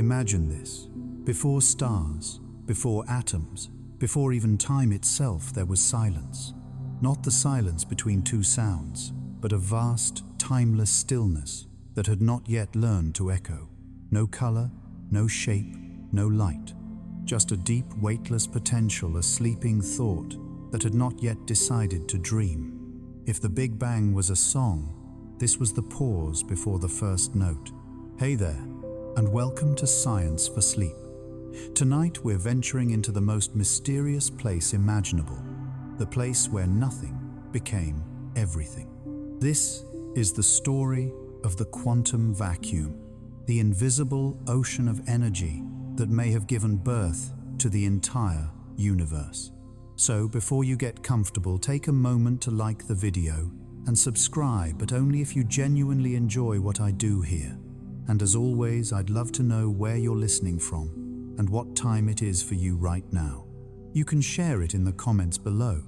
Imagine this. Before stars, before atoms, before even time itself, there was silence. Not the silence between two sounds, but a vast, timeless stillness that had not yet learned to echo. No color, no shape, no light. Just a deep, weightless potential, a sleeping thought that had not yet decided to dream. If the Big Bang was a song, this was the pause before the first note. Hey there, and welcome to Science for Sleep. Tonight we're venturing into the most mysterious place imaginable, the place where nothing became everything. This is the story of the quantum vacuum, the invisible ocean of energy that may have given birth to the entire universe. So before you get comfortable, take a moment to like the video and subscribe, but only if you genuinely enjoy what I do here. And as always, I'd love to know where you're listening from and what time it is for you right now. You can share it in the comments below.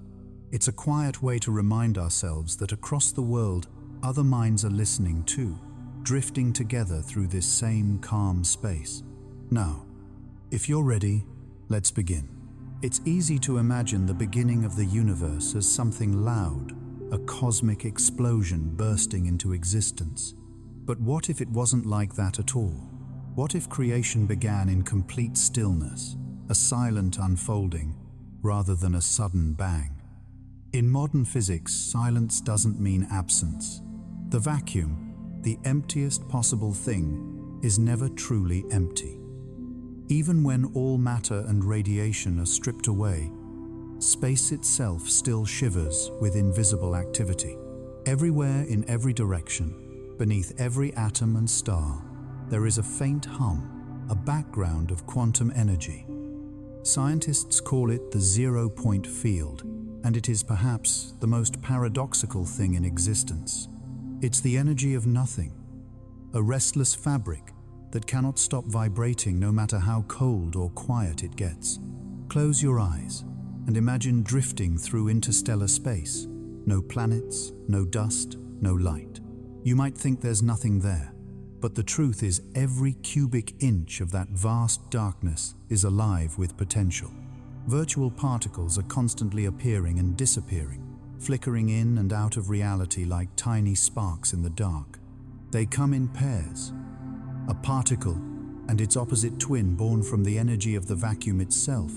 It's a quiet way to remind ourselves that across the world, other minds are listening too, drifting together through this same calm space. Now, if you're ready, let's begin. It's easy to imagine the beginning of the universe as something loud, a cosmic explosion bursting into existence. But what if it wasn't like that at all? What if creation began in complete stillness, a silent unfolding, rather than a sudden bang? In modern physics, silence doesn't mean absence. The vacuum, the emptiest possible thing, is never truly empty. Even when all matter and radiation are stripped away, space itself still shivers with invisible activity. Everywhere, in every direction, beneath every atom and star, there is a faint hum, a background of quantum energy. Scientists call it the zero-point field, and it is perhaps the most paradoxical thing in existence. It's the energy of nothing, a restless fabric that cannot stop vibrating no matter how cold or quiet it gets. Close your eyes and imagine drifting through interstellar space. No planets, no dust, no light. You might think there's nothing there, but the truth is every cubic inch of that vast darkness is alive with potential. Virtual particles are constantly appearing and disappearing, flickering in and out of reality like tiny sparks in the dark. They come in pairs. A particle and its opposite twin born from the energy of the vacuum itself,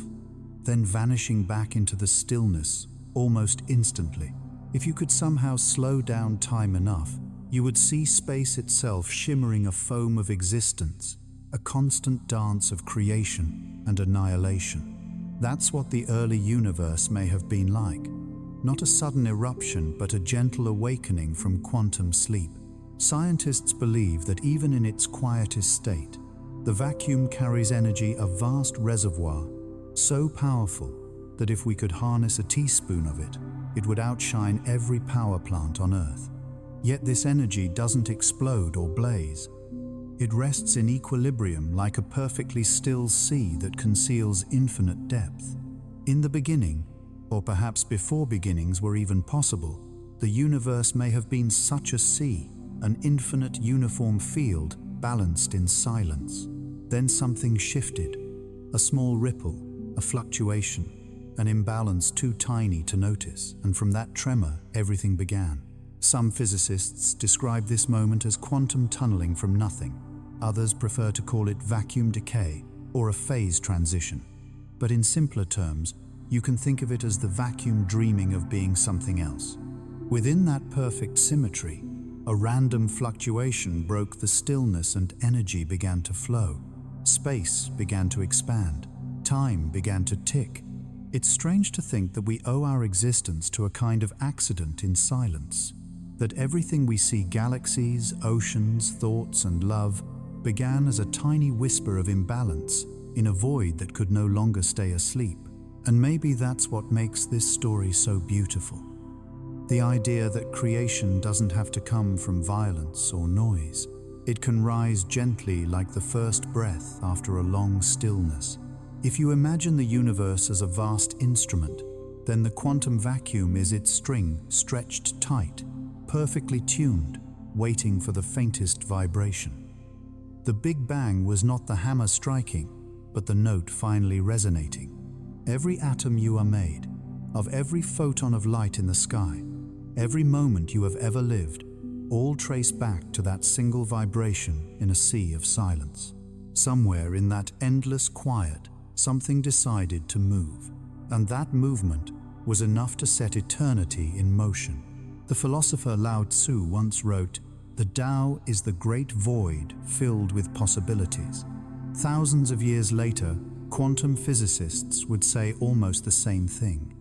then vanishing back into the stillness almost instantly. If you could somehow slow down time enough, you would see space itself shimmering a foam of existence, a constant dance of creation and annihilation. That's what the early universe may have been like. Not a sudden eruption, but a gentle awakening from quantum sleep. Scientists believe that even in its quietest state, the vacuum carries energy, a vast reservoir, so powerful that if we could harness a teaspoon of it, it would outshine every power plant on Earth. Yet this energy doesn't explode or blaze. It rests in equilibrium like a perfectly still sea that conceals infinite depth. In the beginning, or perhaps before beginnings were even possible, the universe may have been such a sea, an infinite uniform field balanced in silence. Then something shifted, a small ripple, a fluctuation, an imbalance too tiny to notice, and from that tremor, everything began. Some physicists describe this moment as quantum tunneling from nothing. Others prefer to call it vacuum decay or a phase transition. But in simpler terms, you can think of it as the vacuum dreaming of being something else. Within that perfect symmetry, a random fluctuation broke the stillness and energy began to flow. Space began to expand. Time began to tick. It's strange to think that we owe our existence to a kind of accident in silence. That everything we see, galaxies, oceans, thoughts, and love, began as a tiny whisper of imbalance in a void that could no longer stay asleep. And maybe that's what makes this story so beautiful. The idea that creation doesn't have to come from violence or noise. It can rise gently like the first breath after a long stillness. If you imagine the universe as a vast instrument, then the quantum vacuum is its string stretched tight, perfectly tuned, waiting for the faintest vibration. The Big Bang was not the hammer striking, but the note finally resonating. Every atom you are made, of every photon of light in the sky, every moment you have ever lived, all trace back to that single vibration in a sea of silence. Somewhere in that endless quiet, something decided to move, and that movement was enough to set eternity in motion. The philosopher Lao Tzu once wrote, "The Tao is the great void filled with possibilities." Thousands of years later, quantum physicists would say almost the same thing.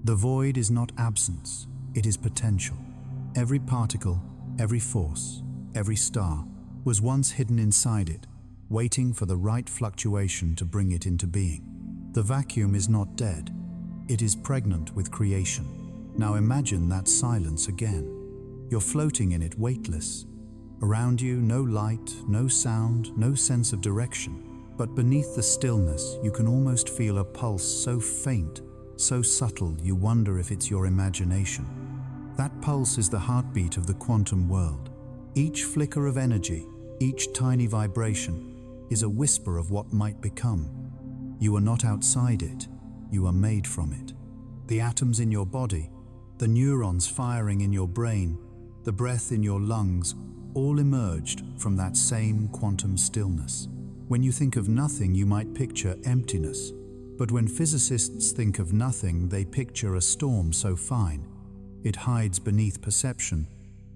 The void is not absence, it is potential. Every particle, every force, every star was once hidden inside it, waiting for the right fluctuation to bring it into being. The vacuum is not dead, it is pregnant with creation. Now imagine that silence again. You're floating in it weightless. Around you, no light, no sound, no sense of direction. But beneath the stillness, you can almost feel a pulse so faint, so subtle, you wonder if it's your imagination. That pulse is the heartbeat of the quantum world. Each flicker of energy, each tiny vibration, is a whisper of what might become. You are not outside it, you are made from it. The atoms in your body, the neurons firing in your brain, the breath in your lungs, all emerged from that same quantum stillness. When you think of nothing, you might picture emptiness. But when physicists think of nothing, they picture a storm so fine it hides beneath perception,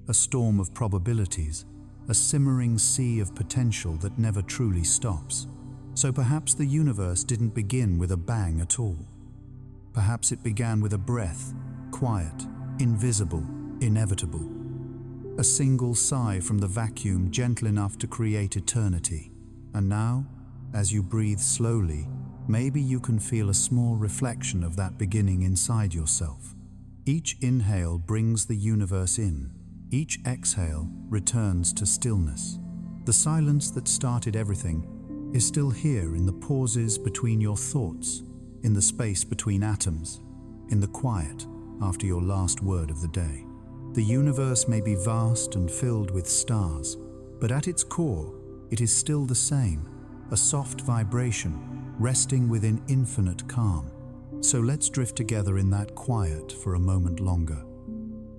a storm of probabilities, a simmering sea of potential that never truly stops. So perhaps the universe didn't begin with a bang at all. Perhaps it began with a breath, quiet, invisible, inevitable. A single sigh from the vacuum, gentle enough to create eternity. And now, as you breathe slowly, maybe you can feel a small reflection of that beginning inside yourself. Each inhale brings the universe in. Each exhale returns to stillness. The silence that started everything is still here in the pauses between your thoughts, in the space between atoms, in the quiet after your last word of the day. The universe may be vast and filled with stars, but at its core, it is still the same, a soft vibration resting within infinite calm. So let's drift together in that quiet for a moment longer.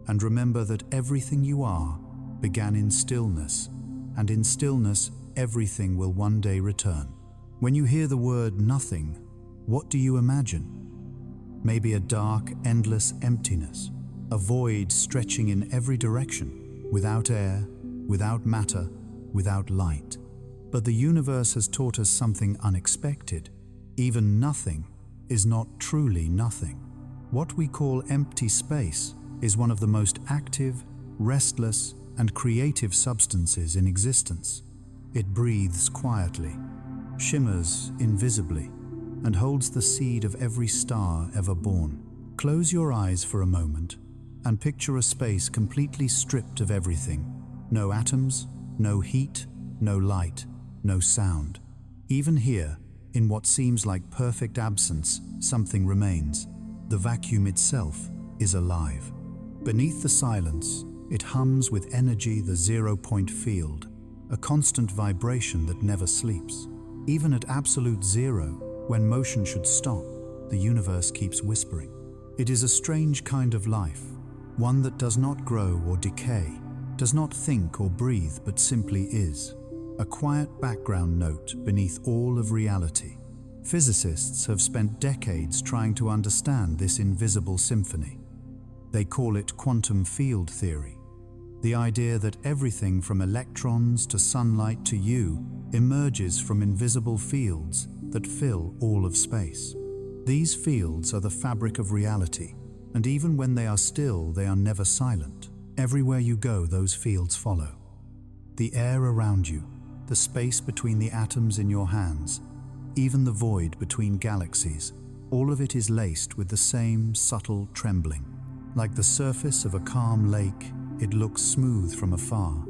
And remember that everything you are began in stillness, and in stillness everything will one day return. When you hear the word nothing, what do you imagine? Maybe a dark, endless emptiness, a void stretching in every direction, without air, without matter, without light. But the universe has taught us something unexpected. Even nothing is not truly nothing. What we call empty space is one of the most active, restless, and creative substances in existence. It breathes quietly, shimmers invisibly, and holds the seed of every star ever born. Close your eyes for a moment and picture a space completely stripped of everything. No atoms, no heat, no light, no sound. Even here, in what seems like perfect absence, something remains. The vacuum itself is alive. Beneath the silence, it hums with energy, the zero-point field, a constant vibration that never sleeps. Even at absolute zero, when motion should stop, the universe keeps whispering. It is a strange kind of life, one that does not grow or decay, does not think or breathe, but simply is. A quiet background note beneath all of reality. Physicists have spent decades trying to understand this invisible symphony. They call it quantum field theory. The idea that everything from electrons to sunlight to you emerges from invisible fields that fill all of space. These fields are the fabric of reality, and even when they are still, they are never silent. Everywhere you go, those fields follow. The air around you, the space between the atoms in your hands, even the void between galaxies, all of it is laced with the same subtle trembling. Like the surface of a calm lake, it looks smooth from afar.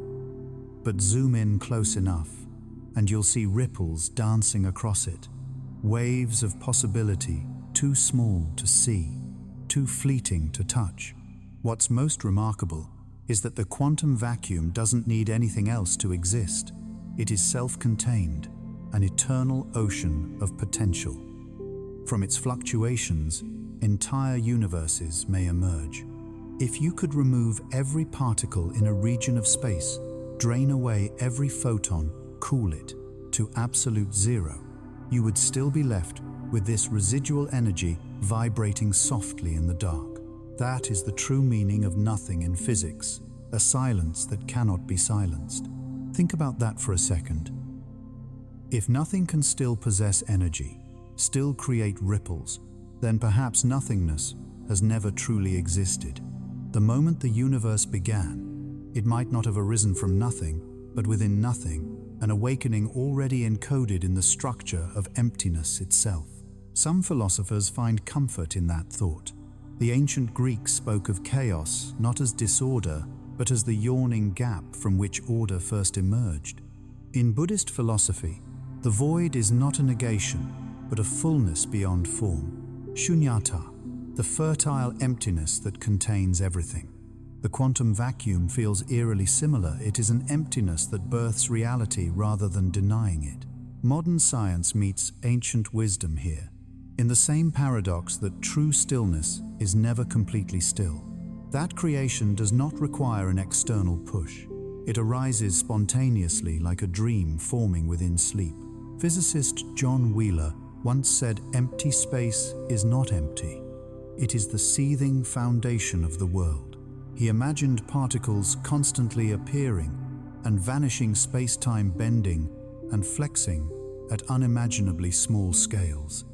But zoom in close enough, and you'll see ripples dancing across it, waves of possibility, too small to see, too fleeting to touch. What's most remarkable is that the quantum vacuum doesn't need anything else to exist. It is self-contained, an eternal ocean of potential. From its fluctuations, entire universes may emerge. If you could remove every particle in a region of space, drain away every photon, cool it to absolute zero, you would still be left with this residual energy vibrating softly in the dark. That is the true meaning of nothing in physics, a silence that cannot be silenced. Think about that for a second. If nothing can still possess energy, still create ripples, then perhaps nothingness has never truly existed. The moment the universe began, it might not have arisen from nothing, but within nothing, an awakening already encoded in the structure of emptiness itself. Some philosophers find comfort in that thought. The ancient Greeks spoke of chaos not as disorder, but as the yawning gap from which order first emerged. In Buddhist philosophy, the void is not a negation, but a fullness beyond form. Shunyata, the fertile emptiness that contains everything. The quantum vacuum feels eerily similar. It is an emptiness that births reality rather than denying it. Modern science meets ancient wisdom here, in the same paradox that true stillness is never completely still. That creation does not require an external push. It arises spontaneously like a dream forming within sleep. Physicist John Wheeler once said, "Empty space is not empty. It is the seething foundation of the world." He imagined particles constantly appearing and vanishing, space-time bending and flexing at unimaginably small scales.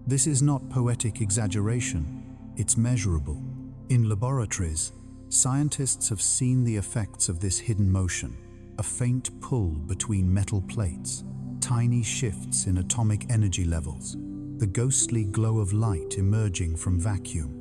This is not poetic exaggeration, it's measurable. In laboratories, scientists have seen the effects of this hidden motion, a faint pull between metal plates, tiny shifts in atomic energy levels, the ghostly glow of light emerging from vacuum.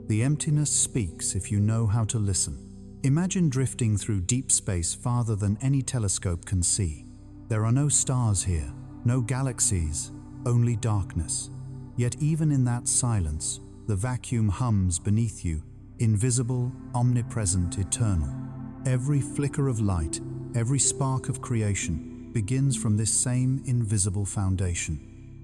The emptiness speaks if you know how to listen. Imagine drifting through deep space farther than any telescope can see. There are no stars here, no galaxies, only darkness. Yet even in that silence, the vacuum hums beneath you, invisible, omnipresent, eternal. Every flicker of light, every spark of creation begins from this same invisible foundation.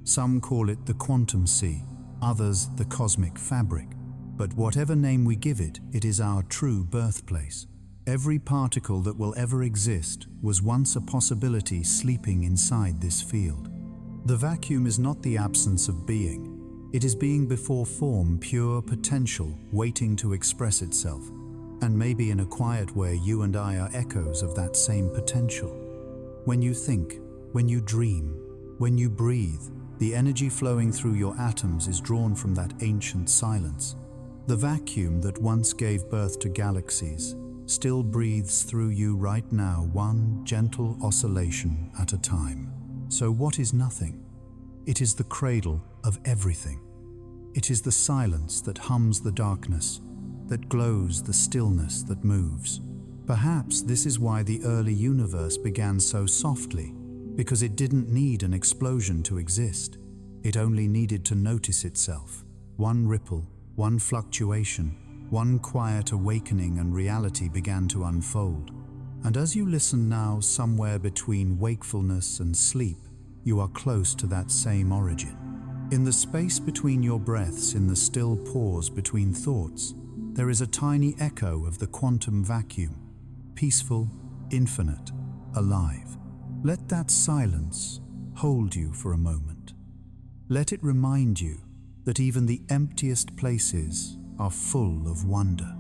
Some call it the quantum sea, others the cosmic fabric. But whatever name we give it, it is our true birthplace. Every particle that will ever exist was once a possibility sleeping inside this field. The vacuum is not the absence of being. It is being before form, pure potential, waiting to express itself. And maybe in a quiet way, you and I are echoes of that same potential. When you think, when you dream, when you breathe, the energy flowing through your atoms is drawn from that ancient silence. The vacuum that once gave birth to galaxies still breathes through you right now, one gentle oscillation at a time. So what is nothing? It is the cradle of everything. It is the silence that hums the darkness, that glows the stillness that moves. Perhaps this is why the early universe began so softly, because it didn't need an explosion to exist. It only needed to notice itself. One ripple, one fluctuation, one quiet awakening, and reality began to unfold. And as you listen now, somewhere between wakefulness and sleep, you are close to that same origin. In the space between your breaths, in the still pause between thoughts, there is a tiny echo of the quantum vacuum, peaceful, infinite, alive. Let that silence hold you for a moment. Let it remind you that even the emptiest places are full of wonder.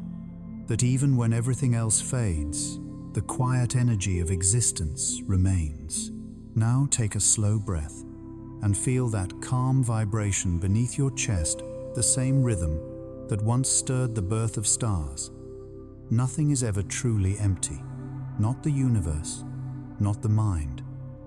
That even when everything else fades, the quiet energy of existence remains. Now take a slow breath and feel that calm vibration beneath your chest, the same rhythm that once stirred the birth of stars. Nothing is ever truly empty. Not the universe, not the mind,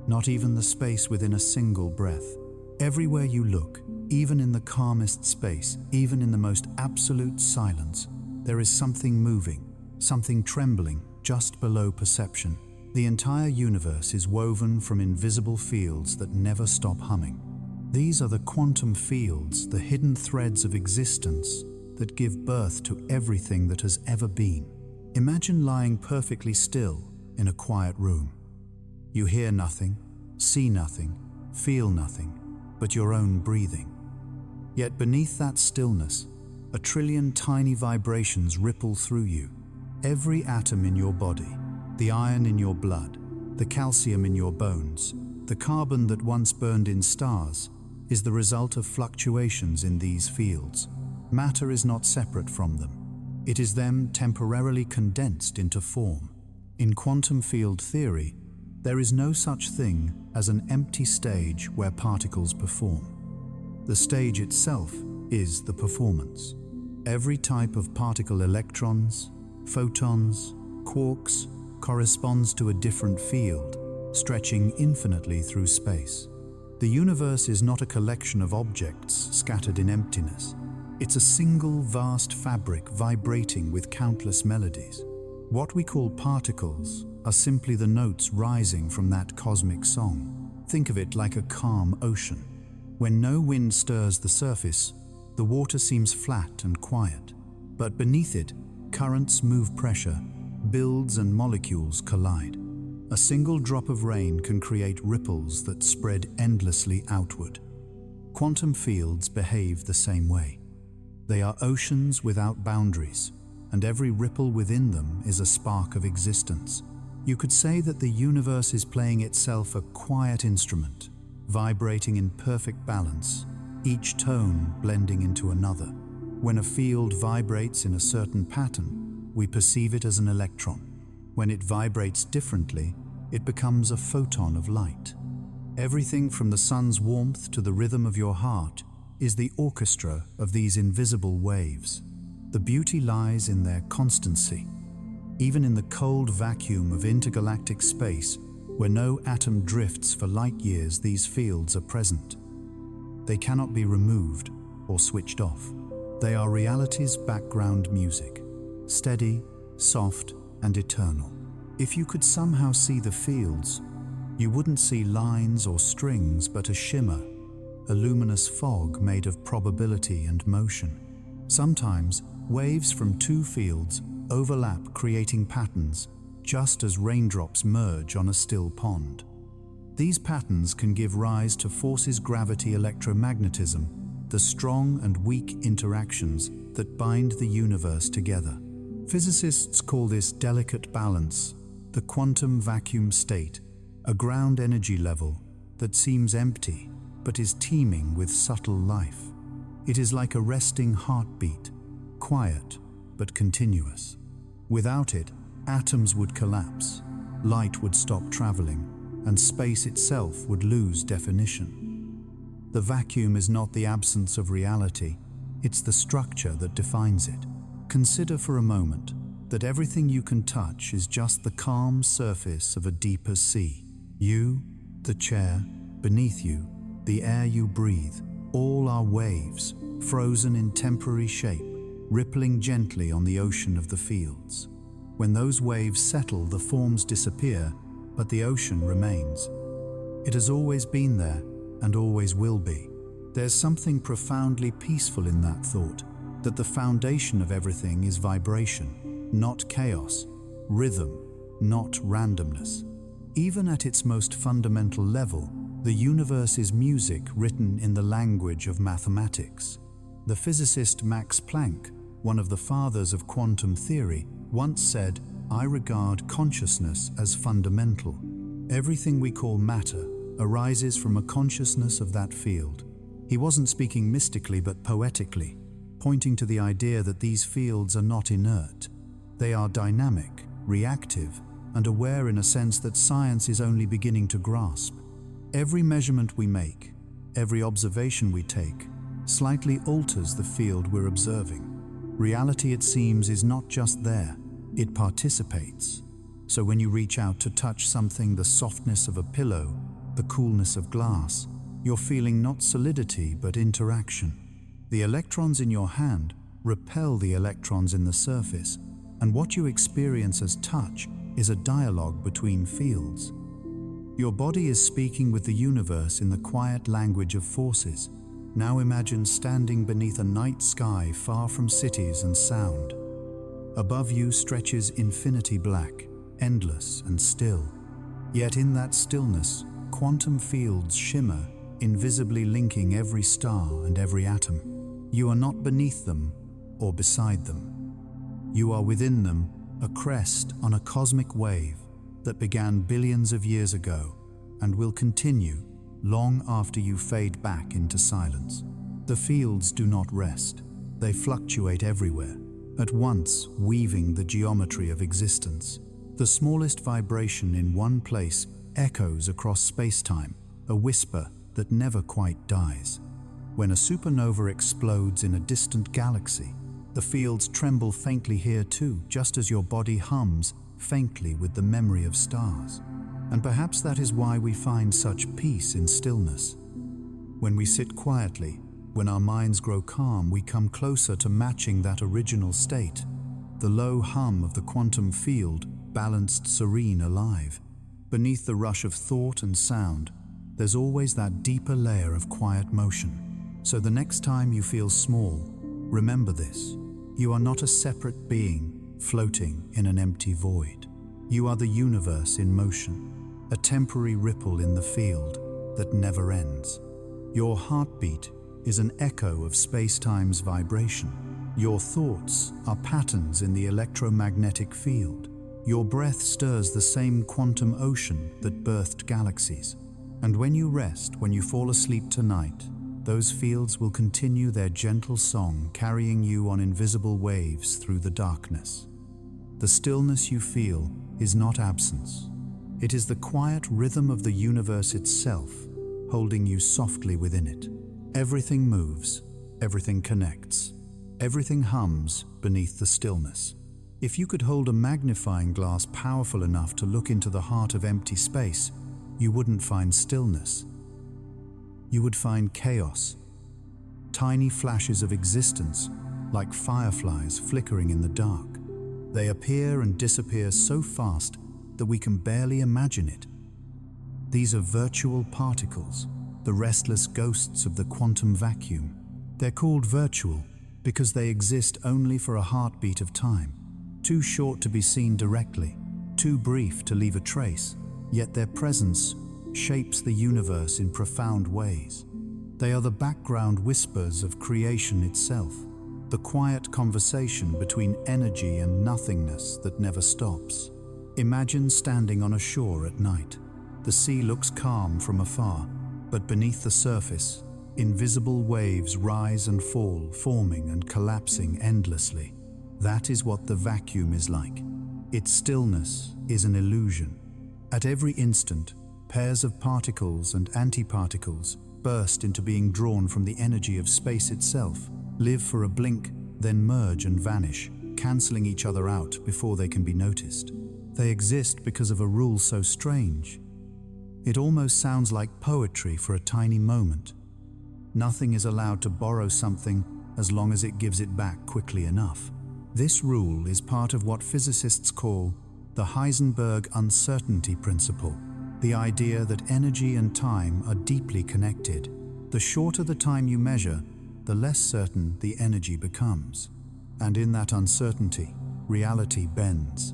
not even the space within a single breath. Everywhere you look, even in the calmest space, even in the most absolute silence, there is something moving, something trembling just below perception. The entire universe is woven from invisible fields that never stop humming. These are the quantum fields, the hidden threads of existence that give birth to everything that has ever been. Imagine lying perfectly still in a quiet room. You hear nothing, see nothing, feel nothing, but your own breathing. Yet beneath that stillness, a trillion tiny vibrations ripple through you. Every atom in your body, the iron in your blood, the calcium in your bones, the carbon that once burned in stars, is the result of fluctuations in these fields. Matter is not separate from them. It is them temporarily condensed into form. In quantum field theory, there is no such thing as an empty stage where particles perform. The stage itself is the performance. Every type of particle, electrons, photons, quarks, corresponds to a different field, stretching infinitely through space. The universe is not a collection of objects scattered in emptiness. It's a single vast fabric vibrating with countless melodies. What we call particles are simply the notes rising from that cosmic song. Think of it like a calm ocean. When no wind stirs the surface, the water seems flat and quiet. But beneath it, currents move pressure, builds and molecules collide. A single drop of rain can create ripples that spread endlessly outward. Quantum fields behave the same way. They are oceans without boundaries, and every ripple within them is a spark of existence. You could say that the universe is playing itself a quiet instrument, vibrating in perfect balance, each tone blending into another. When a field vibrates in a certain pattern, we perceive it as an electron. When it vibrates differently, it becomes a photon of light. Everything from the sun's warmth to the rhythm of your heart is the orchestra of these invisible waves. The beauty lies in their constancy. Even in the cold vacuum of intergalactic space, where no atom drifts for light years, these fields are present. They cannot be removed or switched off. They are reality's background music, steady, soft, and eternal. If you could somehow see the fields, you wouldn't see lines or strings, but a shimmer, a luminous fog made of probability and motion. Sometimes, waves from two fields overlap, creating patterns, just as raindrops merge on a still pond. These patterns can give rise to forces, gravity, electromagnetism, the strong and weak interactions that bind the universe together. Physicists call this delicate balance the quantum vacuum state, a ground energy level that seems empty but is teeming with subtle life. It is like a resting heartbeat, quiet but continuous. Without it, atoms would collapse, light would stop traveling, and space itself would lose definition. The vacuum is not the absence of reality, it's the structure that defines it. Consider for a moment that everything you can touch is just the calm surface of a deeper sea. You, the chair, beneath you, the air you breathe, all are waves, frozen in temporary shape, rippling gently on the ocean of the fields. When those waves settle, the forms disappear, but the ocean remains. It has always been there and always will be. There's something profoundly peaceful in that thought, that the foundation of everything is vibration, not chaos, rhythm, not randomness. Even at its most fundamental level, the universe is music written in the language of mathematics. The physicist Max Planck, one of the fathers of quantum theory, once said, "I regard consciousness as fundamental. Everything we call matter arises from a consciousness of that field." He wasn't speaking mystically but poetically, pointing to the idea that these fields are not inert. They are dynamic, reactive, and aware in a sense that science is only beginning to grasp. Every measurement we make, every observation we take, slightly alters the field we're observing. Reality, it seems, is not just there, it participates. So when you reach out to touch something, the softness of a pillow, the coolness of glass, you're feeling not solidity but interaction. The electrons in your hand repel the electrons in the surface, and what you experience as touch is a dialogue between fields. Your body is speaking with the universe in the quiet language of forces. Now imagine standing beneath a night sky far from cities and sound. Above you stretches infinity black, endless and still. Yet in that stillness, quantum fields shimmer, invisibly linking every star and every atom. You are not beneath them or beside them. You are within them, a crest on a cosmic wave that began billions of years ago and will continue long after you fade back into silence. The fields do not rest. They fluctuate everywhere, at once weaving the geometry of existence. The smallest vibration in one place echoes across space-time, a whisper that never quite dies. When a supernova explodes in a distant galaxy, the fields tremble faintly here too, just as your body hums faintly with the memory of stars. And perhaps that is why we find such peace in stillness. When we sit quietly, when our minds grow calm, we come closer to matching that original state, the low hum of the quantum field, balanced, serene, alive. Beneath the rush of thought and sound, there's always that deeper layer of quiet motion. So the next time you feel small, remember this: you are not a separate being floating in an empty void. You are the universe in motion, a temporary ripple in the field that never ends. Your heartbeat is an echo of space-time's vibration. Your thoughts are patterns in the electromagnetic field. Your breath stirs the same quantum ocean that birthed galaxies. And when you rest, when you fall asleep tonight, those fields will continue their gentle song, carrying you on invisible waves through the darkness. The stillness you feel is not absence. It is the quiet rhythm of the universe itself, holding you softly within it. Everything moves, everything connects, everything hums beneath the stillness. If you could hold a magnifying glass powerful enough to look into the heart of empty space, you wouldn't find stillness. You would find chaos, tiny flashes of existence, like fireflies flickering in the dark. They appear and disappear so fast that we can barely imagine it. These are virtual particles, the restless ghosts of the quantum vacuum. They're called virtual because they exist only for a heartbeat of time, too short to be seen directly, too brief to leave a trace, yet their presence shapes the universe in profound ways. They are the background whispers of creation itself, the quiet conversation between energy and nothingness that never stops. Imagine standing on a shore at night. The sea looks calm from afar, but beneath the surface, invisible waves rise and fall, forming and collapsing endlessly. That is what the vacuum is like. Its stillness is an illusion. At every instant, pairs of particles and antiparticles burst into being drawn from the energy of space itself, live for a blink, then merge and vanish, cancelling each other out before they can be noticed. They exist because of a rule so strange. It almost sounds like poetry for a tiny moment. Nothing is allowed to borrow something as long as it gives it back quickly enough. This rule is part of what physicists call the Heisenberg uncertainty principle, the idea that energy and time are deeply connected. The shorter the time you measure, the less certain the energy becomes. And in that uncertainty, reality bends.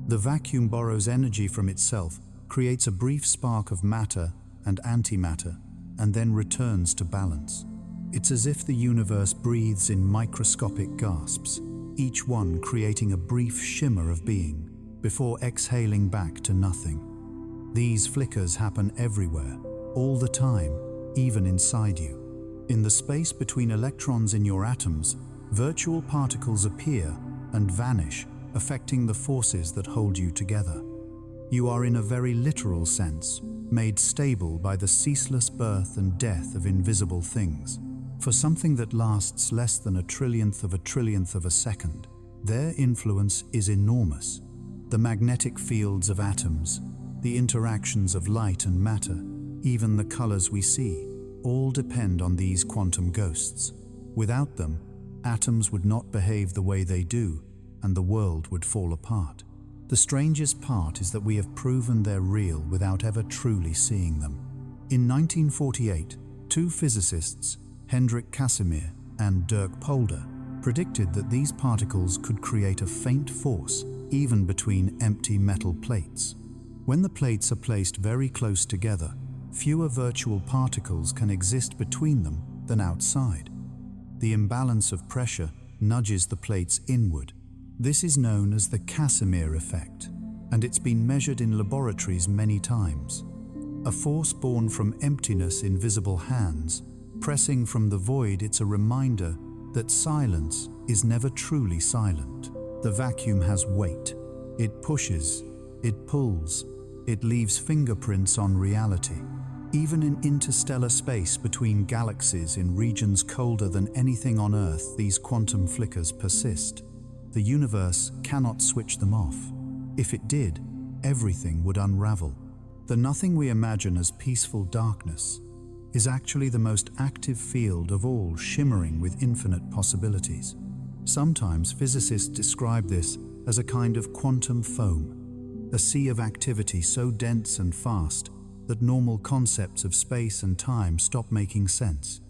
The vacuum borrows energy from itself, creates a brief spark of matter and antimatter, and then returns to balance. It's as if the universe breathes in microscopic gasps, each one creating a brief shimmer of being, before exhaling back to nothing. These flickers happen everywhere, all the time, even inside you. In the space between electrons in your atoms, virtual particles appear and vanish, affecting the forces that hold you together. You are, in a very literal sense, made stable by the ceaseless birth and death of invisible things. For something that lasts less than a trillionth of a second, their influence is enormous. The magnetic fields of atoms, the interactions of light and matter, even the colors we see, all depend on these quantum ghosts. Without them, atoms would not behave the way they do, and the world would fall apart. The strangest part is that we have proven they're real without ever truly seeing them. In 1948, two physicists, Hendrik Casimir and Dirk Polder, predicted that these particles could create a faint force even between empty metal plates. When the plates are placed very close together, fewer virtual particles can exist between them than outside. The imbalance of pressure nudges the plates inward. This is known as the Casimir effect, and it's been measured in laboratories many times. A force born from emptiness in visible hands, pressing from the void. It's a reminder that silence is never truly silent. The vacuum has weight. It pushes, it pulls, it leaves fingerprints on reality. Even in interstellar space between galaxies in regions colder than anything on Earth, these quantum flickers persist. The universe cannot switch them off. If it did, everything would unravel. The nothing we imagine as peaceful darkness is actually the most active field of all, shimmering with infinite possibilities. Sometimes physicists describe this as a kind of quantum foam, a sea of activity so dense and fast that normal concepts of space and time stop making sense.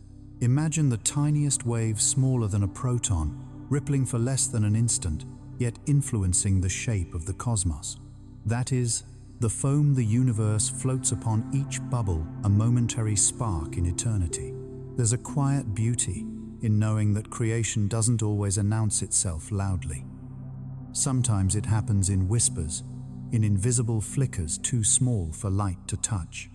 Imagine the tiniest wave, smaller than a proton, rippling for less than an instant, yet influencing the shape of the cosmos. That is, the foam the universe floats upon, each bubble a momentary spark in eternity. There's a quiet beauty in knowing that creation doesn't always announce itself loudly. Sometimes it happens in whispers, in invisible flickers too small for light to touch.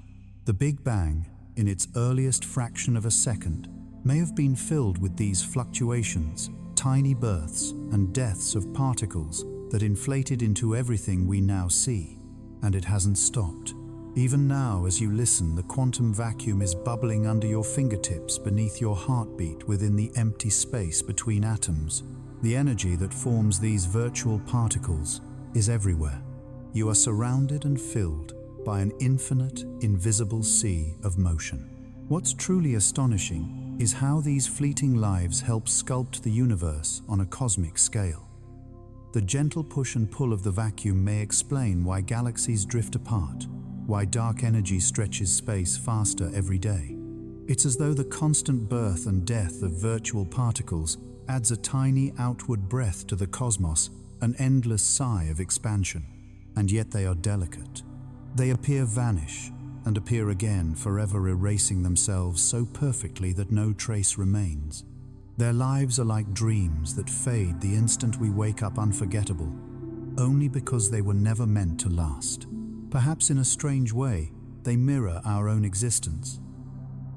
The Big Bang, in its earliest fraction of a second, may have been filled with these fluctuations, tiny births and deaths of particles that inflated into everything we now see. And it hasn't stopped. Even now, as you listen, the quantum vacuum is bubbling under your fingertips, beneath your heartbeat, within the empty space between atoms. The energy that forms these virtual particles is everywhere. You are surrounded and filled by an infinite, invisible sea of motion. What's truly astonishing is how these fleeting lives help sculpt the universe on a cosmic scale. The gentle push and pull of the vacuum may explain why galaxies drift apart, why dark energy stretches space faster every day. It's as though the constant birth and death of virtual particles adds a tiny outward breath to the cosmos, an endless sigh of expansion. And yet they are delicate. They appear, vanish, and appear again, forever erasing themselves so perfectly that no trace remains. Their lives are like dreams that fade the instant we wake up, unforgettable, only because they were never meant to last. Perhaps in a strange way, they mirror our own existence.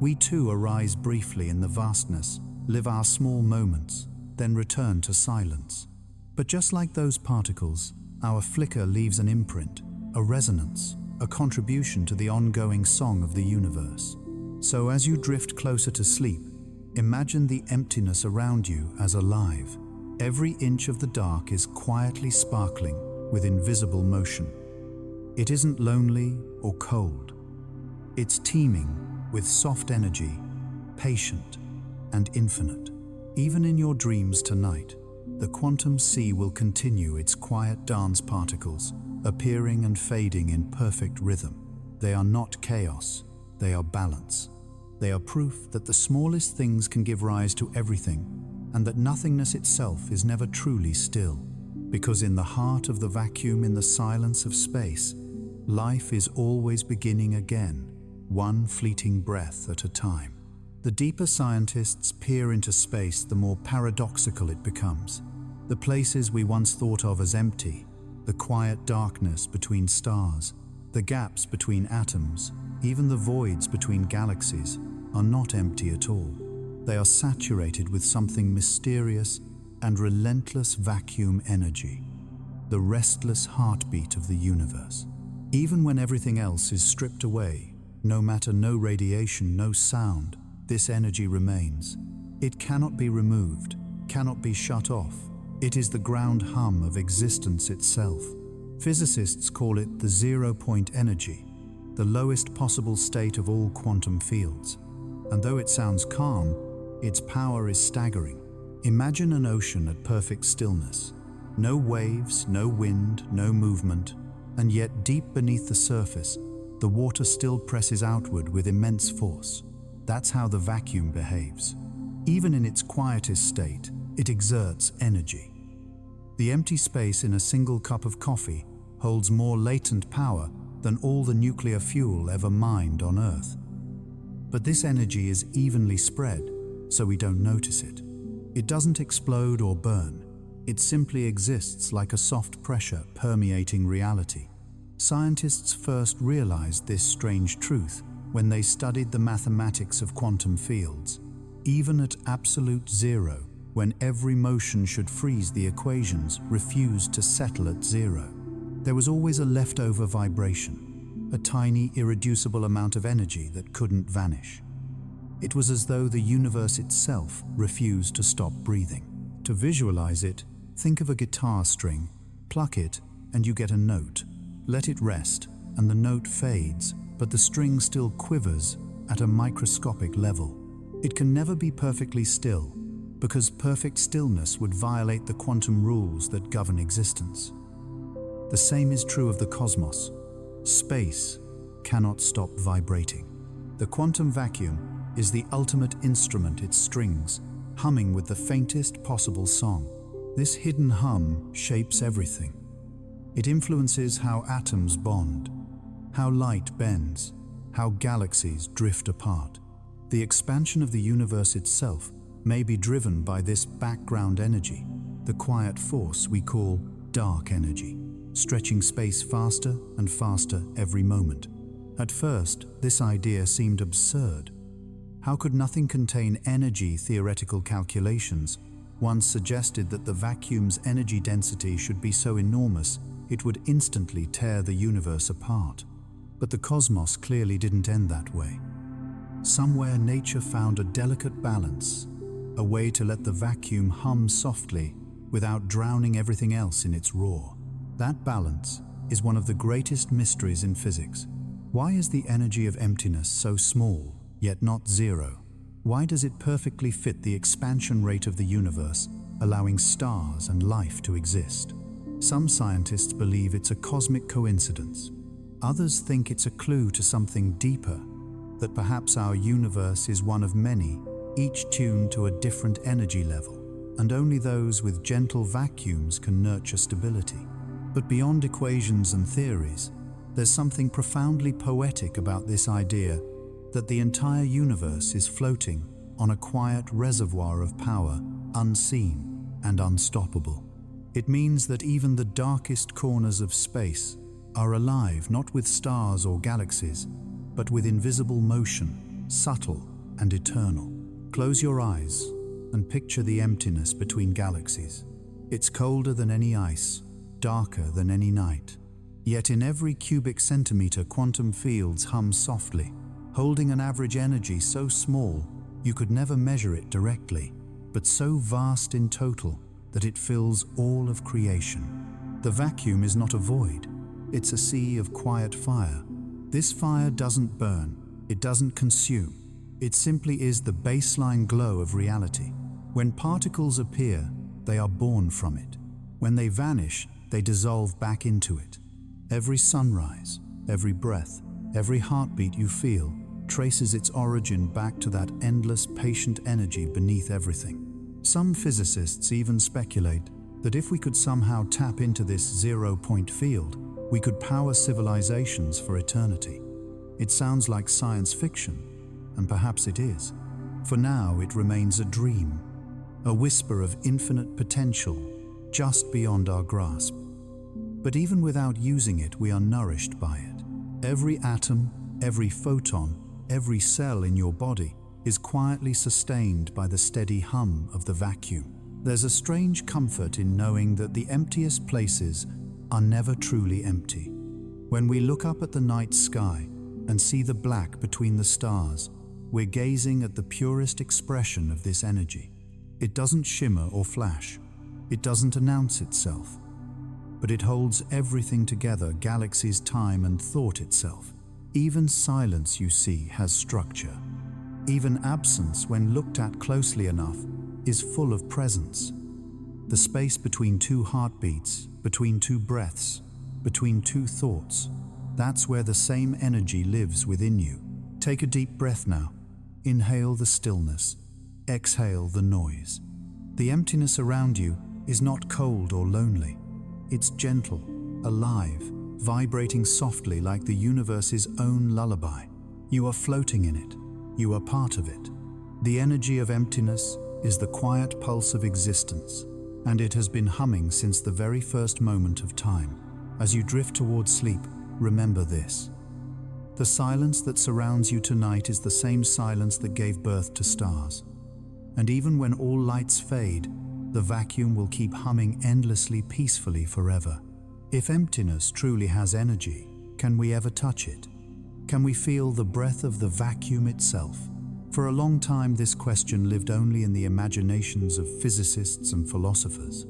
We too arise briefly in the vastness, live our small moments, then return to silence. But just like those particles, our flicker leaves an imprint, a resonance, a contribution to the ongoing song of the universe. So as you drift closer to sleep, imagine the emptiness around you as alive. Every inch of the dark is quietly sparkling with invisible motion. It isn't lonely or cold. It's teeming with soft energy, patient and infinite. Even in your dreams tonight, the quantum sea will continue its quiet dance, particles appearing and fading in perfect rhythm. They are not chaos, they are balance. They are proof that the smallest things can give rise to everything, and that nothingness itself is never truly still. Because in the heart of the vacuum, in the silence of space, life is always beginning again, one fleeting breath at a time. The deeper scientists peer into space, the more paradoxical it becomes. The places we once thought of as empty, the quiet darkness between stars, the gaps between atoms, even the voids between galaxies, are not empty at all. They are saturated with something mysterious and relentless, vacuum energy, the restless heartbeat of the universe. Even when everything else is stripped away, no matter, no radiation, no sound, this energy remains. It cannot be removed, cannot be shut off. It is the ground hum of existence itself. Physicists call it the zero-point energy, the lowest possible state of all quantum fields. And though it sounds calm, its power is staggering. Imagine an ocean at perfect stillness. No waves, no wind, no movement, and yet deep beneath the surface, the water still presses outward with immense force. That's how the vacuum behaves. Even in its quietest state, it exerts energy. The empty space in a single cup of coffee holds more latent power than all the nuclear fuel ever mined on Earth. But this energy is evenly spread, so we don't notice it. It doesn't explode or burn. It simply exists like a soft pressure permeating reality. Scientists first realized this strange truth when they studied the mathematics of quantum fields. Even at absolute zero, when every motion should freeze, the equations refused to settle at zero. There was always a leftover vibration, a tiny, irreducible amount of energy that couldn't vanish. It was as though the universe itself refused to stop breathing. To visualize it, think of a guitar string, pluck it, and you get a note. Let it rest, and the note fades, but the string still quivers at a microscopic level. It can never be perfectly still, because perfect stillness would violate the quantum rules that govern existence. The same is true of the cosmos. Space cannot stop vibrating. The quantum vacuum is the ultimate instrument, its strings humming with the faintest possible song. This hidden hum shapes everything. It influences how atoms bond, how light bends, how galaxies drift apart. The expansion of the universe itself may be driven by this background energy, the quiet force we call dark energy, stretching space faster and faster every moment. At first, this idea seemed absurd. How could nothing contain energy? Theoretical calculations once suggested that the vacuum's energy density should be so enormous it would instantly tear the universe apart. But the cosmos clearly didn't end that way. Somewhere nature found a delicate balance, a way to let the vacuum hum softly without drowning everything else in its roar. That balance is one of the greatest mysteries in physics. Why is the energy of emptiness so small, yet not zero? Why does it perfectly fit the expansion rate of the universe, allowing stars and life to exist? Some scientists believe it's a cosmic coincidence. Others think it's a clue to something deeper, that perhaps our universe is one of many, each tuned to a different energy level, and only those with gentle vacuums can nurture stability. But beyond equations and theories, there's something profoundly poetic about this idea that the entire universe is floating on a quiet reservoir of power, unseen and unstoppable. It means that even the darkest corners of space are alive not with stars or galaxies, but with invisible motion, subtle and eternal. Close your eyes and picture the emptiness between galaxies. It's colder than any ice, darker than any night. Yet in every cubic centimeter, quantum fields hum softly, holding an average energy so small you could never measure it directly, but so vast in total that it fills all of creation. The vacuum is not a void, it's a sea of quiet fire. This fire doesn't burn, it doesn't consume. It simply is the baseline glow of reality. When particles appear, they are born from it. When they vanish, they dissolve back into it. Every sunrise, every breath, every heartbeat you feel traces its origin back to that endless, patient energy beneath everything. Some physicists even speculate that if we could somehow tap into this zero-point field, we could power civilizations for eternity. It sounds like science fiction, and perhaps it is. For now, it remains a dream, a whisper of infinite potential just beyond our grasp. But even without using it, we are nourished by it. Every atom, every photon, every cell in your body is quietly sustained by the steady hum of the vacuum. There's a strange comfort in knowing that the emptiest places are never truly empty. When we look up at the night sky and see the black between the stars, we're gazing at the purest expression of this energy. It doesn't shimmer or flash. It doesn't announce itself. But it holds everything together, galaxies, time, and thought itself. Even silence, you see, has structure. Even absence, when looked at closely enough, is full of presence. The space between two heartbeats, between two breaths, between two thoughts, that's where the same energy lives within you. Take a deep breath now. Inhale the stillness. Exhale the noise. The emptiness around you is not cold or lonely. It's gentle, alive, vibrating softly like the universe's own lullaby. You are floating in it. You are part of it. The energy of emptiness is the quiet pulse of existence, and it has been humming since the very first moment of time. As you drift towards sleep, remember this. The silence that surrounds you tonight is the same silence that gave birth to stars. And even when all lights fade, the vacuum will keep humming endlessly peacefully forever. If emptiness truly has energy, can we ever touch it? Can we feel the breath of the vacuum itself? For a long time, this question lived only in the imaginations of physicists and philosophers.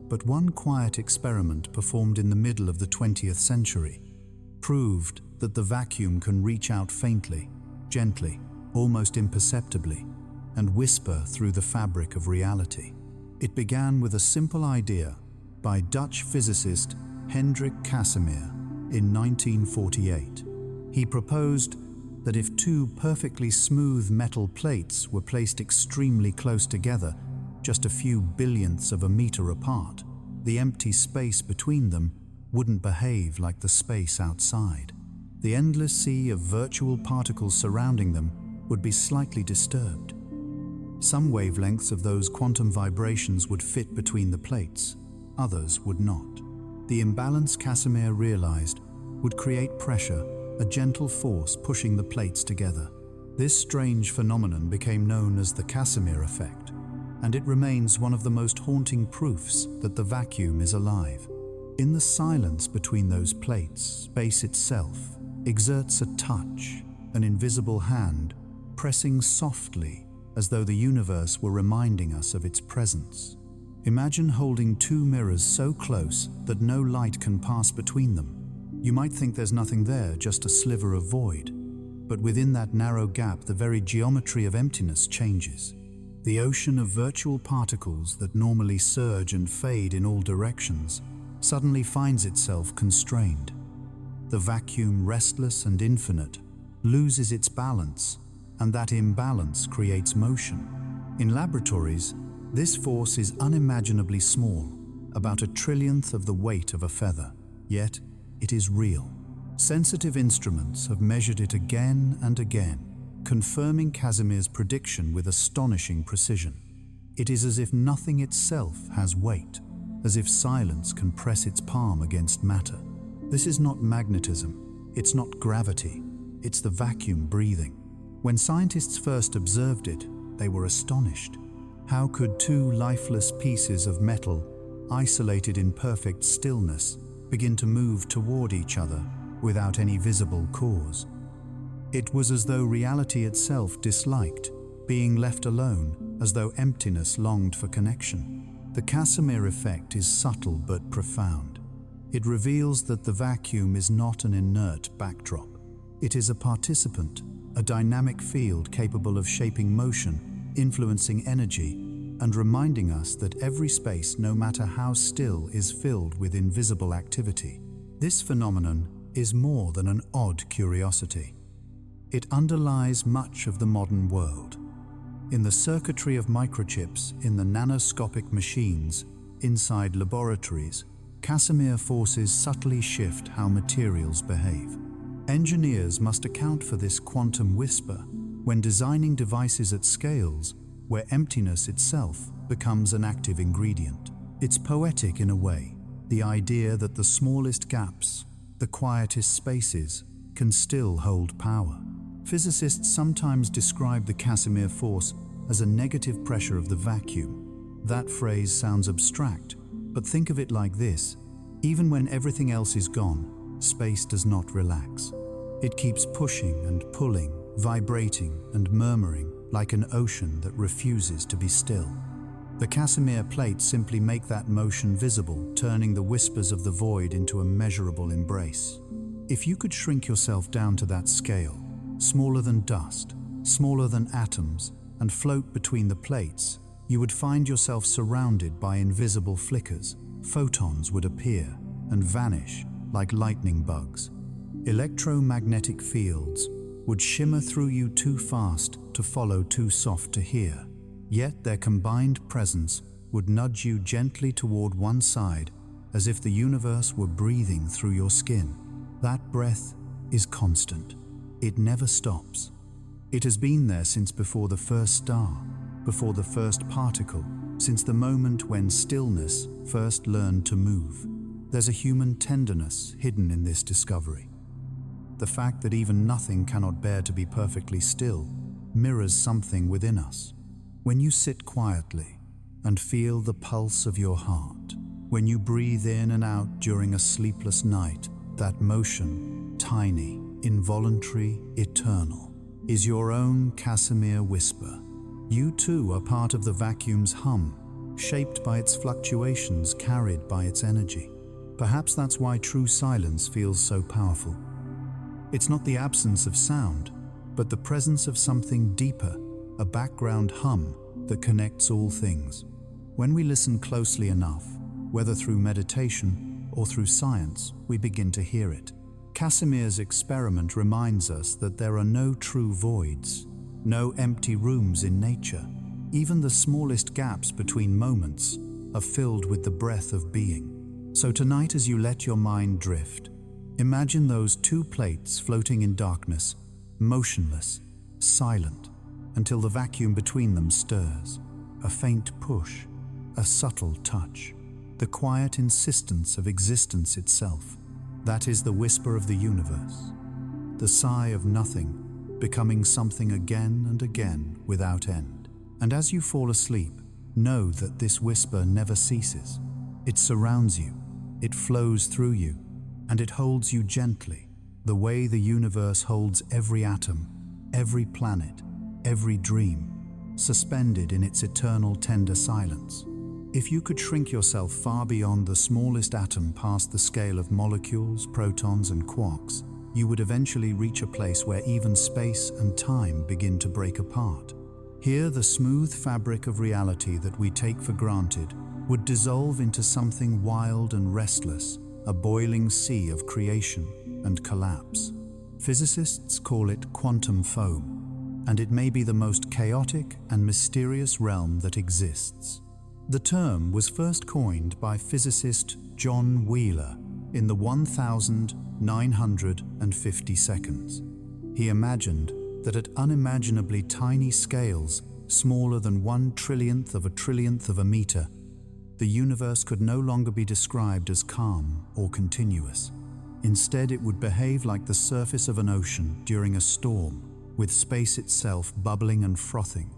But one quiet experiment performed in the middle of the 20th century proved that the vacuum can reach out faintly, gently, almost imperceptibly, and whisper through the fabric of reality. It began with a simple idea by Dutch physicist Hendrik Casimir in 1948. He proposed that if two perfectly smooth metal plates were placed extremely close together, just a few billionths of a meter apart, the empty space between them wouldn't behave like the space outside. The endless sea of virtual particles surrounding them would be slightly disturbed. Some wavelengths of those quantum vibrations would fit between the plates, others would not. The imbalance, Casimir realized, would create pressure, a gentle force pushing the plates together. This strange phenomenon became known as the Casimir effect, and it remains one of the most haunting proofs that the vacuum is alive. In the silence between those plates, space itself exerts a touch, an invisible hand pressing softly as though the universe were reminding us of its presence. Imagine holding two mirrors so close that no light can pass between them. You might think there's nothing there, just a sliver of void. But within that narrow gap, the very geometry of emptiness changes. The ocean of virtual particles that normally surge and fade in all directions suddenly finds itself constrained. The vacuum, restless and infinite, loses its balance, and that imbalance creates motion. In laboratories, this force is unimaginably small, about a trillionth of the weight of a feather, yet it is real. Sensitive instruments have measured it again and again, confirming Casimir's prediction with astonishing precision. It is as if nothing itself has weight, as if silence can press its palm against matter. This is not magnetism, it's not gravity, it's the vacuum breathing. When scientists first observed it, they were astonished. How could two lifeless pieces of metal, isolated in perfect stillness, begin to move toward each other without any visible cause? It was as though reality itself disliked being left alone, as though emptiness longed for connection. The Casimir effect is subtle but profound. It reveals that the vacuum is not an inert backdrop. It is a participant, a dynamic field capable of shaping motion, influencing energy, and reminding us that every space, no matter how still, is filled with invisible activity. This phenomenon is more than an odd curiosity. It underlies much of the modern world. In the circuitry of microchips, in the nanoscopic machines, inside laboratories, Casimir forces subtly shift how materials behave. Engineers must account for this quantum whisper when designing devices at scales where emptiness itself becomes an active ingredient. It's poetic in a way, the idea that the smallest gaps, the quietest spaces, can still hold power. Physicists sometimes describe the Casimir force as a negative pressure of the vacuum. That phrase sounds abstract, but think of it like this: even when everything else is gone, space does not relax. It keeps pushing and pulling, vibrating and murmuring like an ocean that refuses to be still. The Casimir plates simply make that motion visible, turning the whispers of the void into a measurable embrace. If you could shrink yourself down to that scale, smaller than dust, smaller than atoms, and float between the plates, you would find yourself surrounded by invisible flickers. Photons would appear and vanish like lightning bugs. Electromagnetic fields would shimmer through you too fast to follow, too soft to hear. Yet their combined presence would nudge you gently toward one side, as if the universe were breathing through your skin. That breath is constant. It never stops. It has been there since before the first star, before the first particle, since the moment when stillness first learned to move. There's a human tenderness hidden in this discovery. The fact that even nothing cannot bear to be perfectly still mirrors something within us. When you sit quietly and feel the pulse of your heart, when you breathe in and out during a sleepless night, that motion, tiny, involuntary, eternal, is your own Casimir whisper. You too are part of the vacuum's hum, shaped by its fluctuations, carried by its energy. Perhaps that's why true silence feels so powerful. It's not the absence of sound, but the presence of something deeper, a background hum that connects all things. When we listen closely enough, whether through meditation or through science, we begin to hear it. Casimir's experiment reminds us that there are no true voids, no empty rooms in nature. Even the smallest gaps between moments are filled with the breath of being. So tonight, as you let your mind drift, imagine those two plates floating in darkness, motionless, silent, until the vacuum between them stirs. A faint push, a subtle touch, the quiet insistence of existence itself. That is the whisper of the universe, the sigh of nothing, becoming something again and again without end. And as you fall asleep, know that this whisper never ceases. It surrounds you, it flows through you, and it holds you gently, the way the universe holds every atom, every planet, every dream, suspended in its eternal tender silence. If you could shrink yourself far beyond the smallest atom past the scale of molecules, protons, and quarks, you would eventually reach a place where even space and time begin to break apart. Here, the smooth fabric of reality that we take for granted would dissolve into something wild and restless, a boiling sea of creation and collapse. Physicists call it quantum foam, and it may be the most chaotic and mysterious realm that exists. The term was first coined by physicist John Wheeler in the 1950 seconds. He imagined that at unimaginably tiny scales, smaller than 1/1,000,000,000 of a trillionth of a meter, the universe could no longer be described as calm or continuous. Instead, it would behave like the surface of an ocean during a storm, with space itself bubbling and frothing,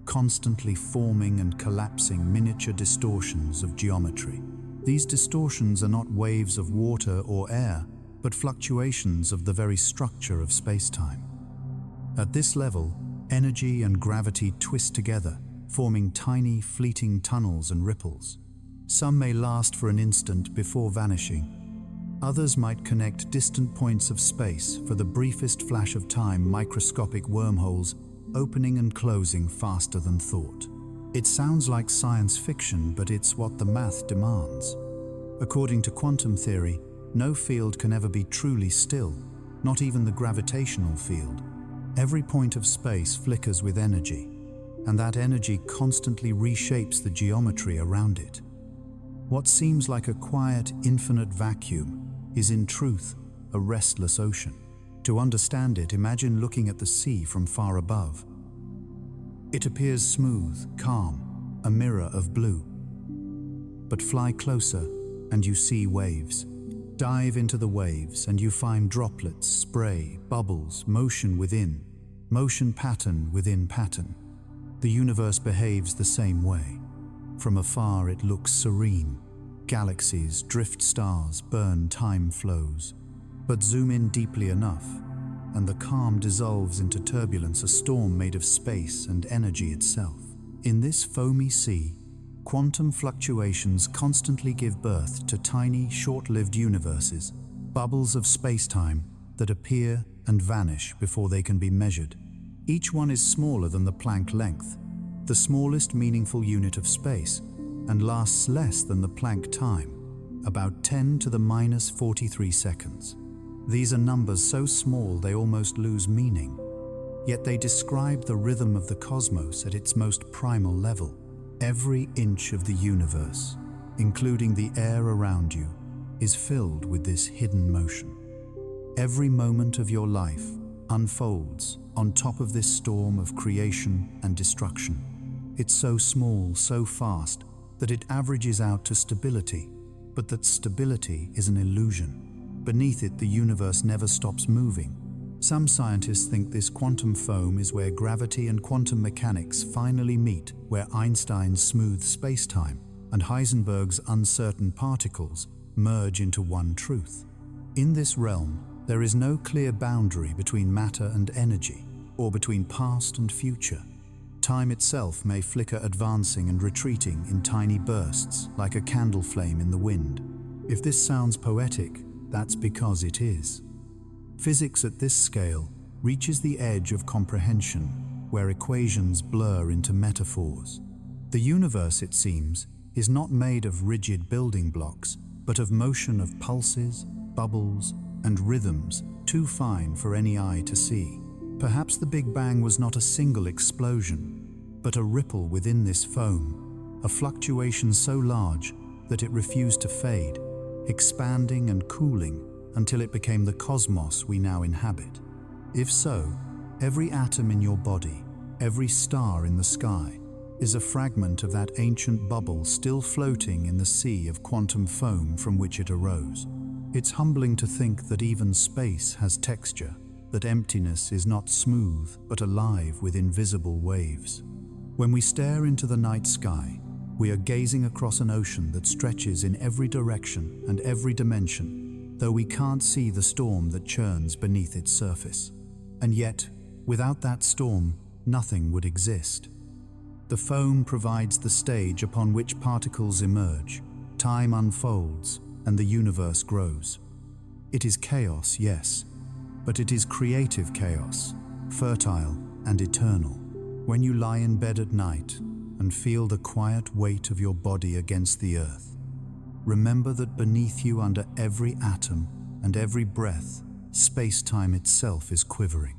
constantly forming and collapsing miniature distortions of geometry. These distortions are not waves of water or air, but fluctuations of the very structure of space-time. At this level, energy and gravity twist together, forming tiny, fleeting tunnels and ripples. Some may last for an instant before vanishing. Others might connect distant points of space for the briefest flash of time, microscopic wormholes opening and closing faster than thought. It sounds like science fiction, but it's what the math demands. According to quantum theory, no field can ever be truly still, not even the gravitational field. Every point of space flickers with energy, and that energy constantly reshapes the geometry around it. What seems like a quiet, infinite vacuum is in truth a restless ocean. To understand it, imagine looking at the sea from far above. It appears smooth, calm, a mirror of blue. But fly closer and you see waves. Dive into the waves and you find droplets, spray, bubbles, motion within, motion pattern within pattern. The universe behaves the same way. From afar it looks serene. Galaxies, drift stars, burn, time flows. But zoom in deeply enough, and the calm dissolves into turbulence, a storm made of space and energy itself. In this foamy sea, quantum fluctuations constantly give birth to tiny, short-lived universes, bubbles of space-time that appear and vanish before they can be measured. Each one is smaller than the Planck length, the smallest meaningful unit of space, and lasts less than the Planck time, about 10 to the minus 43 seconds. These are numbers so small they almost lose meaning, yet they describe the rhythm of the cosmos at its most primal level. Every inch of the universe, including the air around you, is filled with this hidden motion. Every moment of your life unfolds on top of this storm of creation and destruction. It's so small, so fast, that it averages out to stability, but that stability is an illusion. Beneath it, the universe never stops moving. Some scientists think this quantum foam is where gravity and quantum mechanics finally meet, where Einstein's smooth spacetime and Heisenberg's uncertain particles merge into one truth. In this realm, there is no clear boundary between matter and energy, or between past and future. Time itself may flicker, advancing and retreating in tiny bursts, like a candle flame in the wind. If this sounds poetic, that's because it is. Physics at this scale reaches the edge of comprehension, where equations blur into metaphors. The universe, it seems, is not made of rigid building blocks, but of motion of pulses, bubbles, and rhythms too fine for any eye to see. Perhaps the Big Bang was not a single explosion, but a ripple within this foam, a fluctuation so large that it refused to fade, expanding and cooling until it became the cosmos we now inhabit. If so, every atom in your body, every star in the sky, is a fragment of that ancient bubble still floating in the sea of quantum foam from which it arose. It's humbling to think that even space has texture, that emptiness is not smooth but alive with invisible waves. When we stare into the night sky, we are gazing across an ocean that stretches in every direction and every dimension, though we can't see the storm that churns beneath its surface. And yet, without that storm, nothing would exist. The foam provides the stage upon which particles emerge, time unfolds, and the universe grows. It is chaos, yes, but it is creative chaos, fertile and eternal. When you lie in bed at night and feel the quiet weight of your body against the earth, remember that beneath you, under every atom and every breath, space-time itself is quivering.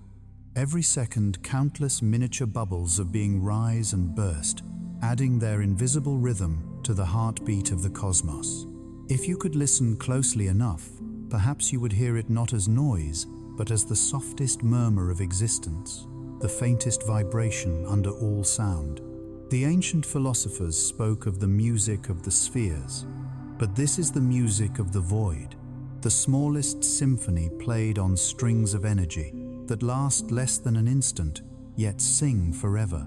Every second, countless miniature bubbles of being rise and burst, adding their invisible rhythm to the heartbeat of the cosmos. If you could listen closely enough, perhaps you would hear it not as noise, but as the softest murmur of existence, the faintest vibration under all sound. The ancient philosophers spoke of the music of the spheres, but this is the music of the void, the smallest symphony played on strings of energy that last less than an instant, yet sing forever.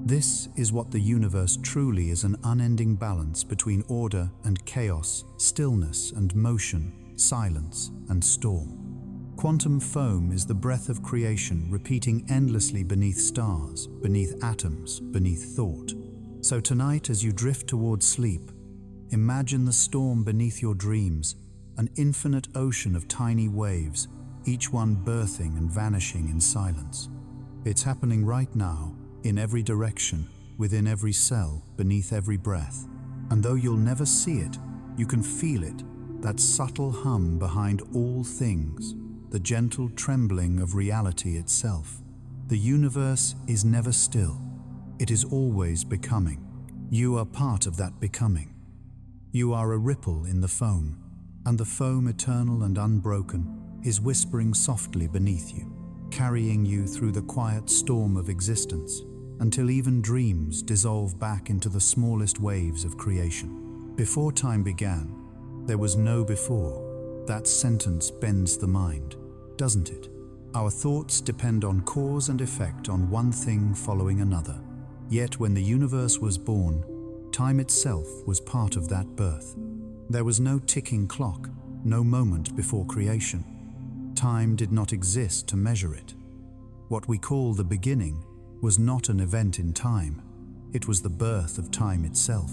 This is what the universe truly is: an unending balance between order and chaos, stillness and motion, silence and storm. Quantum foam is the breath of creation, repeating endlessly beneath stars, beneath atoms, beneath thought. So tonight, as you drift towards sleep, imagine the storm beneath your dreams, an infinite ocean of tiny waves, each one birthing and vanishing in silence. It's happening right now, in every direction, within every cell, beneath every breath. And though you'll never see it, you can feel it, that subtle hum behind all things, the gentle trembling of reality itself. The universe is never still. It is always becoming. You are part of that becoming. You are a ripple in the foam, and the foam, eternal and unbroken, is whispering softly beneath you, carrying you through the quiet storm of existence, until even dreams dissolve back into the smallest waves of creation. Before time began, there was no before. That sentence bends the mind, doesn't it? Our thoughts depend on cause and effect, on one thing following another. Yet when the universe was born, time itself was part of that birth. There was no ticking clock, no moment before creation. Time did not exist to measure it. What we call the beginning was not an event in time. It was the birth of time itself.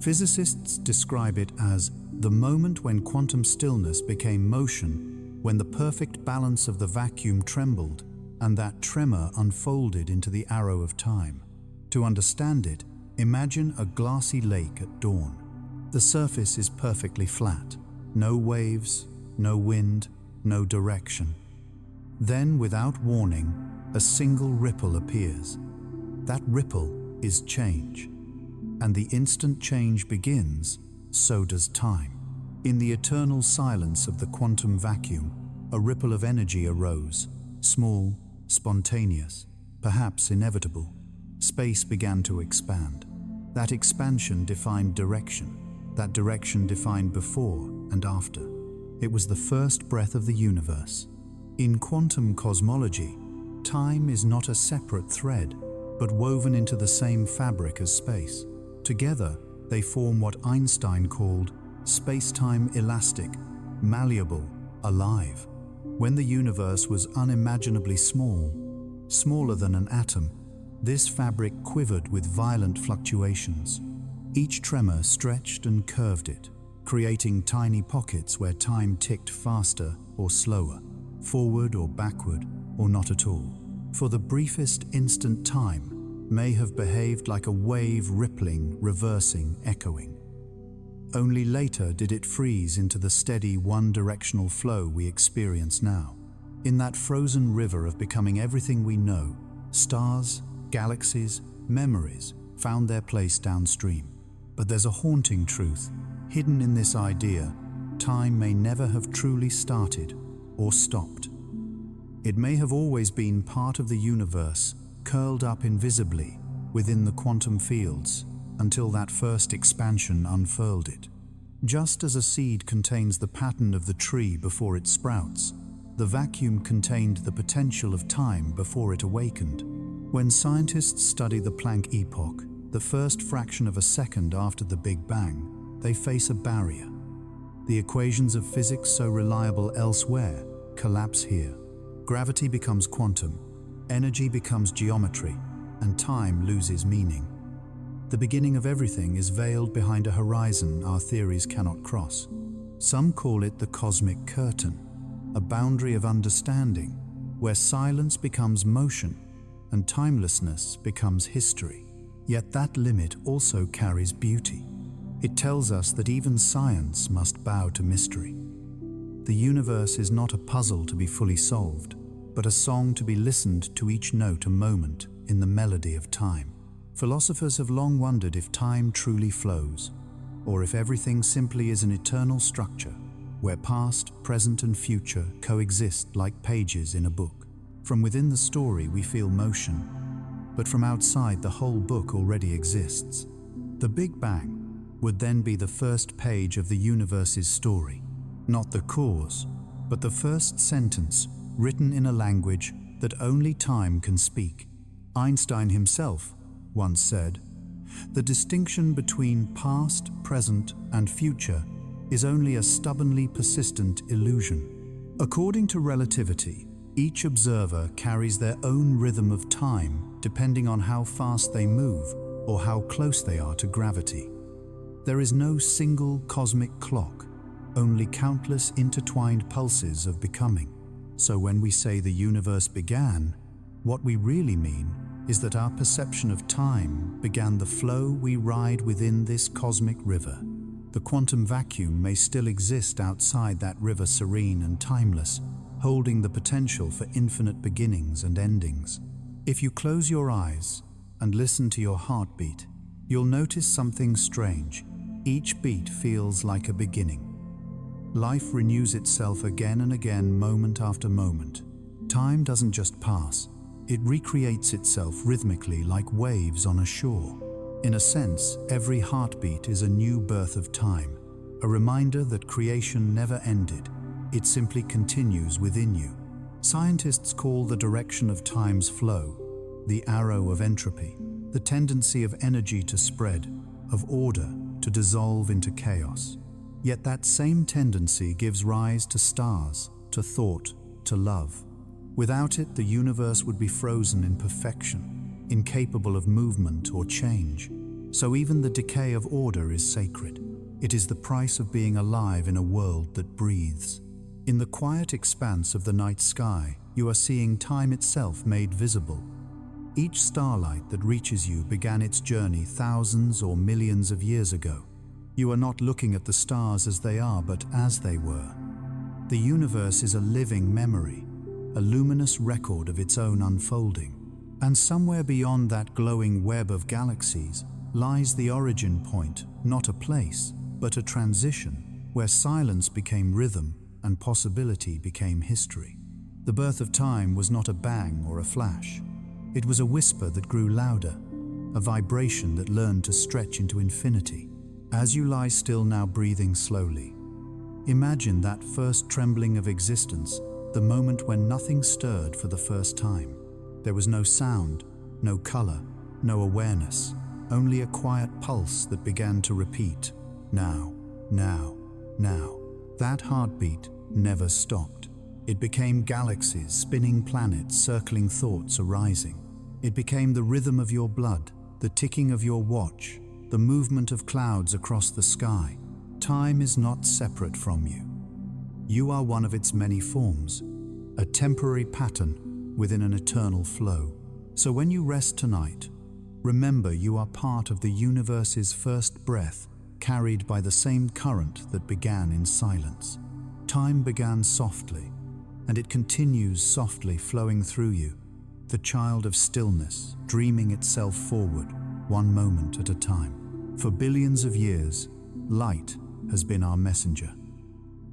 Physicists describe it as the moment when quantum stillness became motion, when the perfect balance of the vacuum trembled, and that tremor unfolded into the arrow of time. To understand it, imagine a glassy lake at dawn. The surface is perfectly flat, no waves, no wind, no direction. Then, without warning, a single ripple appears. That ripple is change. And the instant change begins, so does time. In the eternal silence of the quantum vacuum, a ripple of energy arose, small, spontaneous, perhaps inevitable. Space began to expand. That expansion defined direction. That direction defined before and after. It was the first breath of the universe. In quantum cosmology, time is not a separate thread, but woven into the same fabric as space. Together, they form what Einstein called space-time elastic, malleable, alive. When the universe was unimaginably small, smaller than an atom, this fabric quivered with violent fluctuations. Each tremor stretched and curved it, creating tiny pockets where time ticked faster or slower, forward or backward, or not at all. For the briefest instant, time may have behaved like a wave rippling, reversing, echoing. Only later did it freeze into the steady one-directional flow we experience now. In that frozen river of becoming everything we know, stars, galaxies, memories found their place downstream. But there's a haunting truth hidden in this idea: time may never have truly started or stopped. It may have always been part of the universe, curled up invisibly within the quantum fields, until that first expansion unfurled it. Just as a seed contains the pattern of the tree before it sprouts, the vacuum contained the potential of time before it awakened. When scientists study the Planck epoch, the first fraction of a second after the Big Bang, they face a barrier. The equations of physics so reliable elsewhere collapse here. Gravity becomes quantum, energy becomes geometry, and time loses meaning. The beginning of everything is veiled behind a horizon our theories cannot cross. Some call it the cosmic curtain, a boundary of understanding where silence becomes motion and timelessness becomes history. Yet that limit also carries beauty. It tells us that even science must bow to mystery. The universe is not a puzzle to be fully solved, but a song to be listened to, each note a moment in the melody of time. Philosophers have long wondered if time truly flows, or if everything simply is an eternal structure where past, present, and future coexist like pages in a book. From within the story we feel motion, but from outside the whole book already exists. The Big Bang would then be the first page of the universe's story, not the cause, but the first sentence written in a language that only time can speak. Einstein himself once said, "The distinction between past, present, and future is only a stubbornly persistent illusion." According to relativity, each observer carries their own rhythm of time depending on how fast they move or how close they are to gravity. There is no single cosmic clock, only countless intertwined pulses of becoming. So when we say the universe began, what we really mean is that our perception of time began the flow we ride within this cosmic river. The quantum vacuum may still exist outside that river, serene and timeless, holding the potential for infinite beginnings and endings. If you close your eyes and listen to your heartbeat, you'll notice something strange. Each beat feels like a beginning. Life renews itself again and again, moment after moment. Time doesn't just pass, it recreates itself rhythmically like waves on a shore. In a sense, every heartbeat is a new birth of time, a reminder that creation never ended, it simply continues within you. Scientists call the direction of time's flow the arrow of entropy, the tendency of energy to spread, of order to dissolve into chaos. Yet that same tendency gives rise to stars, to thought, to love. Without it, the universe would be frozen in perfection, incapable of movement or change. So even the decay of order is sacred. It is the price of being alive in a world that breathes. In the quiet expanse of the night sky, you are seeing time itself made visible. Each starlight that reaches you began its journey thousands or millions of years ago. You are not looking at the stars as they are, but as they were. The universe is a living memory, a luminous record of its own unfolding. And somewhere beyond that glowing web of galaxies lies the origin point, not a place, but a transition, where silence became rhythm and possibility became history. The birth of time was not a bang or a flash. It was a whisper that grew louder, a vibration that learned to stretch into infinity. As you lie still now, breathing slowly, imagine that first trembling of existence, the moment when nothing stirred for the first time. There was no sound, no color, no awareness, only a quiet pulse that began to repeat, now, now, now. That heartbeat never stopped. It became galaxies, spinning planets, circling thoughts arising. It became the rhythm of your blood, the ticking of your watch, the movement of clouds across the sky. Time is not separate from you. You are one of its many forms, a temporary pattern within an eternal flow. So when you rest tonight, remember you are part of the universe's first breath, carried by the same current that began in silence. Time began softly, and it continues softly flowing through you, the child of stillness, dreaming itself forward, one moment at a time. For billions of years, light has been our messenger.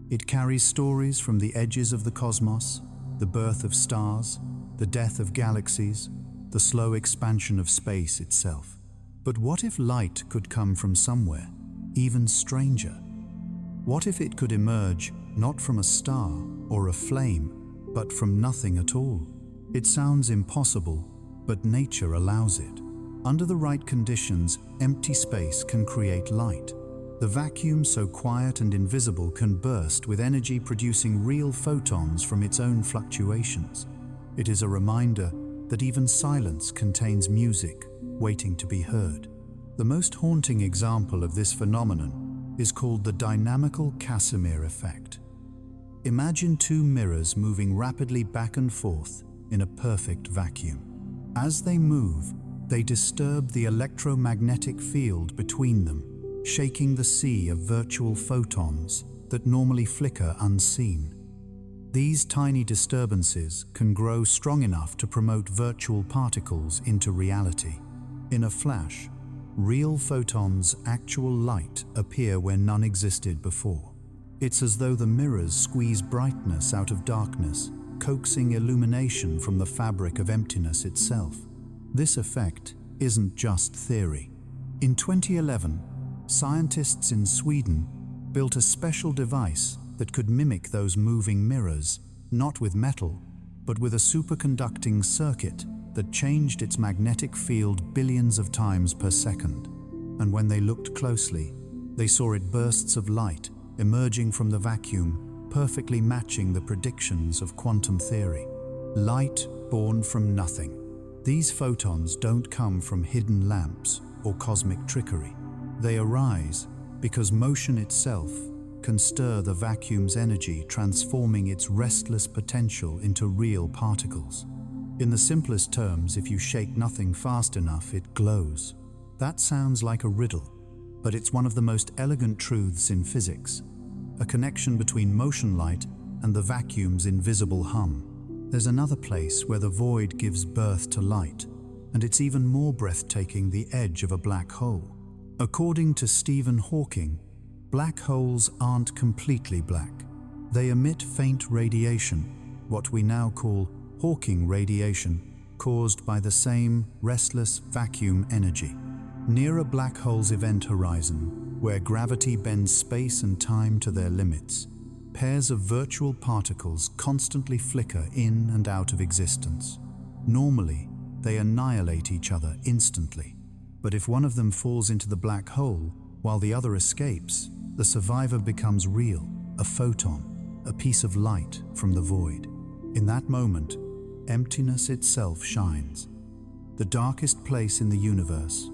It carries stories from the edges of the cosmos, the birth of stars, the death of galaxies, the slow expansion of space itself. But what if light could come from somewhere, even stranger? What if it could emerge not from a star or a flame, but from nothing at all? It sounds impossible, but nature allows it. Under the right conditions, empty space can create light. The vacuum, so quiet and invisible, can burst with energy, producing real photons from its own fluctuations. It is a reminder that even silence contains music waiting to be heard. The most haunting example of this phenomenon is called the dynamical Casimir effect. Imagine two mirrors moving rapidly back and forth in a perfect vacuum. As they move, they disturb the electromagnetic field between them, shaking the sea of virtual photons that normally flicker unseen. These tiny disturbances can grow strong enough to promote virtual particles into reality. In a flash, real photons, actual light, appear where none existed before. It's as though the mirrors squeeze brightness out of darkness, coaxing illumination from the fabric of emptiness itself. This effect isn't just theory. In 2011, scientists in Sweden built a special device that could mimic those moving mirrors, not with metal, but with a superconducting circuit that changed its magnetic field billions of times per second. And when they looked closely, they saw it bursts of light emerging from the vacuum, perfectly matching the predictions of quantum theory. Light born from nothing. These photons don't come from hidden lamps or cosmic trickery. They arise because motion itself can stir the vacuum's energy, transforming its restless potential into real particles. In the simplest terms, if you shake nothing fast enough, it glows. That sounds like a riddle, but it's one of the most elegant truths in physics, a connection between motion light and the vacuum's invisible hum. There's another place where the void gives birth to light, and it's even more breathtaking: the edge of a black hole. According to Stephen Hawking, black holes aren't completely black. They emit faint radiation, what we now call Hawking radiation, caused by the same restless vacuum energy. Near a black hole's event horizon, where gravity bends space and time to their limits, pairs of virtual particles constantly flicker in and out of existence. Normally, they annihilate each other instantly. But if one of them falls into the black hole while the other escapes, the survivor becomes real, a photon, a piece of light from the void. In that moment, emptiness itself shines. The darkest place in the universe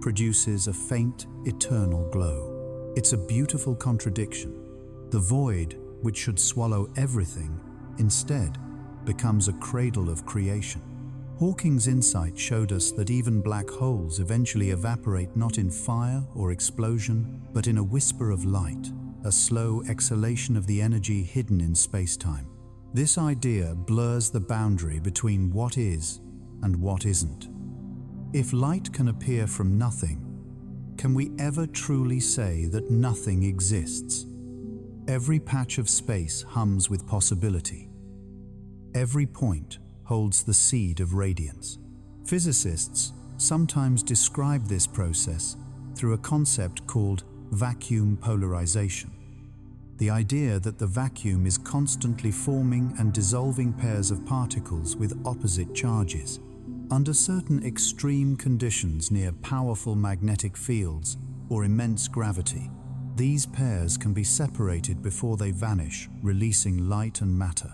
produces a faint, eternal glow. It's a beautiful contradiction. The void, which should swallow everything, instead becomes a cradle of creation. Hawking's insight showed us that even black holes eventually evaporate, not in fire or explosion, but in a whisper of light, a slow exhalation of the energy hidden in space-time. This idea blurs the boundary between what is and what isn't. If light can appear from nothing, can we ever truly say that nothing exists? Every patch of space hums with possibility. Every point holds the seed of radiance. Physicists sometimes describe this process through a concept called vacuum polarization. The idea that the vacuum is constantly forming and dissolving pairs of particles with opposite charges. Under certain extreme conditions near powerful magnetic fields or immense gravity, these pairs can be separated before they vanish, releasing light and matter.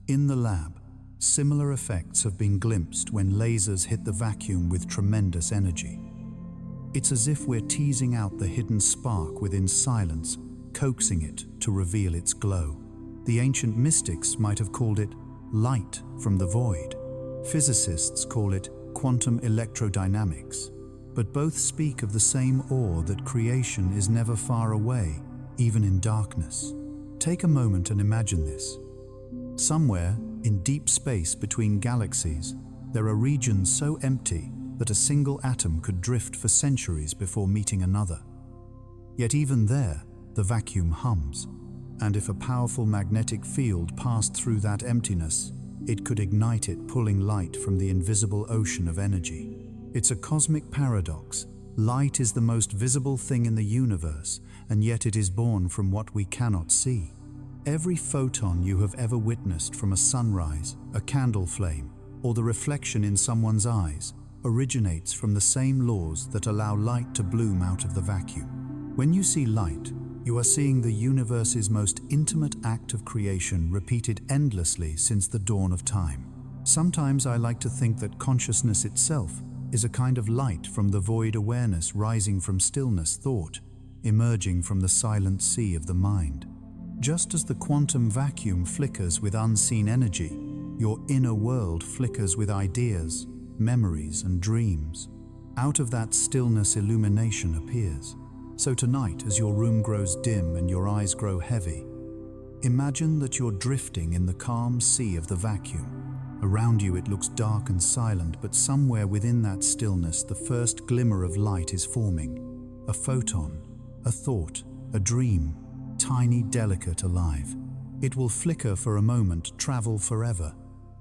In the lab, similar effects have been glimpsed when lasers hit the vacuum with tremendous energy. It's as if we're teasing out the hidden spark within silence, coaxing it to reveal its glow. The ancient mystics might have called it light from the void. Physicists call it quantum electrodynamics. But both speak of the same awe that creation is never far away, even in darkness. Take a moment and imagine this. Somewhere in deep space between galaxies, there are regions so empty that a single atom could drift for centuries before meeting another. Yet even there, the vacuum hums, and if a powerful magnetic field passed through that emptiness, it could ignite it, pulling light from the invisible ocean of energy. It's a cosmic paradox. Light is the most visible thing in the universe, and yet it is born from what we cannot see. Every photon you have ever witnessed, from a sunrise, a candle flame, or the reflection in someone's eyes, originates from the same laws that allow light to bloom out of the vacuum. When you see light, you are seeing the universe's most intimate act of creation repeated endlessly since the dawn of time. Sometimes I like to think that consciousness itself is a kind of light from the void, awareness rising from stillness, thought, emerging from the silent sea of the mind. Just as the quantum vacuum flickers with unseen energy, your inner world flickers with ideas, memories, and dreams. Out of that stillness, illumination appears. So tonight, as your room grows dim and your eyes grow heavy, imagine that you're drifting in the calm sea of the vacuum. Around you it looks dark and silent, but somewhere within that stillness the first glimmer of light is forming. A photon, a thought, a dream, tiny, delicate, alive. It will flicker for a moment, travel forever,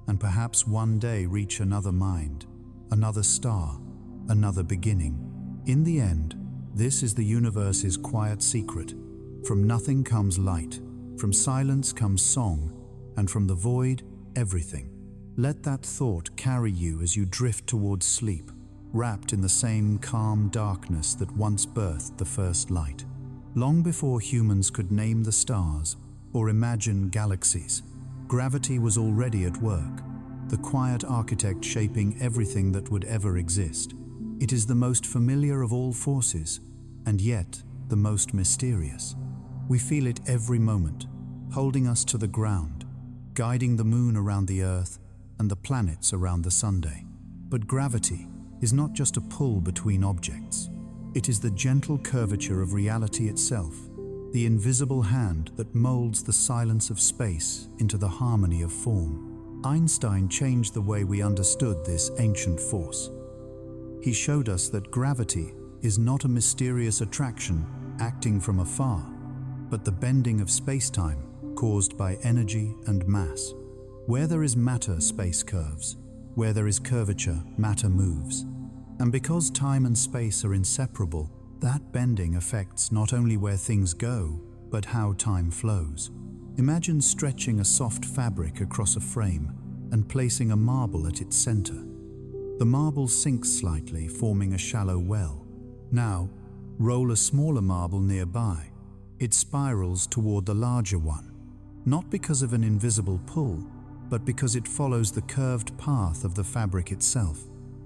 and perhaps one day reach another mind, another star, another beginning. In the end, this is the universe's quiet secret. From nothing comes light, from silence comes song, and from the void, everything. Let that thought carry you as you drift towards sleep, wrapped in the same calm darkness that once birthed the first light. Long before humans could name the stars or imagine galaxies, gravity was already at work, the quiet architect shaping everything that would ever exist. It is the most familiar of all forces, and yet the most mysterious. We feel it every moment, holding us to the ground, guiding the moon around the earth and the planets around the Sunday. But gravity is not just a pull between objects. It is the gentle curvature of reality itself, the invisible hand that molds the silence of space into the harmony of form. Einstein changed the way we understood this ancient force. He showed us that gravity is not a mysterious attraction acting from afar, but the bending of space-time caused by energy and mass. Where there is matter, space curves. Where there is curvature, matter moves. And because time and space are inseparable, that bending affects not only where things go, but how time flows. Imagine stretching a soft fabric across a frame and placing a marble at its center. The marble sinks slightly, forming a shallow well. Now, roll a smaller marble nearby. It spirals toward the larger one, not because of an invisible pull, but because it follows the curved path of the fabric itself.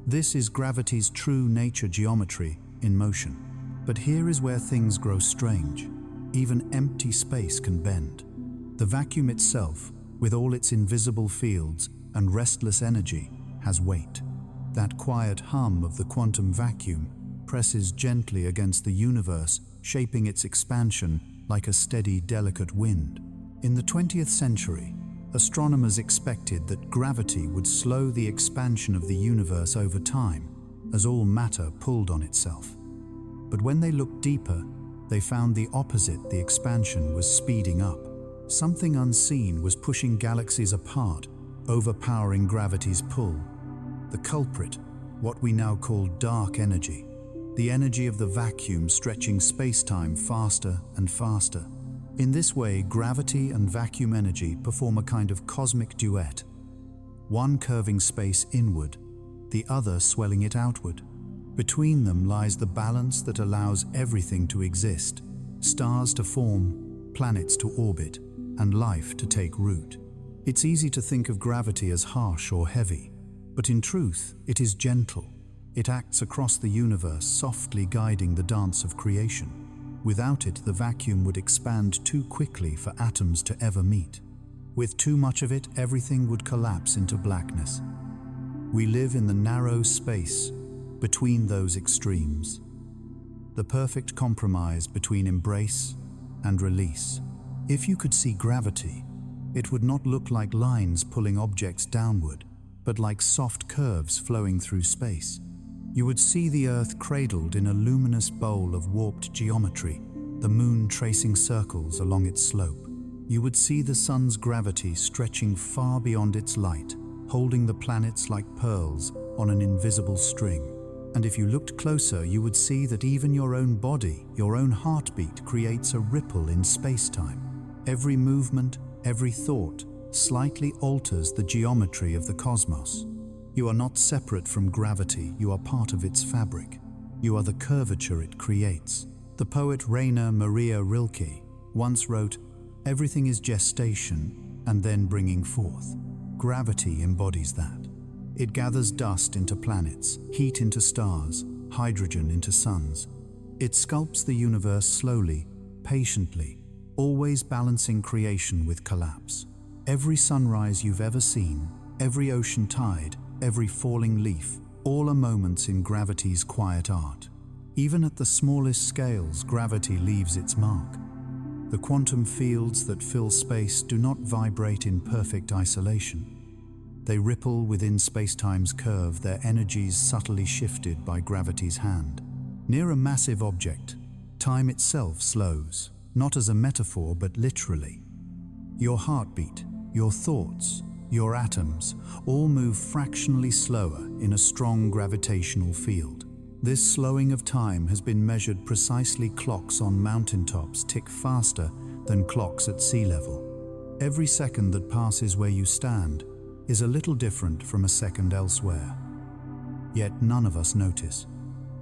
This is gravity's true nature, geometry in motion. But here is where things grow strange. Even empty space can bend. The vacuum itself, with all its invisible fields and restless energy, has weight. That quiet hum of the quantum vacuum presses gently against the universe, shaping its expansion like a steady, delicate wind. In the 20th century, astronomers expected that gravity would slow the expansion of the universe over time as all matter pulled on itself. But when they looked deeper, they found the opposite. The expansion was speeding up. Something unseen was pushing galaxies apart, overpowering gravity's pull. The culprit, what we now call dark energy, the energy of the vacuum stretching space-time faster and faster. In this way, gravity and vacuum energy perform a kind of cosmic duet, one curving space inward, the other swelling it outward. Between them lies the balance that allows everything to exist, stars to form, planets to orbit, and life to take root. It's easy to think of gravity as harsh or heavy, but in truth, it is gentle. It acts across the universe, softly guiding the dance of creation. Without it, the vacuum would expand too quickly for atoms to ever meet. With too much of it, everything would collapse into blackness. We live in the narrow space between those extremes, the perfect compromise between embrace and release. If you could see gravity, it would not look like lines pulling objects downward, but like soft curves flowing through space. You would see the Earth cradled in a luminous bowl of warped geometry, the moon tracing circles along its slope. You would see the sun's gravity stretching far beyond its light, holding the planets like pearls on an invisible string. And if you looked closer, you would see that even your own body, your own heartbeat, creates a ripple in space-time. Every movement, every thought, slightly alters the geometry of the cosmos. You are not separate from gravity, you are part of its fabric. You are the curvature it creates. The poet Rainer Maria Rilke once wrote, "Everything is gestation and then bringing forth." Gravity embodies that. It gathers dust into planets, heat into stars, hydrogen into suns. It sculpts the universe slowly, patiently, always balancing creation with collapse. Every sunrise you've ever seen, every ocean tide, every falling leaf, all are moments in gravity's quiet art. Even at the smallest scales, gravity leaves its mark. The quantum fields that fill space do not vibrate in perfect isolation. They ripple within spacetime's curve, their energies subtly shifted by gravity's hand. Near a massive object, time itself slows, not as a metaphor but literally. Your heartbeat, your thoughts, your atoms all move fractionally slower in a strong gravitational field. This slowing of time has been measured precisely. Clocks on mountaintops tick faster than clocks at sea level. Every second that passes where you stand is a little different from a second elsewhere. Yet none of us notice.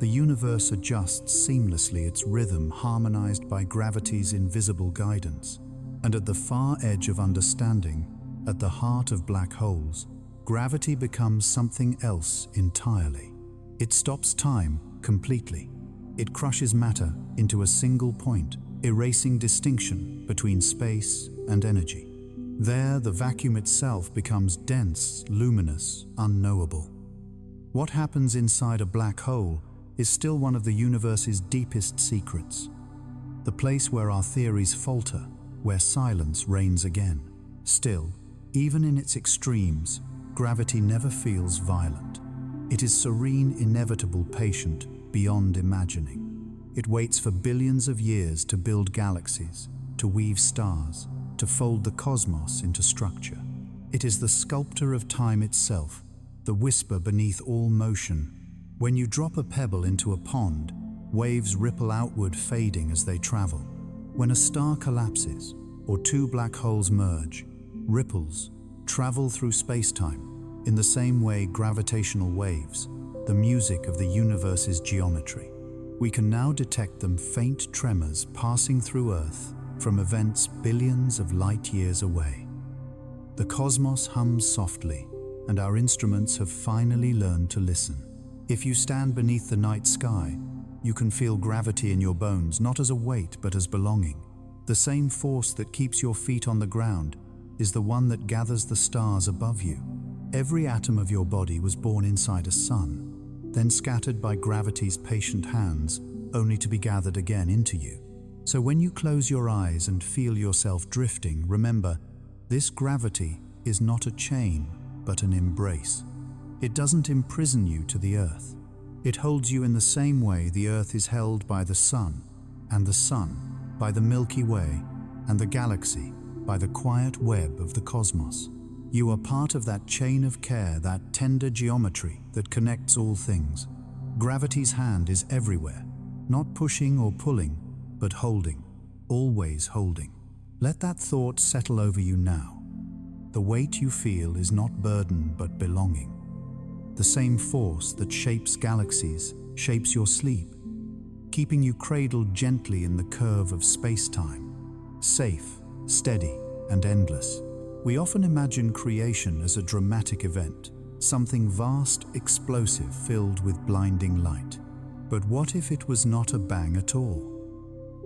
The universe adjusts seamlessly, its rhythm harmonized by gravity's invisible guidance. And at the far edge of understanding, at the heart of black holes, gravity becomes something else entirely. It stops time completely. It crushes matter into a single point, erasing distinction between space and energy. There, the vacuum itself becomes dense, luminous, unknowable. What happens inside a black hole is still one of the universe's deepest secrets. The place where our theories falter, where silence reigns again. Still, even in its extremes, gravity never feels violent. It is serene, inevitable, patient, beyond imagining. It waits for billions of years to build galaxies, to weave stars, to fold the cosmos into structure. It is the sculptor of time itself, the whisper beneath all motion. When you drop a pebble into a pond, waves ripple outward, fading as they travel. When a star collapses, or two black holes merge, ripples travel through space-time. In the same way, gravitational waves, the music of the universe's geometry. We can now detect them, faint tremors passing through Earth from events billions of light years away. The cosmos hums softly, and our instruments have finally learned to listen. If you stand beneath the night sky, you can feel gravity in your bones, not as a weight but as belonging. The same force that keeps your feet on the ground is the one that gathers the stars above you. Every atom of your body was born inside a sun, then scattered by gravity's patient hands, only to be gathered again into you. So when you close your eyes and feel yourself drifting, remember, this gravity is not a chain, but an embrace. It doesn't imprison you to the earth. It holds you in the same way the earth is held by the sun, and the sun by the Milky Way, and the galaxy by the quiet web of the cosmos. You are part of that chain of care, that tender geometry that connects all things. Gravity's hand is everywhere, not pushing or pulling, but holding, always holding. Let that thought settle over you now. The weight you feel is not burden but belonging. The same force that shapes galaxies shapes your sleep, keeping you cradled gently in the curve of space-time, safe, steady, and endless. We often imagine creation as a dramatic event, something vast, explosive, filled with blinding light. But what if it was not a bang at all?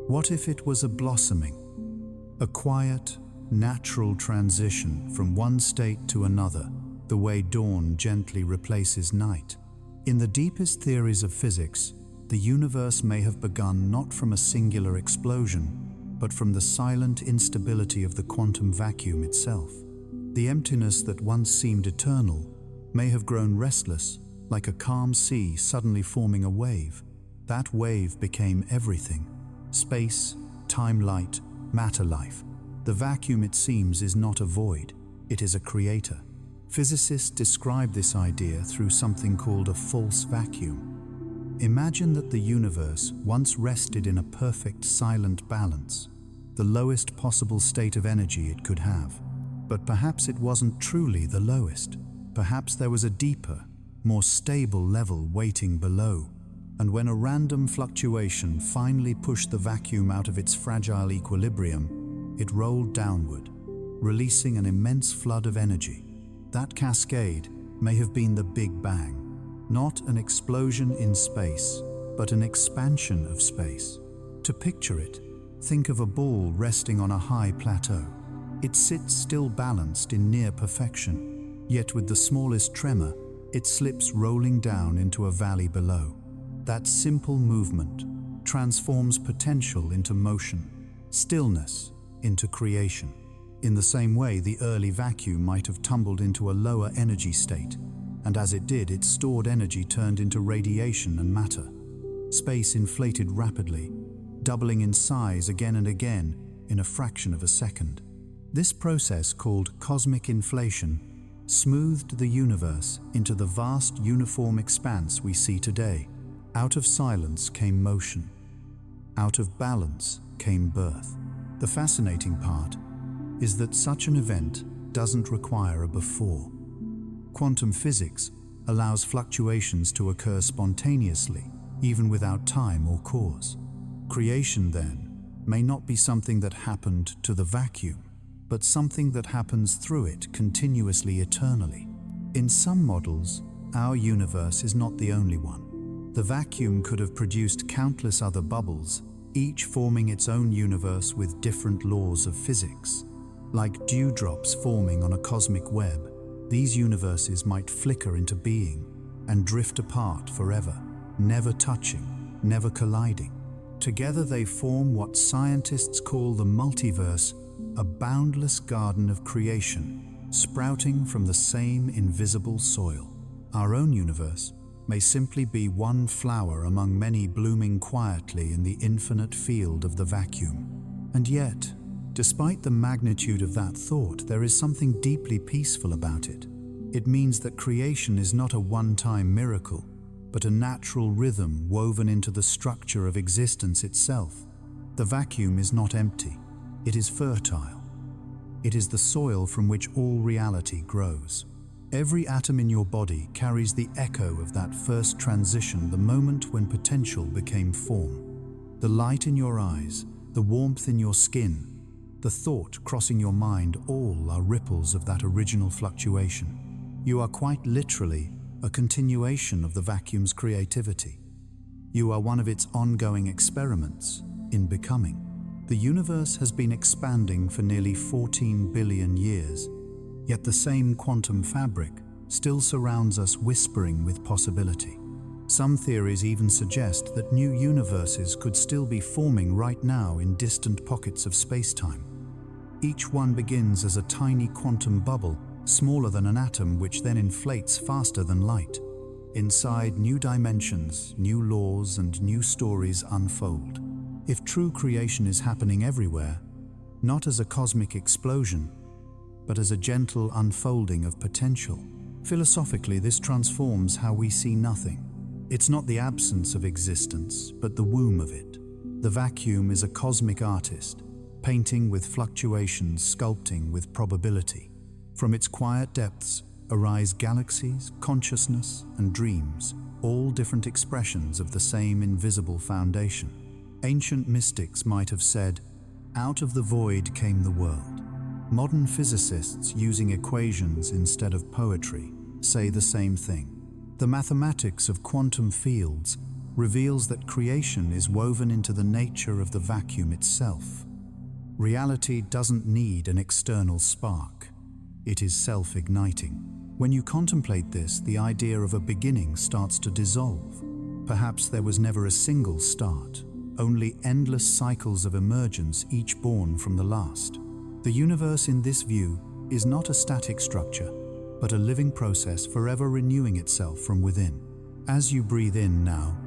What if it was a blossoming, a quiet, natural transition from one state to another, the way dawn gently replaces night? In the deepest theories of physics, the universe may have begun not from a singular explosion, but from the silent instability of the quantum vacuum itself. The emptiness that once seemed eternal may have grown restless, like a calm sea suddenly forming a wave. That wave became everything: space, time, light, matter, life. The vacuum, it seems, is not a void, it is a creator. Physicists describe this idea through something called a false vacuum. Imagine that the universe once rested in a perfect silent balance, the lowest possible state of energy it could have. But perhaps it wasn't truly the lowest. Perhaps there was a deeper, more stable level waiting below. And when a random fluctuation finally pushed the vacuum out of its fragile equilibrium, it rolled downward, releasing an immense flood of energy. That cascade may have been the Big Bang. Not an explosion in space, but an expansion of space. To picture it, think of a ball resting on a high plateau. It sits still balanced in near perfection, yet with the smallest tremor, it slips rolling down into a valley below. That simple movement transforms potential into motion, stillness into creation. In the same way, the early vacuum might have tumbled into a lower energy state, and as it did, its stored energy turned into radiation and matter. Space inflated rapidly, doubling in size again and again in a fraction of a second. This process, called cosmic inflation, smoothed the universe into the vast uniform expanse we see today. Out of silence came motion. Out of balance came birth. The fascinating part is that such an event doesn't require a before. Quantum physics allows fluctuations to occur spontaneously, even without time or cause. Creation, then, may not be something that happened to the vacuum, but something that happens through it continuously, eternally. In some models, our universe is not the only one. The vacuum could have produced countless other bubbles, each forming its own universe with different laws of physics. Like dewdrops forming on a cosmic web, these universes might flicker into being and drift apart forever, never touching, never colliding. Together they form what scientists call the multiverse, a boundless garden of creation, sprouting from the same invisible soil. Our own universe may simply be one flower among many blooming quietly in the infinite field of the vacuum. And yet, despite the magnitude of that thought, there is something deeply peaceful about it. It means that creation is not a one-time miracle, but a natural rhythm woven into the structure of existence itself. The vacuum is not empty, it is fertile. It is the soil from which all reality grows. Every atom in your body carries the echo of that first transition, the moment when potential became form. The light in your eyes, the warmth in your skin, the thought crossing your mind, all are ripples of that original fluctuation. You are quite literally a continuation of the vacuum's creativity. You are one of its ongoing experiments in becoming. The universe has been expanding for nearly 14 billion years, yet the same quantum fabric still surrounds us, whispering with possibility. Some theories even suggest that new universes could still be forming right now in distant pockets of space-time. Each one begins as a tiny quantum bubble, smaller than an atom, which then inflates faster than light. Inside, new dimensions, new laws, and new stories unfold. If true creation is happening everywhere, not as a cosmic explosion, but as a gentle unfolding of potential, philosophically this transforms how we see nothing. It's not the absence of existence, but the womb of it. The vacuum is a cosmic artist, painting with fluctuations, sculpting with probability. From its quiet depths arise galaxies, consciousness, and dreams, all different expressions of the same invisible foundation. Ancient mystics might have said, "Out of the void came the world." Modern physicists, using equations instead of poetry, say the same thing. The mathematics of quantum fields reveals that creation is woven into the nature of the vacuum itself. Reality doesn't need an external spark. It is self-igniting. When you contemplate this, the idea of a beginning starts to dissolve. Perhaps there was never a single start, only endless cycles of emergence, each born from the last. The universe in this view is not a static structure, but a living process forever renewing itself from within. As you breathe in now,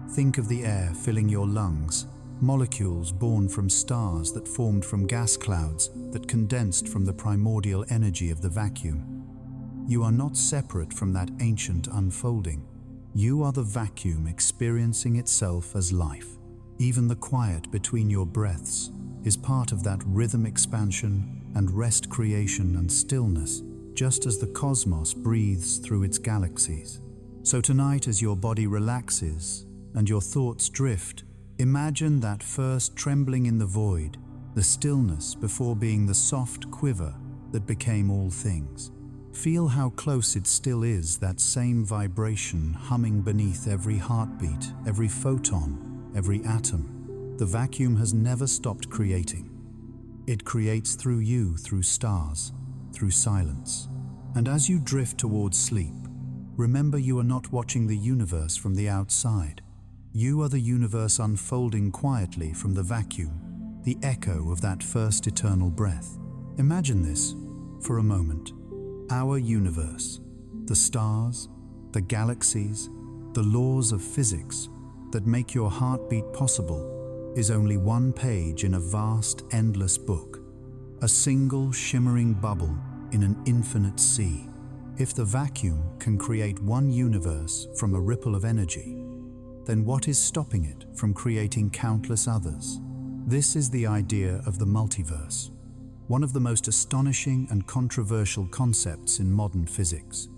think of the air filling your lungs, molecules born from stars that formed from gas clouds that condensed from the primordial energy of the vacuum. You are not separate from that ancient unfolding. You are the vacuum experiencing itself as life. Even the quiet between your breaths is part of that rhythm, expansion and rest, creation and stillness, just as the cosmos breathes through its galaxies. So tonight, as your body relaxes and your thoughts drift, imagine that first trembling in the void, the stillness before being the soft quiver that became all things. Feel how close it still is, that same vibration humming beneath every heartbeat, every photon, every atom. The vacuum has never stopped creating. It creates through you, through stars, through silence. And as you drift towards sleep, remember you are not watching the universe from the outside. You are the universe unfolding quietly from the vacuum, the echo of that first eternal breath. Imagine this for a moment. Our universe, the stars, the galaxies, the laws of physics that make your heartbeat possible, is only one page in a vast, endless book, a single shimmering bubble in an infinite sea. If the vacuum can create one universe from a ripple of energy, then what is stopping it from creating countless others? This is the idea of the multiverse, one of the most astonishing and controversial concepts in modern physics.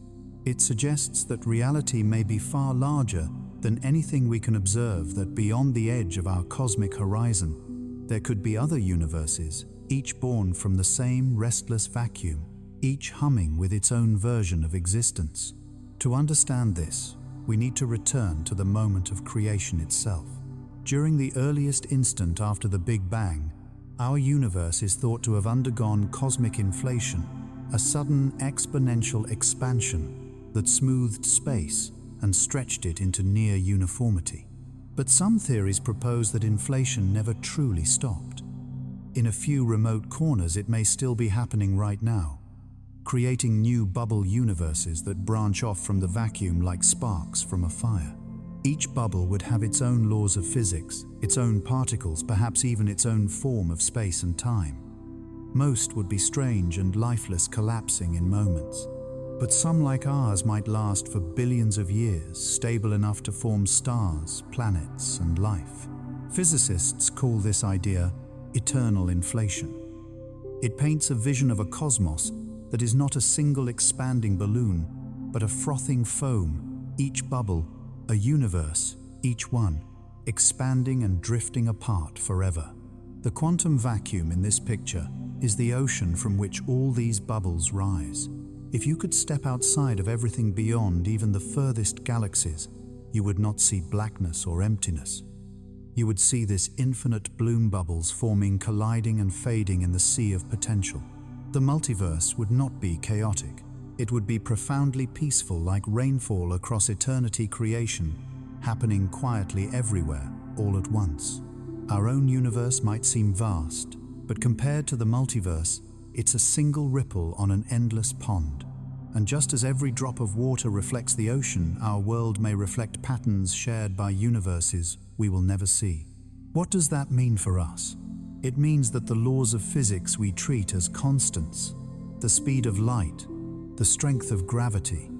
It suggests that reality may be far larger than anything we can observe, that beyond the edge of our cosmic horizon, there could be other universes, each born from the same restless vacuum, each humming with its own version of existence. To understand this, we need to return to the moment of creation itself. During the earliest instant after the Big Bang, our universe is thought to have undergone cosmic inflation, a sudden exponential expansion that smoothed space and stretched it into near uniformity. But some theories propose that inflation never truly stopped. In a few remote corners, it may still be happening right now, creating new bubble universes that branch off from the vacuum like sparks from a fire. Each bubble would have its own laws of physics, its own particles, perhaps even its own form of space and time. Most would be strange and lifeless, collapsing in moments. But some, like ours, might last for billions of years, stable enough to form stars, planets, and life. Physicists call this idea eternal inflation. It paints a vision of a cosmos that is not a single expanding balloon, but a frothing foam, each bubble a universe, each one expanding and drifting apart forever. The quantum vacuum in this picture is the ocean from which all these bubbles rise. If you could step outside of everything beyond even the furthest galaxies, you would not see blackness or emptiness. You would see this infinite bloom bubbles forming, colliding and fading in the sea of potential. The multiverse would not be chaotic. It would be profoundly peaceful, like rainfall across eternity, creation happening quietly everywhere, all at once. Our own universe might seem vast, but compared to the multiverse, it's a single ripple on an endless pond. And just as every drop of water reflects the ocean, our world may reflect patterns shared by universes we will never see. What does that mean for us? It means that the laws of physics we treat as constants, the speed of light, the strength of gravity,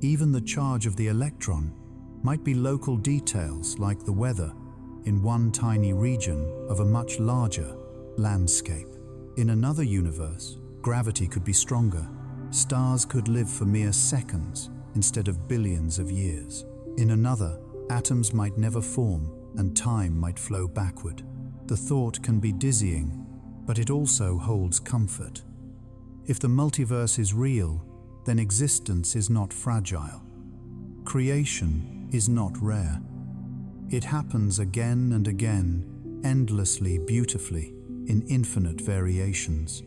even the charge of the electron, might be local details like the weather in one tiny region of a much larger landscape. In another universe, gravity could be stronger. Stars could live for mere seconds instead of billions of years. In another, atoms might never form and time might flow backward. The thought can be dizzying, but it also holds comfort. If the multiverse is real, then existence is not fragile. Creation is not rare. It happens again and again, endlessly, beautifully, in infinite variations.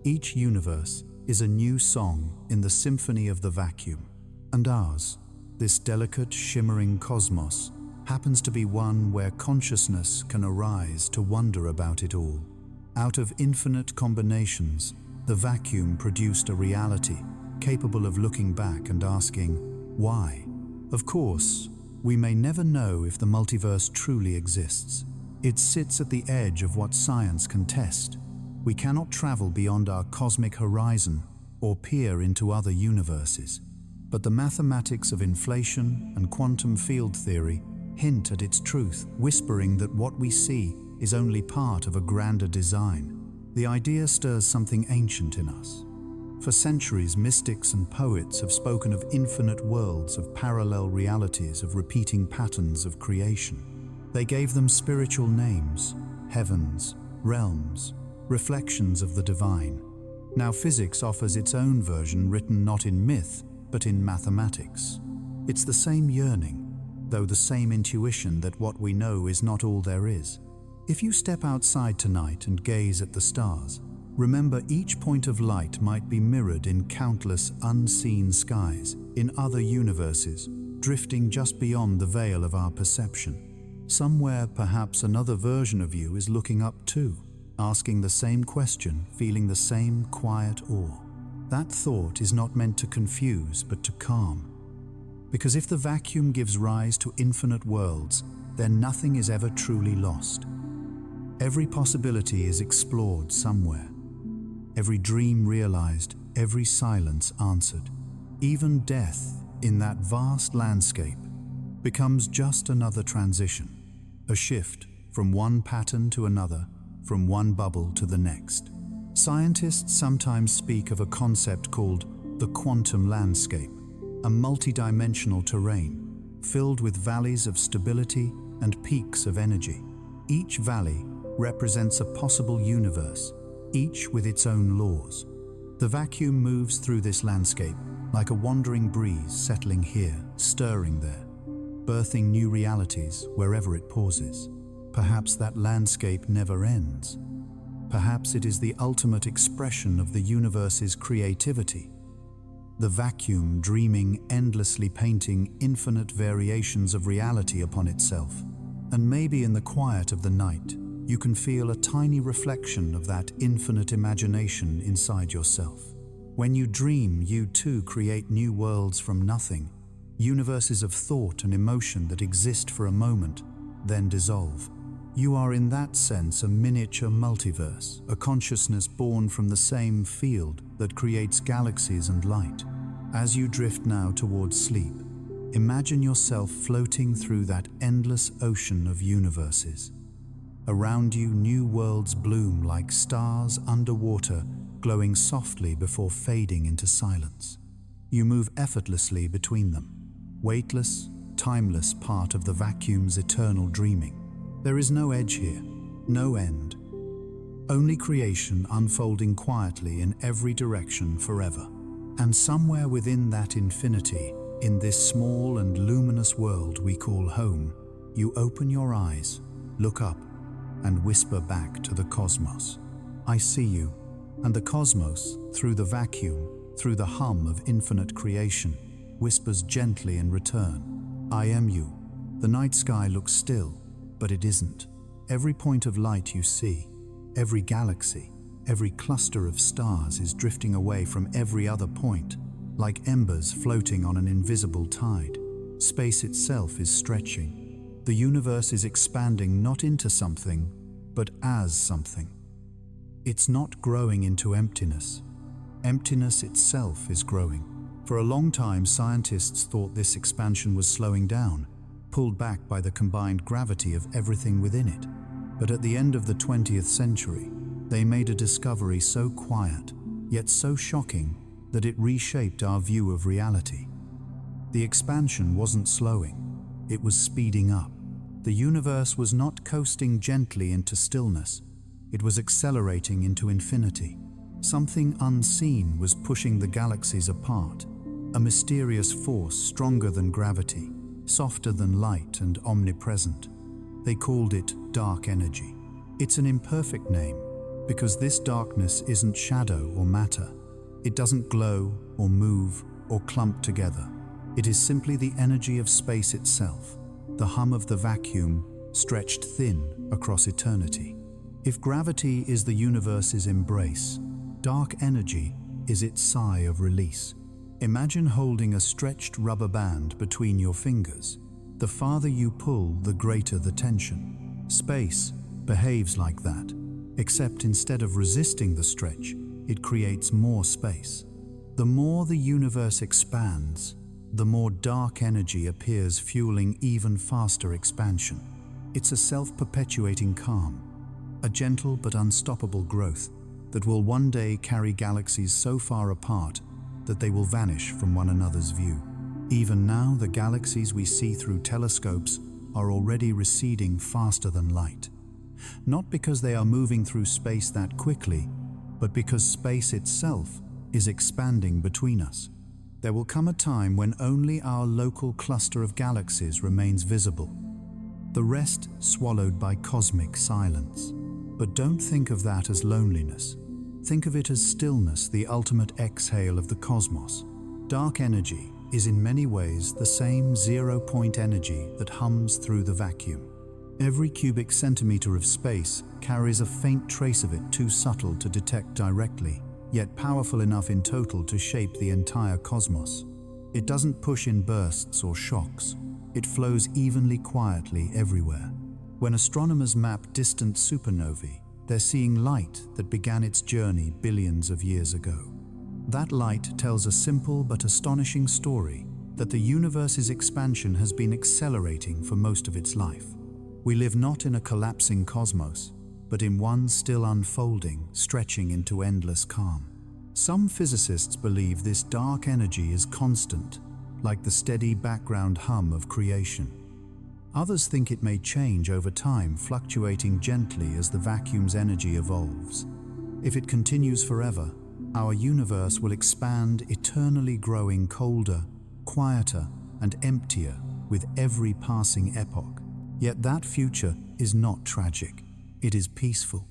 Each universe is a new song in the symphony of the vacuum. And ours, this delicate, shimmering cosmos, happens to be one where consciousness can arise to wonder about it all. Out of infinite combinations, the vacuum produced a reality capable of looking back and asking, why? Of course, we may never know if the multiverse truly exists. It sits at the edge of what science can test. We cannot travel beyond our cosmic horizon or peer into other universes. But the mathematics of inflation and quantum field theory hint at its truth, whispering that what we see is only part of a grander design. The idea stirs something ancient in us. For centuries, mystics and poets have spoken of infinite worlds, of parallel realities, of repeating patterns of creation. They gave them spiritual names, heavens, realms, reflections of the divine. Now physics offers its own version, written not in myth, but in mathematics. It's the same yearning, though the same intuition that what we know is not all there is. If you step outside tonight and gaze at the stars, remember each point of light might be mirrored in countless unseen skies, in other universes, drifting just beyond the veil of our perception. Somewhere, perhaps another version of you is looking up too, asking the same question, feeling the same quiet awe. That thought is not meant to confuse, but to calm. Because if the vacuum gives rise to infinite worlds, then nothing is ever truly lost. Every possibility is explored somewhere. Every dream realized, every silence answered. Even death, in that vast landscape, becomes just another transition, a shift from one pattern to another, from one bubble to the next. Scientists sometimes speak of a concept called the quantum landscape, a multi-dimensional terrain filled with valleys of stability and peaks of energy. Each valley represents a possible universe, each with its own laws. The vacuum moves through this landscape like a wandering breeze, settling here, stirring there, birthing new realities wherever it pauses. Perhaps that landscape never ends. Perhaps it is the ultimate expression of the universe's creativity. The vacuum dreaming, endlessly painting infinite variations of reality upon itself. And maybe in the quiet of the night, you can feel a tiny reflection of that infinite imagination inside yourself. When you dream, you too create new worlds from nothing, universes of thought and emotion that exist for a moment, then dissolve. You are in that sense a miniature multiverse, a consciousness born from the same field that creates galaxies and light. As you drift now towards sleep, imagine yourself floating through that endless ocean of universes. Around you, new worlds bloom like stars underwater, glowing softly before fading into silence. You move effortlessly between them, weightless, timeless part of the vacuum's eternal dreaming. There is no edge here, no end. Only creation unfolding quietly in every direction forever. And somewhere within that infinity, in this small and luminous world we call home, you open your eyes, look up, and whisper back to the cosmos. I see you, and the cosmos, through the vacuum, through the hum of infinite creation, whispers gently in return. I am you. The night sky looks still, but it isn't. Every point of light you see, every galaxy, every cluster of stars is drifting away from every other point, like embers floating on an invisible tide. Space itself is stretching, The universe is expanding not into something, but as something. It's not growing into emptiness. Emptiness itself is growing. For a long time, scientists thought this expansion was slowing down, pulled back by the combined gravity of everything within it. But at the end of the 20th century, they made a discovery so quiet, yet so shocking, that it reshaped our view of reality. The expansion wasn't slowing, it was speeding up. The universe was not coasting gently into stillness, it was accelerating into infinity. Something unseen was pushing the galaxies apart, a mysterious force stronger than gravity, softer than light and omnipresent. They called it dark energy. It's an imperfect name, because this darkness isn't shadow or matter. It doesn't glow or move or clump together. It is simply the energy of space itself, the hum of the vacuum stretched thin across eternity. If gravity is the universe's embrace, dark energy is its sigh of release. Imagine holding a stretched rubber band between your fingers. The farther you pull, the greater the tension. Space behaves like that, except instead of resisting the stretch, it creates more space. The more the universe expands, the more dark energy appears, fueling even faster expansion. It's a self-perpetuating calm, a gentle but unstoppable growth that will one day carry galaxies so far apart that they will vanish from one another's view. Even now, the galaxies we see through telescopes are already receding faster than light. Not because they are moving through space that quickly, but because space itself is expanding between us. There will come a time when only our local cluster of galaxies remains visible, the rest swallowed by cosmic silence. But don't think of that as loneliness. Think of it as stillness, the ultimate exhale of the cosmos. Dark energy is in many ways the same zero-point energy that hums through the vacuum. Every cubic centimeter of space carries a faint trace of it, too subtle to detect directly, yet powerful enough in total to shape the entire cosmos. It doesn't push in bursts or shocks. It flows evenly, quietly everywhere. When astronomers map distant supernovae, they're seeing light that began its journey billions of years ago. That light tells a simple but astonishing story that the universe's expansion has been accelerating for most of its life. We live not in a collapsing cosmos, but in one still unfolding, stretching into endless calm. Some physicists believe this dark energy is constant, like the steady background hum of creation. Others think it may change over time, fluctuating gently as the vacuum's energy evolves. If it continues forever, our universe will expand, eternally growing colder, quieter, and emptier with every passing epoch. Yet that future is not tragic. It is peaceful.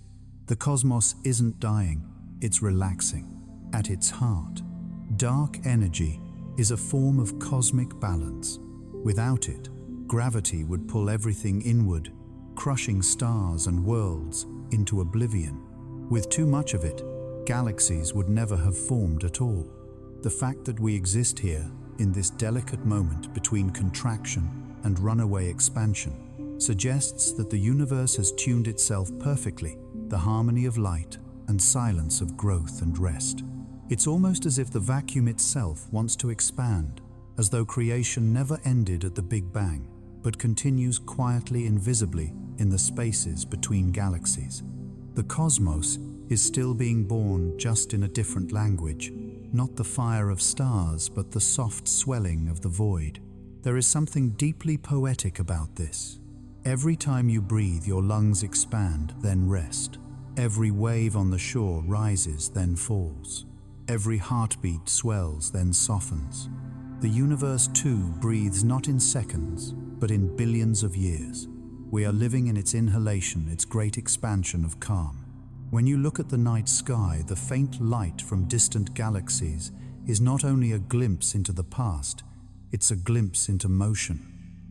The cosmos isn't dying, it's relaxing. At its heart, dark energy is a form of cosmic balance. Without it, gravity would pull everything inward, crushing stars and worlds into oblivion. With too much of it, galaxies would never have formed at all. The fact that we exist here, in this delicate moment between contraction and runaway expansion, suggests that the universe has tuned itself perfectly, the harmony of light and silence of growth and rest. It's almost as if the vacuum itself wants to expand, as though creation never ended at the Big Bang, but continues quietly, invisibly, in the spaces between galaxies. The cosmos is still being born, just in a different language, not the fire of stars, but the soft swelling of the void. There is something deeply poetic about this. Every time you breathe, your lungs expand, then rest. Every wave on the shore rises, then falls. Every heartbeat swells, then softens. The universe, too, breathes not in seconds, but in billions of years. We are living in its inhalation, its great expansion of calm. When you look at the night sky, the faint light from distant galaxies is not only a glimpse into the past, it's a glimpse into motion.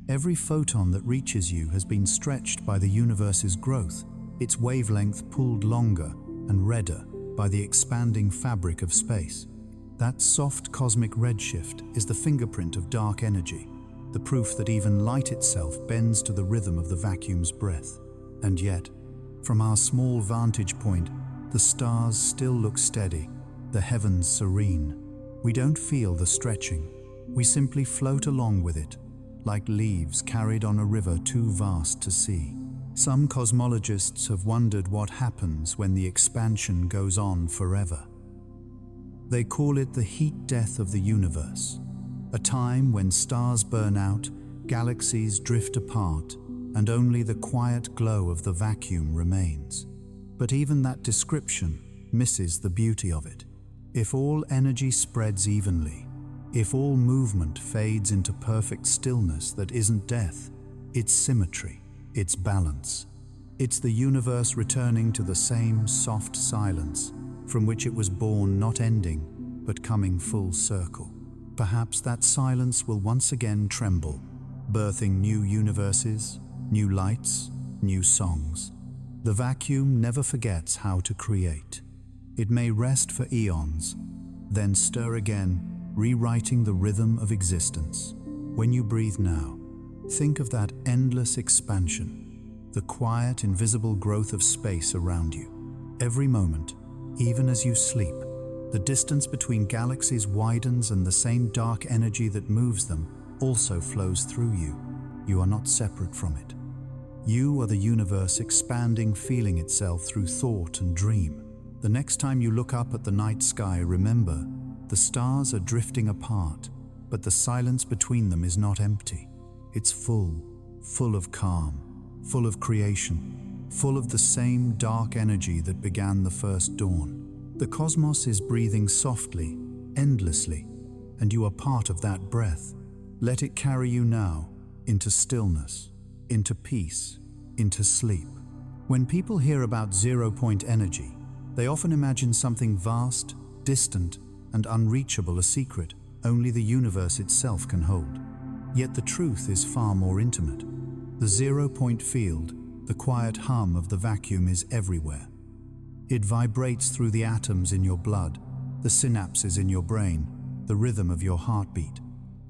Every photon that reaches you has been stretched by the universe's growth, its wavelength pulled longer and redder by the expanding fabric of space. That soft cosmic redshift is the fingerprint of dark energy. the proof that even light itself bends to the rhythm of the vacuum's breath. And yet, from our small vantage point, the stars still look steady, the heavens serene. We don't feel the stretching. We simply float along with it, like leaves carried on a river too vast to see. Some cosmologists have wondered what happens when the expansion goes on forever. They call it the heat death of the universe, a time when stars burn out, galaxies drift apart, and only the quiet glow of the vacuum remains. But even that description misses the beauty of it. If all energy spreads evenly, if all movement fades into perfect stillness that isn't death, it's symmetry, it's balance. It's the universe returning to the same soft silence from which it was born, not ending, but coming full circle. Perhaps that silence will once again tremble, birthing new universes, new lights, new songs. The vacuum never forgets how to create. It may rest for eons, then stir again, rewriting the rhythm of existence. When you breathe now, think of that endless expansion, the quiet, invisible growth of space around you. Every moment, even as you sleep, the distance between galaxies widens and the same dark energy that moves them also flows through you. You are not separate from it. You are the universe expanding, feeling itself through thought and dream. The next time you look up at the night sky, remember, the stars are drifting apart, but the silence between them is not empty. It's full of calm, full of creation, full of the same dark energy that began the first dawn. The cosmos is breathing softly, endlessly, and you are part of that breath. Let it carry you now into stillness, into peace, into sleep. When people hear about zero-point energy, they often imagine something vast, distant, and unreachable, a secret only the universe itself can hold. Yet the truth is far more intimate. The zero-point field, the quiet hum of the vacuum, is everywhere. It vibrates through the atoms in your blood, the synapses in your brain, the rhythm of your heartbeat.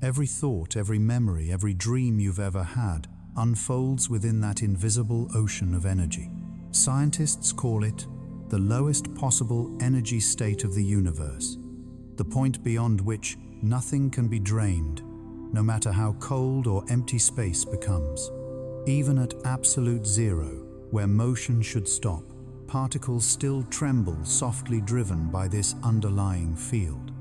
Every thought, every memory, every dream you've ever had unfolds within that invisible ocean of energy. Scientists call it the lowest possible energy state of the universe, the point beyond which nothing can be drained, no matter how cold or empty space becomes. Even at absolute zero, where motion should stop, particles still tremble, softly driven by this underlying field.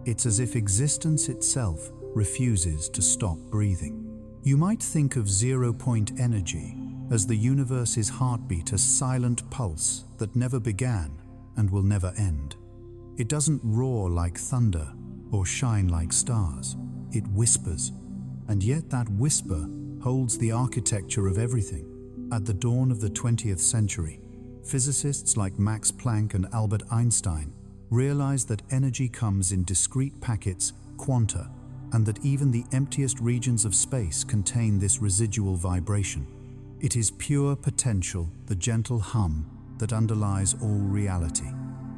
It's as if existence itself refuses to stop breathing. You might think of zero-point energy as the universe's heartbeat, a silent pulse that never began and will never end. It doesn't roar like thunder or shine like stars. It whispers, and yet that whisper holds the architecture of everything. At the dawn of the 20th century, physicists like Max Planck and Albert Einstein realized that energy comes in discrete packets, quanta, and that even the emptiest regions of space contain this residual vibration. It is pure potential, the gentle hum that underlies all reality.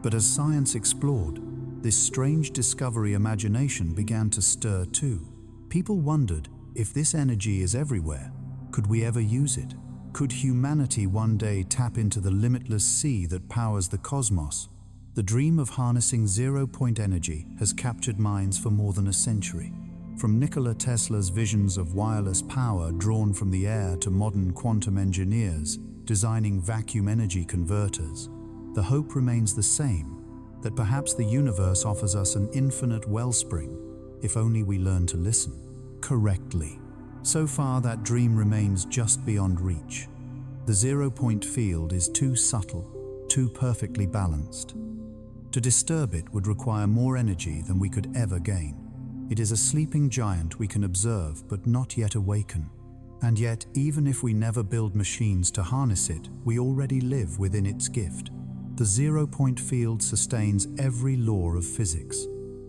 But as science explored, this strange discovery, imagination began to stir too. People wondered, if this energy is everywhere, could we ever use it? Could humanity one day tap into the limitless sea that powers the cosmos? The dream of harnessing zero-point energy has captured minds for more than a century. From Nikola Tesla's visions of wireless power drawn from the air to modern quantum engineers designing vacuum energy converters, the hope remains the same, that perhaps the universe offers us an infinite wellspring, if only we learn to listen correctly. So far, that dream remains just beyond reach. The zero-point field is too subtle, too perfectly balanced. To disturb it would require more energy than we could ever gain. It is a sleeping giant we can observe but not yet awaken. And yet, even if we never build machines to harness it, we already live within its gift. The zero-point field sustains every law of physics.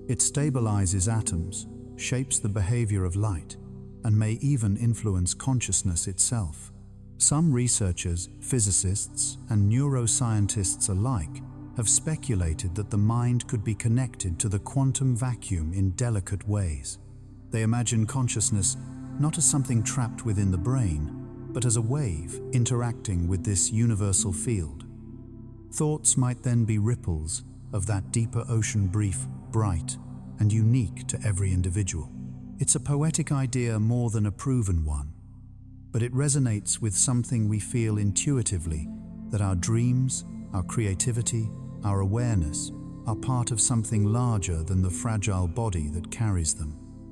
It stabilizes atoms, shapes the behavior of light, and may even influence consciousness itself. Some researchers, physicists, and neuroscientists alike have speculated that the mind could be connected to the quantum vacuum in delicate ways. They imagine consciousness not as something trapped within the brain, but as a wave interacting with this universal field. Thoughts might then be ripples of that deeper ocean, brief, bright, and unique to every individual. It's a poetic idea more than a proven one, but it resonates with something we feel intuitively, that our dreams, our creativity, our awareness are part of something larger than the fragile body that carries them.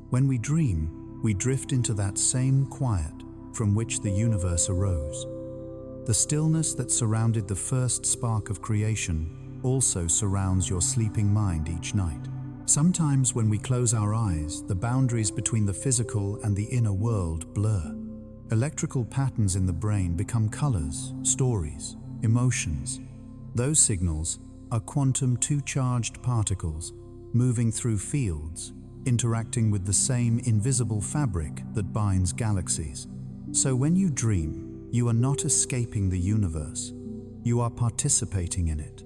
When we dream, we drift into that same quiet from which the universe arose. The stillness that surrounded the first spark of creation also surrounds your sleeping mind each night. Sometimes when we close our eyes, the boundaries between the physical and the inner world blur. Electrical patterns in the brain become colors, stories, emotions. Those signals are quantum two-charged particles moving through fields, interacting with the same invisible fabric that binds galaxies. So when you dream, you are not escaping the universe. You are participating in it.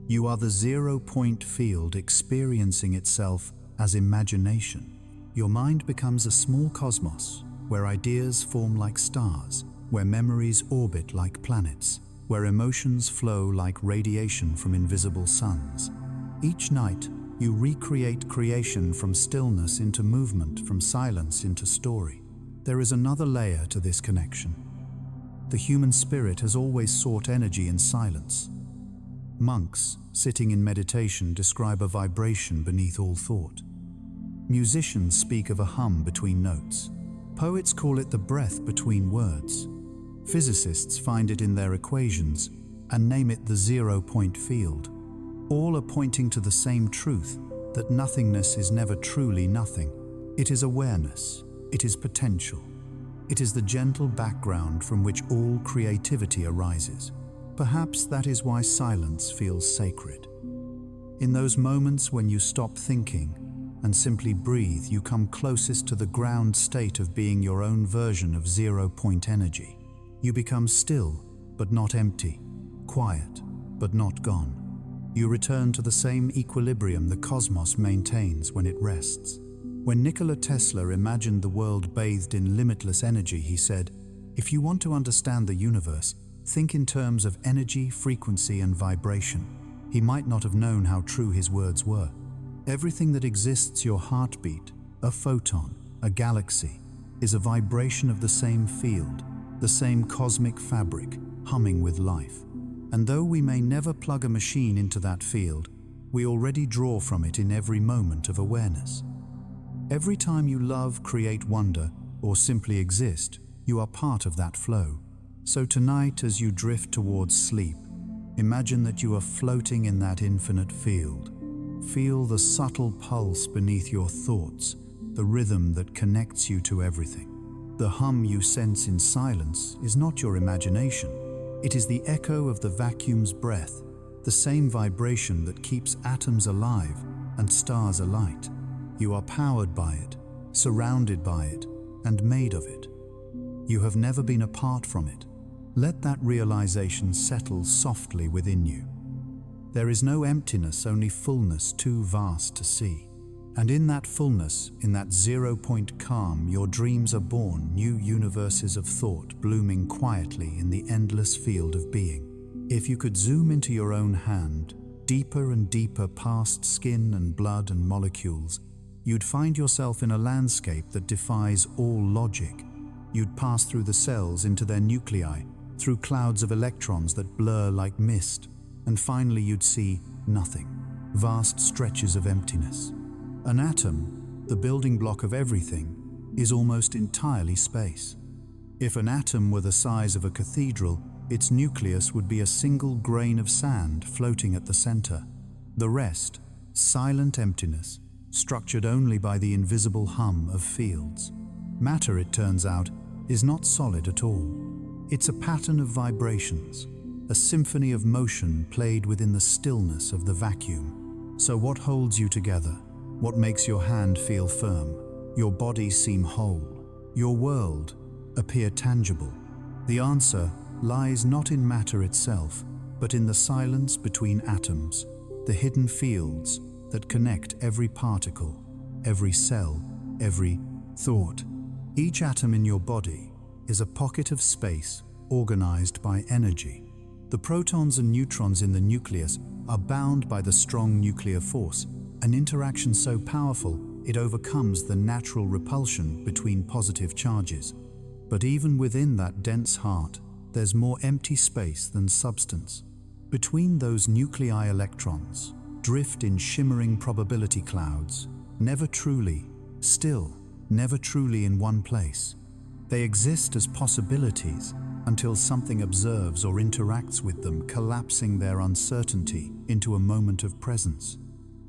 You are the zero-point field experiencing itself as imagination. Your mind becomes a small cosmos where ideas form like stars, where memories orbit like planets, where emotions flow like radiation from invisible suns. Each night, you recreate creation from stillness into movement, from silence into story. There is another layer to this connection. The human spirit has always sought energy in silence. Monks, sitting in meditation, describe a vibration beneath all thought. Musicians speak of a hum between notes. Poets call it the breath between words. Physicists find it in their equations and name it the zero-point field. All are pointing to the same truth, that nothingness is never truly nothing. It is awareness. It is potential. It is the gentle background from which all creativity arises. Perhaps that is why silence feels sacred. In those moments when you stop thinking and simply breathe, you come closest to the ground state of being your own version of zero-point energy. You become still, but not empty, quiet, but not gone. You return to the same equilibrium the cosmos maintains when it rests. When Nikola Tesla imagined the world bathed in limitless energy, he said, "If you want to understand the universe, think in terms of energy, frequency, and vibration." He might not have known how true his words were. Everything that exists, your heartbeat, a photon, a galaxy, is a vibration of the same field, the same cosmic fabric, humming with life. And though we may never plug a machine into that field, we already draw from it in every moment of awareness. Every time you love, create, wonder, or simply exist, you are part of that flow. So tonight, as you drift towards sleep, imagine that you are floating in that infinite field. Feel the subtle pulse beneath your thoughts, the rhythm that connects you to everything. The hum you sense in silence is not your imagination. It is the echo of the vacuum's breath, the same vibration that keeps atoms alive and stars alight. You are powered by it, surrounded by it, and made of it. You have never been apart from it. Let that realization settle softly within you. There is no emptiness, only fullness too vast to see. And in that fullness, in that zero-point calm, your dreams are born, new universes of thought blooming quietly in the endless field of being. If you could zoom into your own hand, deeper and deeper past skin and blood and molecules, you'd find yourself in a landscape that defies all logic. You'd pass through the cells into their nuclei, through clouds of electrons that blur like mist, and finally you'd see nothing, vast stretches of emptiness. An atom, the building block of everything, is almost entirely space. If an atom were the size of a cathedral, its nucleus would be a single grain of sand floating at the center. The rest, silent emptiness, structured only by the invisible hum of fields. Matter, it turns out, is not solid at all. It's a pattern of vibrations, a symphony of motion played within the stillness of the vacuum. So what holds you together? What makes your hand feel firm, your body seem whole, your world appear tangible? The answer lies not in matter itself, but in the silence between atoms, the hidden fields that connect every particle, every cell, every thought. Each atom in your body is a pocket of space organized by energy. The protons and neutrons in the nucleus are bound by the strong nuclear force, an interaction so powerful it overcomes the natural repulsion between positive charges. But even within that dense heart, there's more empty space than substance. Between those nuclei, electrons drift in shimmering probability clouds, never truly still, never truly in one place. They exist as possibilities until something observes or interacts with them, collapsing their uncertainty into a moment of presence.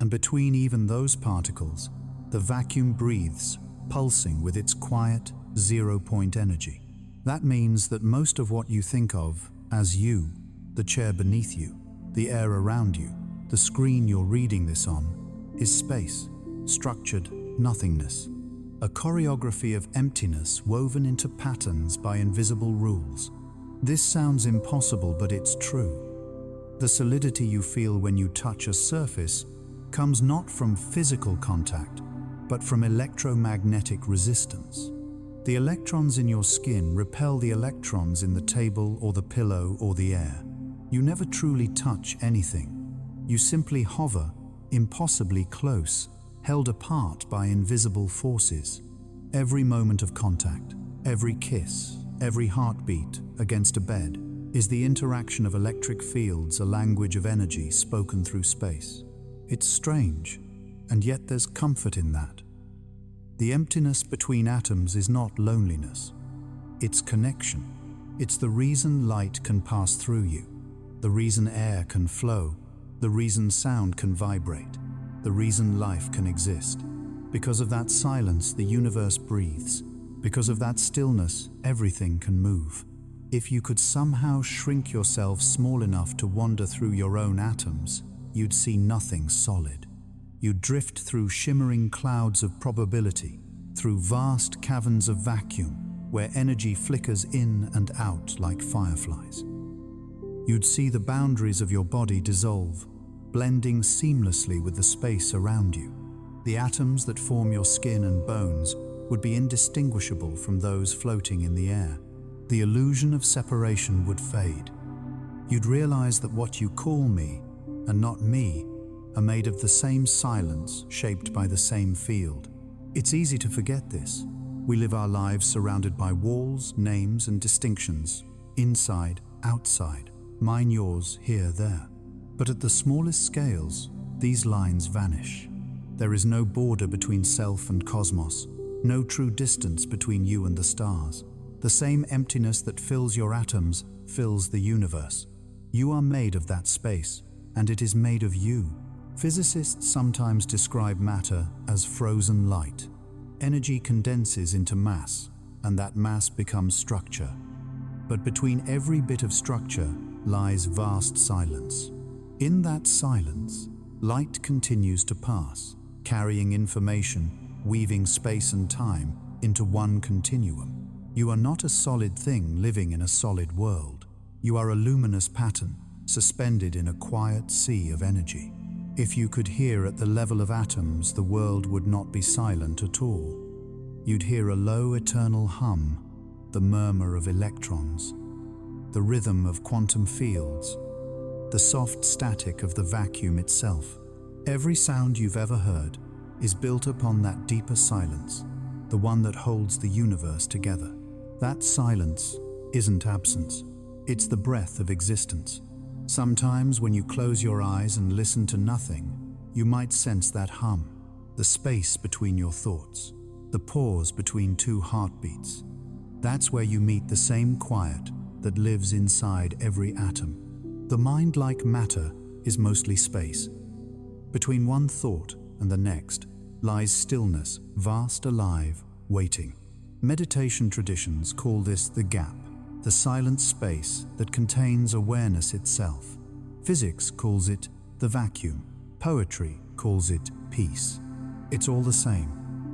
And between even those particles, the vacuum breathes, pulsing with its quiet, zero-point energy. That means that most of what you think of as you, the chair beneath you, the air around you, the screen you're reading this on, is space, structured nothingness. A choreography of emptiness woven into patterns by invisible rules. This sounds impossible, but it's true. The solidity you feel when you touch a surface comes not from physical contact, but from electromagnetic resistance. The electrons in your skin repel the electrons in the table or the pillow or the air. You never truly touch anything. You simply hover, impossibly close, held apart by invisible forces. Every moment of contact, every kiss, every heartbeat against a bed is the interaction of electric fields, a language of energy spoken through space. It's strange, and yet there's comfort in that. The emptiness between atoms is not loneliness. It's connection. It's the reason light can pass through you, the reason air can flow, the reason sound can vibrate, the reason life can exist. Because of that silence, the universe breathes. Because of that stillness, everything can move. If you could somehow shrink yourself small enough to wander through your own atoms, you'd see nothing solid. You'd drift through shimmering clouds of probability, through vast caverns of vacuum, where energy flickers in and out like fireflies. You'd see the boundaries of your body dissolve, blending seamlessly with the space around you. The atoms that form your skin and bones would be indistinguishable from those floating in the air. The illusion of separation would fade. You'd realize that what you call me, and not me, are made of the same silence, shaped by the same field. It's easy to forget this. We live our lives surrounded by walls, names, and distinctions. Inside, outside, mine, yours, here, there. But at the smallest scales, these lines vanish. There is no border between self and cosmos, no true distance between you and the stars. The same emptiness that fills your atoms fills the universe. You are made of that space, and it is made of you. Physicists sometimes describe matter as frozen light. Energy condenses into mass, and that mass becomes structure. But between every bit of structure lies vast silence. In that silence, light continues to pass, carrying information, weaving space and time into one continuum. You are not a solid thing living in a solid world. You are a luminous pattern, suspended in a quiet sea of energy. If you could hear at the level of atoms, the world would not be silent at all. You'd hear a low, eternal hum, the murmur of electrons, the rhythm of quantum fields, the soft static of the vacuum itself. Every sound you've ever heard is built upon that deeper silence, the one that holds the universe together. That silence isn't absence, it's the breath of existence. Sometimes when you close your eyes and listen to nothing, you might sense that hum, the space between your thoughts, the pause between two heartbeats. That's where you meet the same quiet that lives inside every atom. The mind, like matter, is mostly space. Between one thought and the next lies stillness, vast, alive, waiting. Meditation traditions call this the gap, the silent space that contains awareness itself. Physics calls it the vacuum. Poetry calls it peace. It's all the same.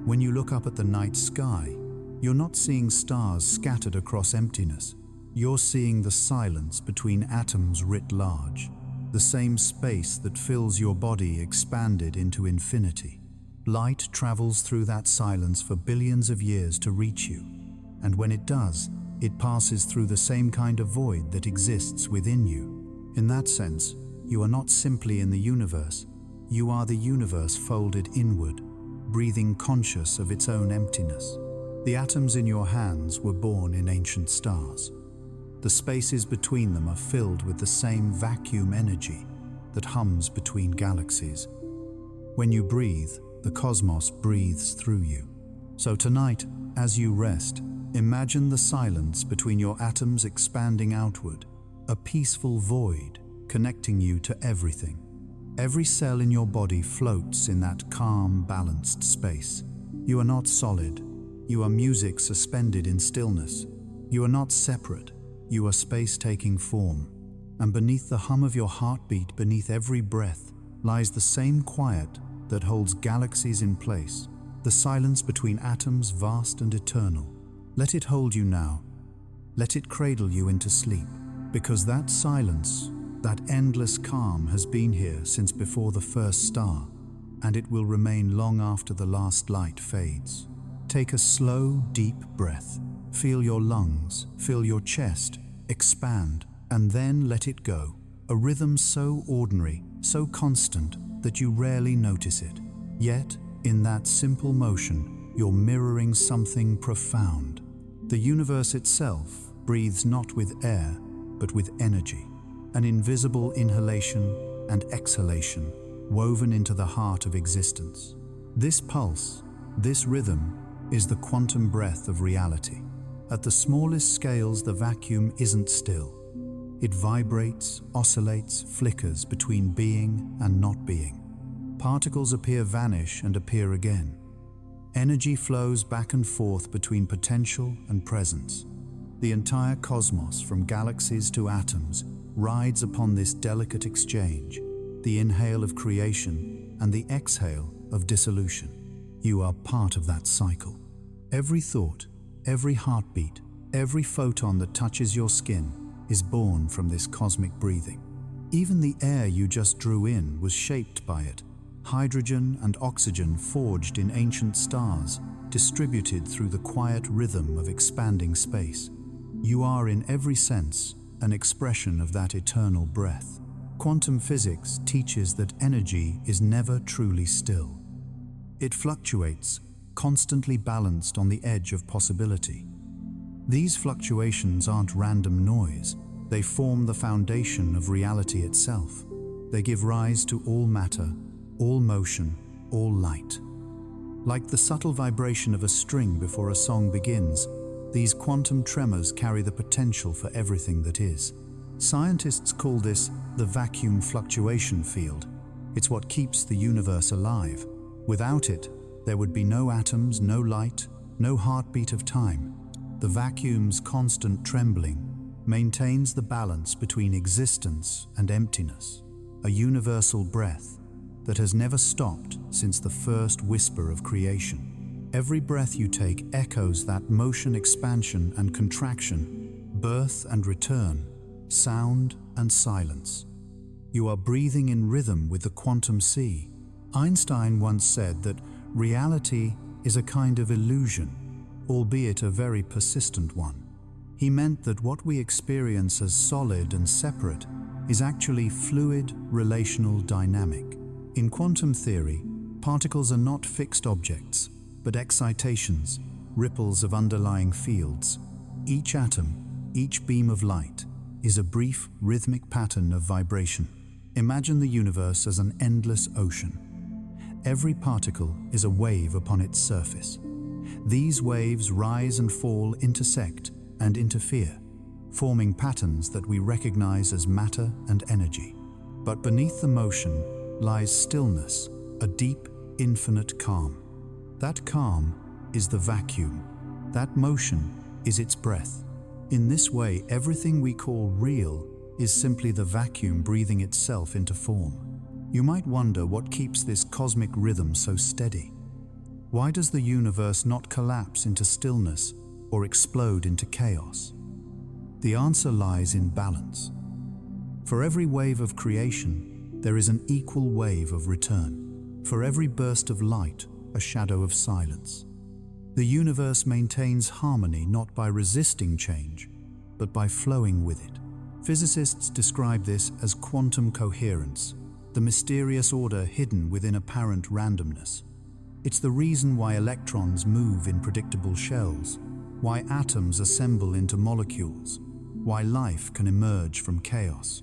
When you look up at the night sky, you're not seeing stars scattered across emptiness. You're seeing the silence between atoms writ large, the same space that fills your body expanded into infinity. Light travels through that silence for billions of years to reach you, and when it does, it passes through the same kind of void that exists within you. In that sense, you are not simply in the universe, you are the universe folded inward, breathing conscious of its own emptiness. The atoms in your hands were born in ancient stars. The spaces between them are filled with the same vacuum energy that hums between galaxies. When you breathe, the cosmos breathes through you. So tonight, as you rest, imagine the silence between your atoms expanding outward, a peaceful void connecting you to everything. Every cell in your body floats in that calm, balanced space. You are not solid. You are music suspended in stillness. You are not separate. You are space taking form. And beneath the hum of your heartbeat, beneath every breath, lies the same quiet that holds galaxies in place, the silence between atoms vast and eternal. Let it hold you now. Let it cradle you into sleep, because that silence, that endless calm has been here since before the first star, and it will remain long after the last light fades. Take a slow, deep breath. Feel your lungs, feel your chest expand, and then let it go. A rhythm so ordinary, so constant, that you rarely notice it. Yet, in that simple motion, you're mirroring something profound. The universe itself breathes not with air, but with energy, an invisible inhalation and exhalation woven into the heart of existence. This pulse, this rhythm, is the quantum breath of reality. At the smallest scales, the vacuum isn't still. It vibrates, oscillates, flickers between being and not being. Particles appear, vanish, and appear again. Energy flows back and forth between potential and presence. The entire cosmos, from galaxies to atoms, rides upon this delicate exchange, the inhale of creation and the exhale of dissolution. You are part of that cycle. Every thought, every heartbeat, every photon that touches your skin is born from this cosmic breathing. Even the air you just drew in was shaped by it. Hydrogen and oxygen forged in ancient stars, distributed through the quiet rhythm of expanding space. You are, in every sense, an expression of that eternal breath. Quantum physics teaches that energy is never truly still. It fluctuates, constantly balanced on the edge of possibility. These fluctuations aren't random noise. They form the foundation of reality itself. They give rise to all matter, all motion, all light. Like the subtle vibration of a string before a song begins, these quantum tremors carry the potential for everything that is. Scientists call this the vacuum fluctuation field. It's what keeps the universe alive. Without it, there would be no atoms, no light, no heartbeat of time. The vacuum's constant trembling maintains the balance between existence and emptiness, a universal breath that has never stopped since the first whisper of creation. Every breath you take echoes that motion, expansion and contraction, birth and return, sound and silence. You are breathing in rhythm with the quantum sea. Einstein once said that reality is a kind of illusion, albeit a very persistent one. He meant that what we experience as solid and separate is actually fluid, relational, dynamic. In quantum theory, particles are not fixed objects, but excitations, ripples of underlying fields. Each atom, each beam of light, is a brief, rhythmic pattern of vibration. Imagine the universe as an endless ocean. Every particle is a wave upon its surface. These waves rise and fall, intersect and interfere, forming patterns that we recognize as matter and energy. But beneath the motion lies stillness, a deep, infinite calm. That calm is the vacuum. That motion is its breath. In this way, everything we call real is simply the vacuum breathing itself into form. You might wonder what keeps this cosmic rhythm so steady. Why does the universe not collapse into stillness or explode into chaos? The answer lies in balance. For every wave of creation, there is an equal wave of return. For every burst of light a shadow of silence. The universe maintains harmony not by resisting change, but by flowing with it. Physicists describe this as quantum coherence, the mysterious order hidden within apparent randomness. It's the reason why electrons move in predictable shells, why atoms assemble into molecules, why life can emerge from chaos.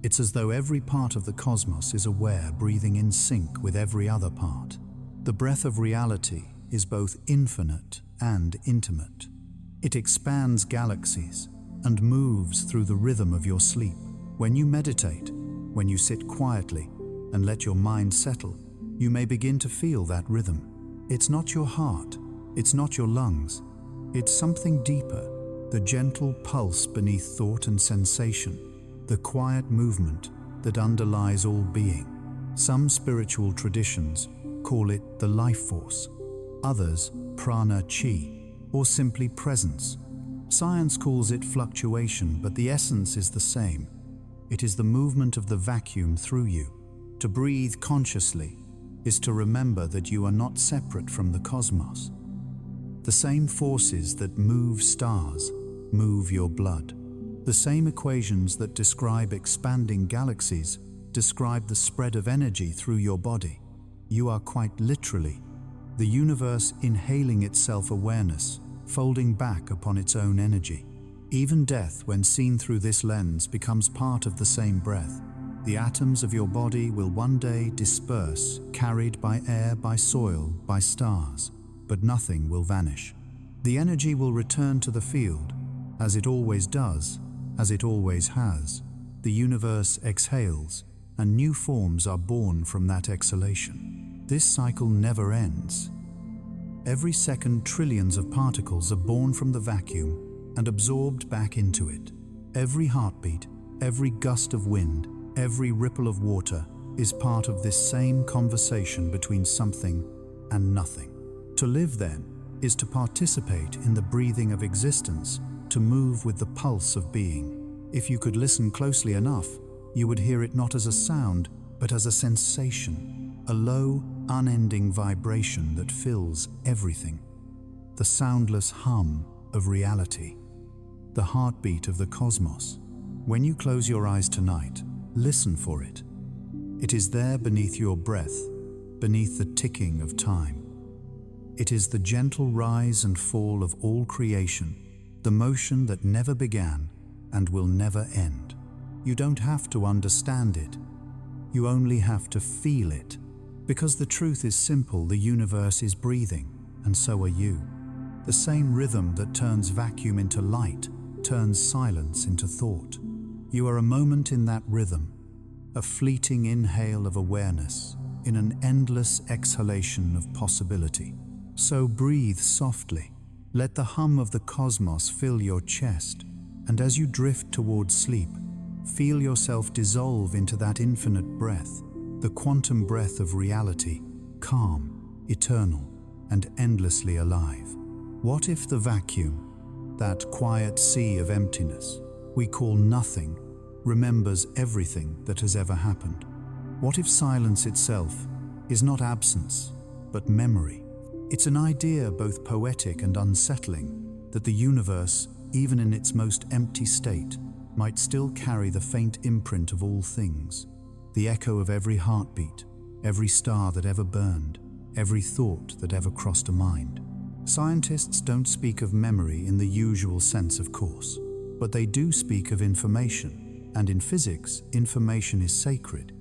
It's as though every part of the cosmos is aware, breathing in sync with every other part. The breath of reality is both infinite and intimate. It expands galaxies and moves through the rhythm of your sleep. When you meditate, when you sit quietly and let your mind settle, you may begin to feel that rhythm. It's not your heart, it's not your lungs, it's something deeper, the gentle pulse beneath thought and sensation, the quiet movement that underlies all being. Some spiritual traditions call it the life force, others prana chi, or simply presence. Science calls it fluctuation, but the essence is the same. It is the movement of the vacuum through you. To breathe consciously is to remember that you are not separate from the cosmos. The same forces that move stars move your blood. The same equations that describe expanding galaxies describe the spread of energy through your body. You are quite literally the universe inhaling its self-awareness, folding back upon its own energy. Even death, when seen through this lens, becomes part of the same breath. The atoms of your body will one day disperse, carried by air, by soil, by stars, but nothing will vanish. The energy will return to the field, as it always does, as it always has. The universe exhales, and new forms are born from that exhalation. This cycle never ends. Every second, trillions of particles are born from the vacuum and absorbed back into it. Every heartbeat, every gust of wind, every ripple of water is part of this same conversation between something and nothing. To live, then, is to participate in the breathing of existence, to move with the pulse of being. If you could listen closely enough, you would hear it not as a sound, but as a sensation, a low, unending vibration that fills everything. The soundless hum of reality, the heartbeat of the cosmos. When you close your eyes tonight, listen for it. It is there beneath your breath, beneath the ticking of time. It is the gentle rise and fall of all creation, the motion that never began and will never end. You don't have to understand it. You only have to feel it. Because the truth is simple, the universe is breathing, and so are you. The same rhythm that turns vacuum into light turns silence into thought. You are a moment in that rhythm, a fleeting inhale of awareness in an endless exhalation of possibility. So breathe softly. Let the hum of the cosmos fill your chest, and as you drift towards sleep, feel yourself dissolve into that infinite breath, the quantum breath of reality, calm, eternal, and endlessly alive. What if the vacuum, that quiet sea of emptiness we call nothing, remembers everything that has ever happened? What if silence itself is not absence, but memory? It's an idea both poetic and unsettling, that the universe, even in its most empty state, might still carry the faint imprint of all things, the echo of every heartbeat, every star that ever burned, every thought that ever crossed a mind. Scientists don't speak of memory in the usual sense, of course, but they do speak of information, and in physics, information is sacred.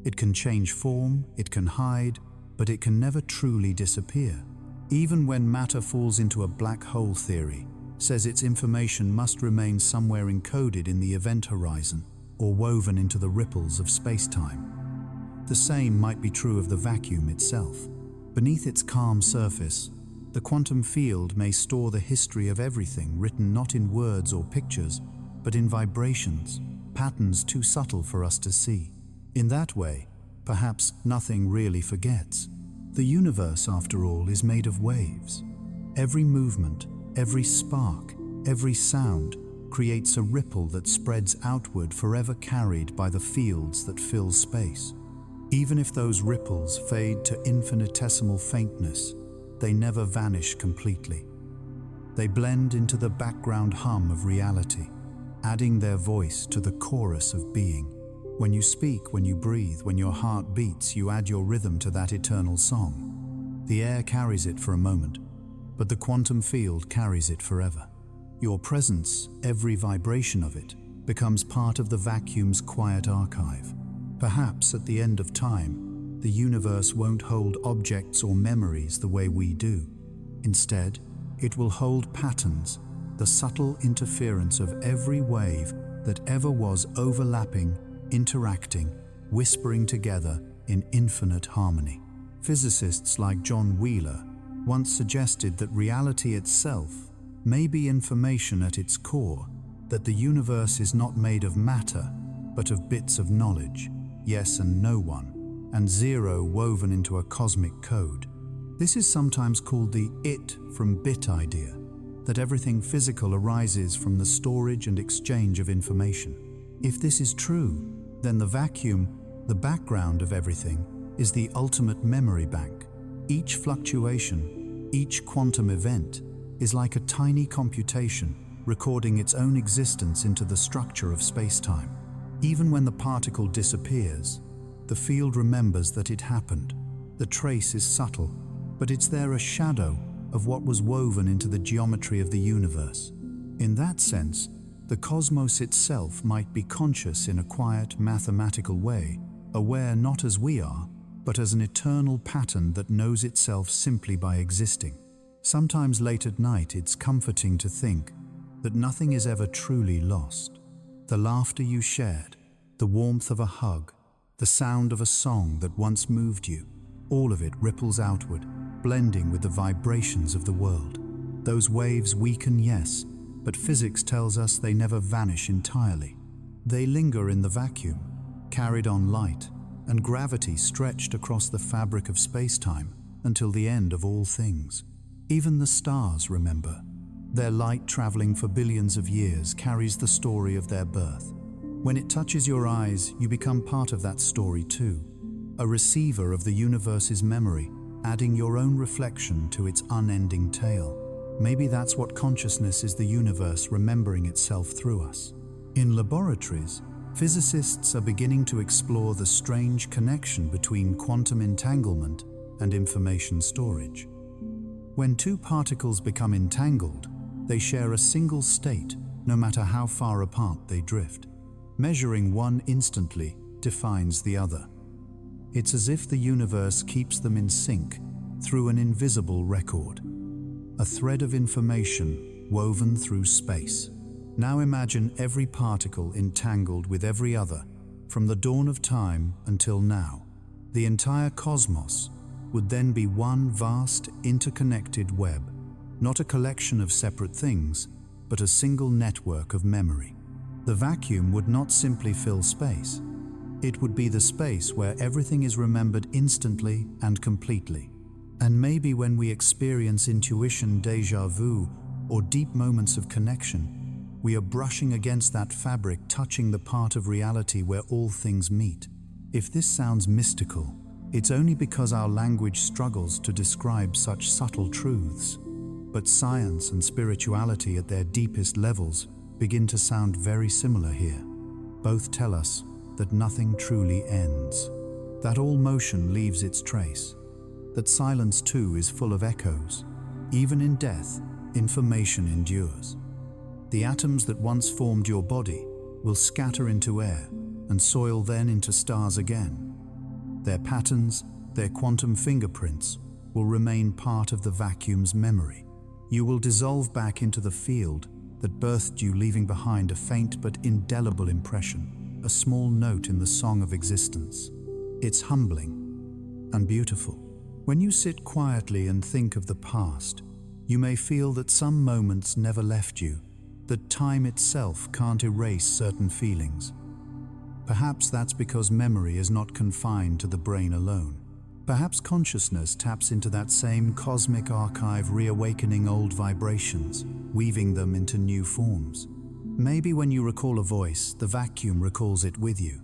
It can change form, it can hide, but it can never truly disappear. Even when matter falls into a black hole, theory says its information must remain somewhere encoded in the event horizon or woven into the ripples of space-time. The same might be true of the vacuum itself. Beneath its calm surface, the quantum field may store the history of everything, written not in words or pictures, but in vibrations, patterns too subtle for us to see. In that way, perhaps nothing really forgets. The universe, after all, is made of waves. Every movement, every spark, every sound creates a ripple that spreads outward, forever carried by the fields that fill space. Even if those ripples fade to infinitesimal faintness, they never vanish completely. They blend into the background hum of reality, adding their voice to the chorus of being. When you speak, when you breathe, when your heart beats, you add your rhythm to that eternal song. The air carries it for a moment, but the quantum field carries it forever. Your presence, every vibration of it, becomes part of the vacuum's quiet archive. Perhaps at the end of time, the universe won't hold objects or memories the way we do. Instead, it will hold patterns, the subtle interference of every wave that ever was overlapping, interacting, whispering together in infinite harmony. Physicists like John Wheeler once suggested that reality itself may be information at its core, that the universe is not made of matter, but of bits of knowledge, yes and no one, and zero woven into a cosmic code. This is sometimes called the it from bit idea, that everything physical arises from the storage and exchange of information. If this is true, then the vacuum, the background of everything, is the ultimate memory bank. Each fluctuation, each quantum event, is like a tiny computation recording its own existence into the structure of space-time. Even when the particle disappears, the field remembers that it happened. The trace is subtle, but it's there, a shadow of what was woven into the geometry of the universe. In that sense, the cosmos itself might be conscious in a quiet, mathematical way, aware not as we are, but as an eternal pattern that knows itself simply by existing. Sometimes late at night, it's comforting to think that nothing is ever truly lost. The laughter you shared, the warmth of a hug, the sound of a song that once moved you, all of it ripples outward, blending with the vibrations of the world. Those waves weaken, yes, but physics tells us they never vanish entirely. They linger in the vacuum, carried on light, and gravity stretched across the fabric of space-time until the end of all things. Even the stars remember. Their light, traveling for billions of years, carries the story of their birth. When it touches your eyes, you become part of that story too, a receiver of the universe's memory, adding your own reflection to its unending tale. Maybe that's what consciousness is, the universe remembering itself through us. In laboratories, physicists are beginning to explore the strange connection between quantum entanglement and information storage. When two particles become entangled, they share a single state, no matter how far apart they drift. Measuring one instantly defines the other. It's as if the universe keeps them in sync through an invisible record, a thread of information woven through space. Now imagine every particle entangled with every other, from the dawn of time until now. The entire cosmos would then be one vast, interconnected web, not a collection of separate things, but a single network of memory. The vacuum would not simply fill space. It would be the space where everything is remembered instantly and completely. And maybe when we experience intuition, déjà vu, or deep moments of connection, we are brushing against that fabric, touching the part of reality where all things meet. If this sounds mystical, it's only because our language struggles to describe such subtle truths. But science and spirituality at their deepest levels begin to sound very similar here. Both tell us that nothing truly ends, that all motion leaves its trace, that silence too is full of echoes. Even in death, information endures. The atoms that once formed your body will scatter into air and soil, then into stars again. Their patterns, their quantum fingerprints, will remain part of the vacuum's memory. You will dissolve back into the field that birthed you, leaving behind a faint but indelible impression, a small note in the song of existence. It's humbling and beautiful. When you sit quietly and think of the past, you may feel that some moments never left you, that time itself can't erase certain feelings. Perhaps that's because memory is not confined to the brain alone. Perhaps consciousness taps into that same cosmic archive, reawakening old vibrations, weaving them into new forms. Maybe when you recall a voice, the vacuum recalls it with you.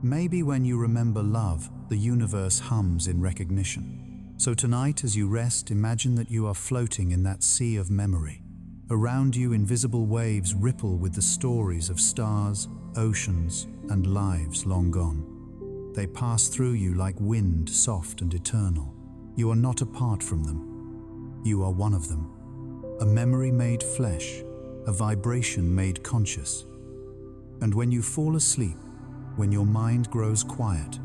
Maybe when you remember love, the universe hums in recognition. So tonight, as you rest, imagine that you are floating in that sea of memory. Around you, invisible waves ripple with the stories of stars, oceans, and lives long gone. They pass through you like wind, soft and eternal. You are not apart from them. You are one of them. A memory made flesh, a vibration made conscious. And when you fall asleep, when your mind grows quiet,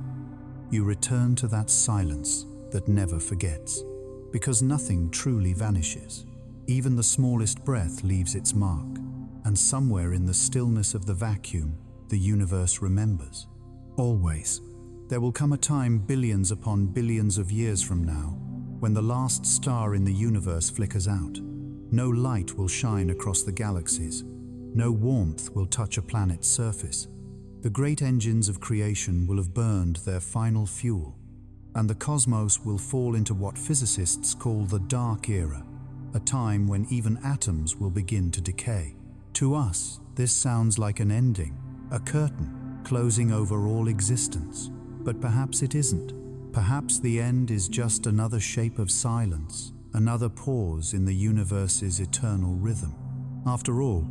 you return to that silence that never forgets. Because nothing truly vanishes. Even the smallest breath leaves its mark, and somewhere in the stillness of the vacuum, the universe remembers. Always. There will come a time billions upon billions of years from now, when the last star in the universe flickers out. No light will shine across the galaxies. No warmth will touch a planet's surface. The great engines of creation will have burned their final fuel, and the cosmos will fall into what physicists call the dark era, a time when even atoms will begin to decay. To us, this sounds like an ending, a curtain closing over all existence. But perhaps it isn't. Perhaps the end is just another shape of silence, another pause in the universe's eternal rhythm. After all,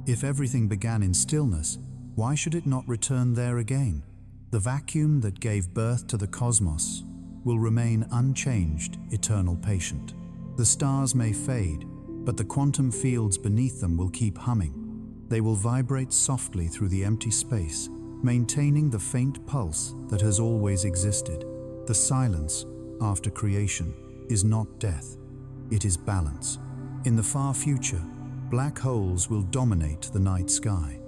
if everything began in stillness, why should it not return there again? The vacuum that gave birth to the cosmos will remain unchanged, eternal patient. The stars may fade, but the quantum fields beneath them will keep humming. They will vibrate softly through the empty space, maintaining the faint pulse that has always existed. The silence, after creation, is not death. It is balance. In the far future, black holes will dominate the night sky.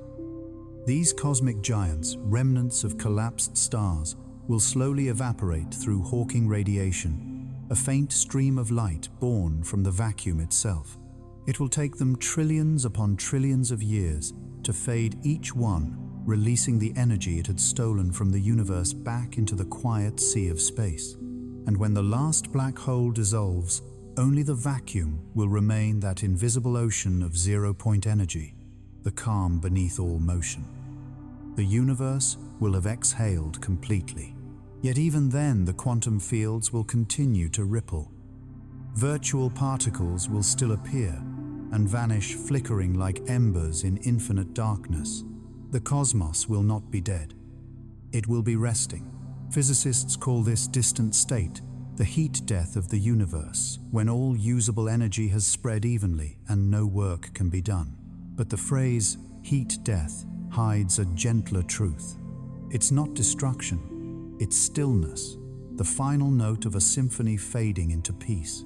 These cosmic giants, remnants of collapsed stars, will slowly evaporate through Hawking radiation, a faint stream of light born from the vacuum itself. It will take them trillions upon trillions of years to fade each one, releasing the energy it had stolen from the universe back into the quiet sea of space. And when the last black hole dissolves, only the vacuum will remain, that invisible ocean of zero-point energy, the calm beneath all motion. The universe will have exhaled completely. Yet even then, the quantum fields will continue to ripple. Virtual particles will still appear and vanish, flickering like embers in infinite darkness. The cosmos will not be dead. It will be resting. Physicists call this distant state the heat death of the universe, when all usable energy has spread evenly and no work can be done. But the phrase heat death hides a gentler truth. It's not destruction, it's stillness, the final note of a symphony fading into peace.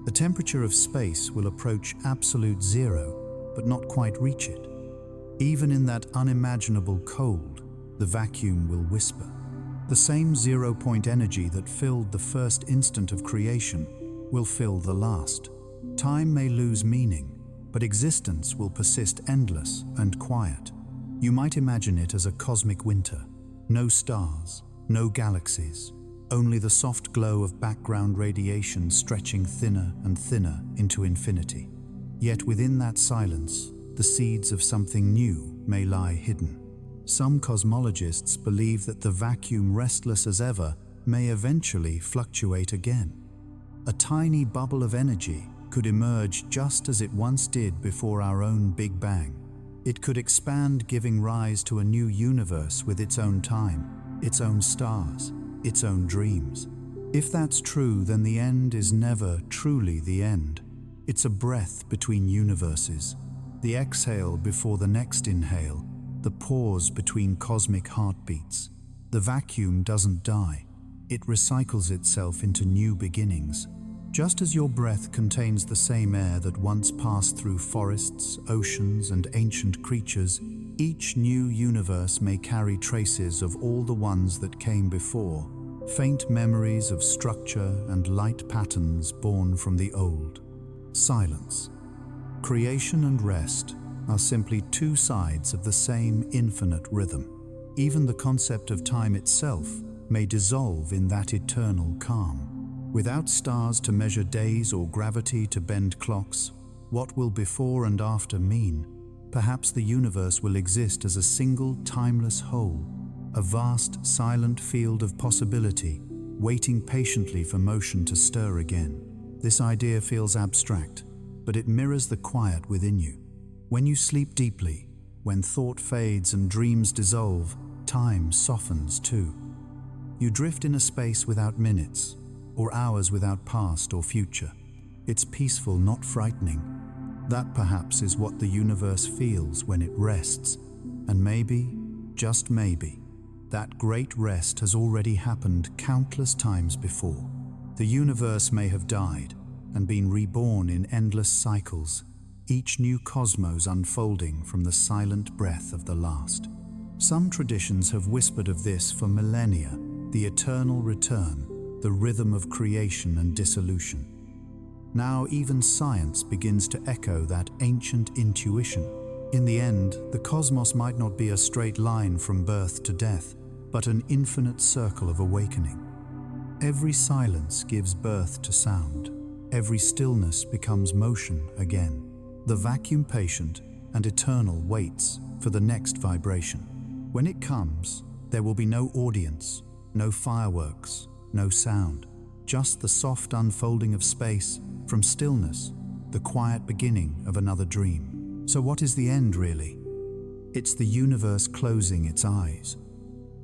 The temperature of space will approach absolute zero, but not quite reach it. Even in that unimaginable cold, the vacuum will whisper. The same zero-point energy that filled the first instant of creation will fill the last. Time may lose meaning, but existence will persist endless and quiet. You might imagine it as a cosmic winter. No stars, no galaxies, only the soft glow of background radiation stretching thinner and thinner into infinity. Yet within that silence, the seeds of something new may lie hidden. Some cosmologists believe that the vacuum, restless as ever, may eventually fluctuate again. A tiny bubble of energy could emerge just as it once did before our own Big Bang. It could expand, giving rise to a new universe with its own time, its own stars, its own dreams. If that's true, then the end is never truly the end. It's a breath between universes, the exhale before the next inhale, the pause between cosmic heartbeats. The vacuum doesn't die. It recycles itself into new beginnings. Just as your breath contains the same air that once passed through forests, oceans, and ancient creatures, each new universe may carry traces of all the ones that came before, faint memories of structure and light patterns born from the old. Silence. Creation and rest are simply two sides of the same infinite rhythm. Even the concept of time itself may dissolve in that eternal calm. Without stars to measure days or gravity to bend clocks, what will before and after mean? Perhaps the universe will exist as a single timeless whole, a vast silent field of possibility waiting patiently for motion to stir again. This idea feels abstract, but it mirrors the quiet within you. When you sleep deeply, when thought fades and dreams dissolve, time softens too. You drift in a space without minutes, or hours without past or future. It's peaceful, not frightening. That perhaps is what the universe feels when it rests. And maybe, just maybe, that great rest has already happened countless times before. The universe may have died and been reborn in endless cycles, each new cosmos unfolding from the silent breath of the last. Some traditions have whispered of this for millennia, the eternal return, the rhythm of creation and dissolution. Now even science begins to echo that ancient intuition. In the end, the cosmos might not be a straight line from birth to death, but an infinite circle of awakening. Every silence gives birth to sound. Every stillness becomes motion again. The vacuum patient and eternal waits for the next vibration. When it comes, there will be no audience, no fireworks, no sound, just the soft unfolding of space from stillness, the quiet beginning of another dream. So what is the end really? It's the universe closing its eyes.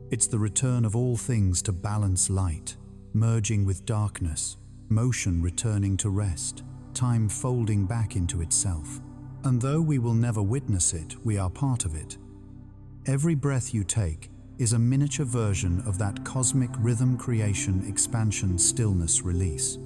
It's the return of all things to balance, light merging with darkness, motion returning to rest, time folding back into itself. And though we will never witness it, we are part of it. Every breath you take is a miniature version of that cosmic rhythm creation, expansion, stillness, release.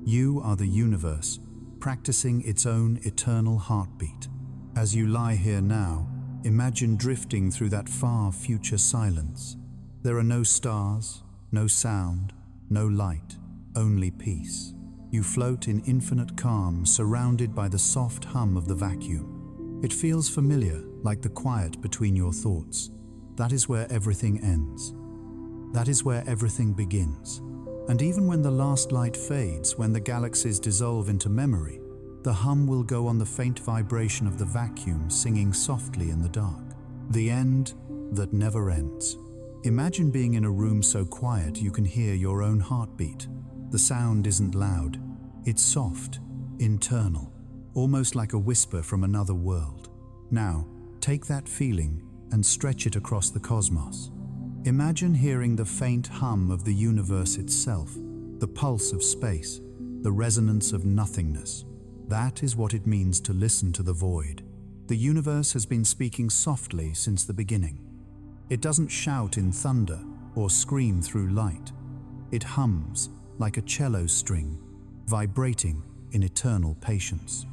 You are the universe, practicing its own eternal heartbeat. As you lie here now, imagine drifting through that far future silence. There are no stars, no sound, no light, only peace. You float in infinite calm, surrounded by the soft hum of the vacuum. It feels familiar, like the quiet between your thoughts. That is where everything ends. That is where everything begins. And even when the last light fades, when the galaxies dissolve into memory, the hum will go on, the faint vibration of the vacuum singing softly in the dark. The end that never ends. Imagine being in a room so quiet you can hear your own heartbeat. The sound isn't loud, it's soft, internal, almost like a whisper from another world. Now, take that feeling and stretch it across the cosmos. Imagine hearing the faint hum of the universe itself, the pulse of space, the resonance of nothingness. That is what it means to listen to the void. The universe has been speaking softly since the beginning. It doesn't shout in thunder or scream through light. It hums like a cello string, vibrating in eternal patience.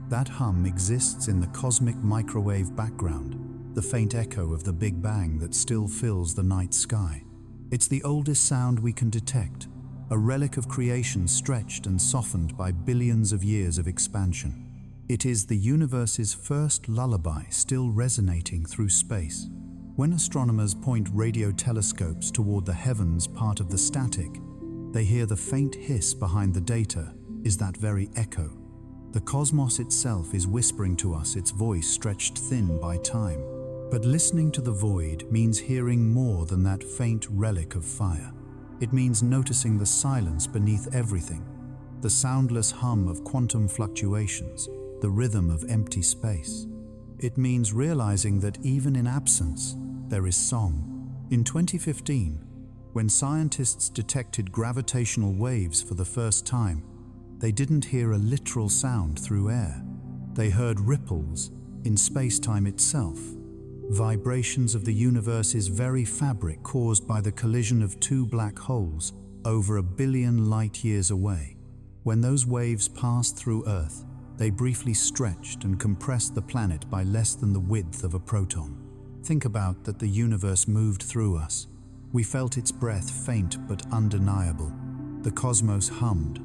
That hum exists in the cosmic microwave background, the faint echo of the Big Bang that still fills the night sky. It's the oldest sound we can detect, a relic of creation stretched and softened by billions of years of expansion. It is the universe's first lullaby, still resonating through space. When astronomers point radio telescopes toward the heavens, part of the static, they hear the faint hiss behind the data is that very echo. The cosmos itself is whispering to us, its voice stretched thin by time. But listening to the void means hearing more than that faint relic of fire. It means noticing the silence beneath everything, the soundless hum of quantum fluctuations, the rhythm of empty space. It means realizing that even in absence, there is song. In 2015, when scientists detected gravitational waves for the first time, they didn't hear a literal sound through air. They heard ripples in space-time itself, vibrations of the universe's very fabric caused by the collision of two black holes over 1 billion light-years away. When those waves passed through Earth, they briefly stretched and compressed the planet by less than the width of a proton. Think about that, the universe moved through us. We felt its breath, faint but undeniable. The cosmos hummed,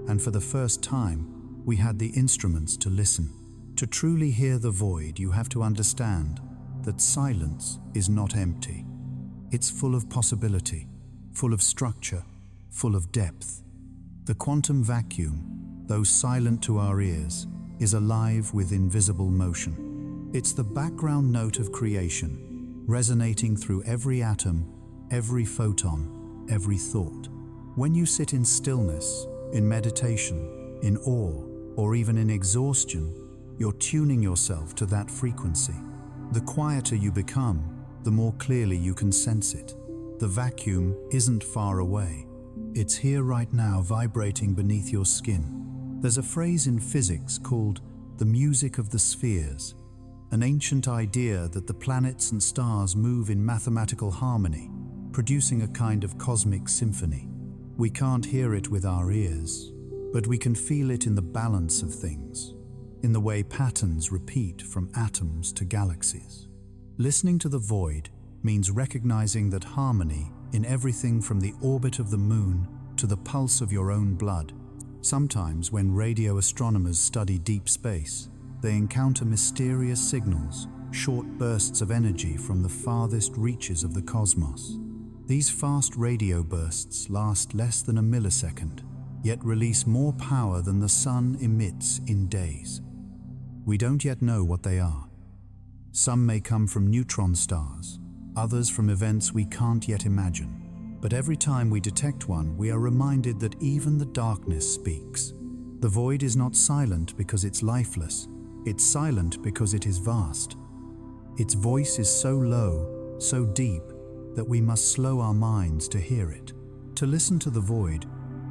and for the first time, we had the instruments to listen. To truly hear the void, you have to understand that silence is not empty. It's full of possibility, full of structure, full of depth. The quantum vacuum, though silent to our ears, is alive with invisible motion. It's the background note of creation, resonating through every atom, every photon, every thought. When you sit in stillness, in meditation, in awe, or even in exhaustion, you're tuning yourself to that frequency. The quieter you become, the more clearly you can sense it. The vacuum isn't far away. It's here right now, vibrating beneath your skin. There's a phrase in physics called the music of the spheres, an ancient idea that the planets and stars move in mathematical harmony, producing a kind of cosmic symphony. We can't hear it with our ears, but we can feel it in the balance of things, in the way patterns repeat from atoms to galaxies. Listening to the void means recognizing that harmony in everything from the orbit of the moon to the pulse of your own blood. Sometimes when radio astronomers study deep space, they encounter mysterious signals, short bursts of energy from the farthest reaches of the cosmos. These fast radio bursts last less than a millisecond, yet release more power than the sun emits in days. We don't yet know what they are. Some may come from neutron stars, others from events we can't yet imagine. But every time we detect one, we are reminded that even the darkness speaks. The void is not silent because it's lifeless. It's silent because it is vast. Its voice is so low, so deep, that we must slow our minds to hear it. To listen to the void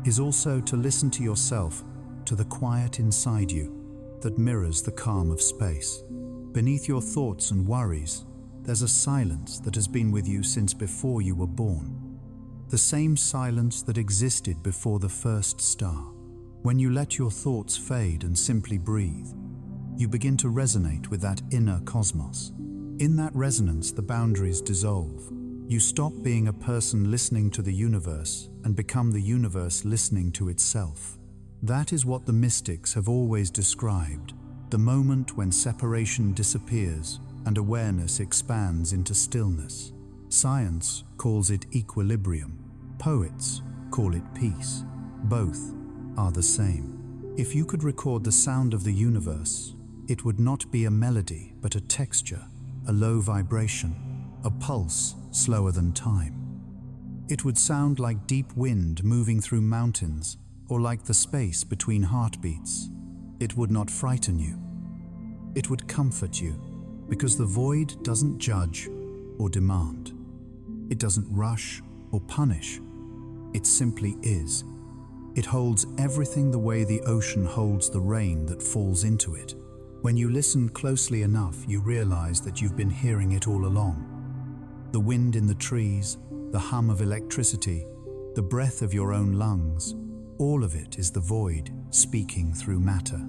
is also to listen to yourself, to the quiet inside you that mirrors the calm of space. Beneath your thoughts and worries, there's a silence that has been with you since before you were born. The same silence that existed before the first star. When you let your thoughts fade and simply breathe, you begin to resonate with that inner cosmos. In that resonance, the boundaries dissolve. You stop being a person listening to the universe and become the universe listening to itself. That is what the mystics have always described, the moment when separation disappears and awareness expands into stillness. Science calls it equilibrium. Poets call it peace. Both are the same. If you could record the sound of the universe, it would not be a melody, but a texture, a low vibration, a pulse slower than time. It would sound like deep wind moving through mountains, or like the space between heartbeats. It would not frighten you. It would comfort you, because the void doesn't judge or demand. It doesn't rush or punish. It simply is. It holds everything the way the ocean holds the rain that falls into it. When you listen closely enough, you realize that you've been hearing it all along. The wind in the trees, the hum of electricity, the breath of your own lungs, all of it is the void speaking through matter.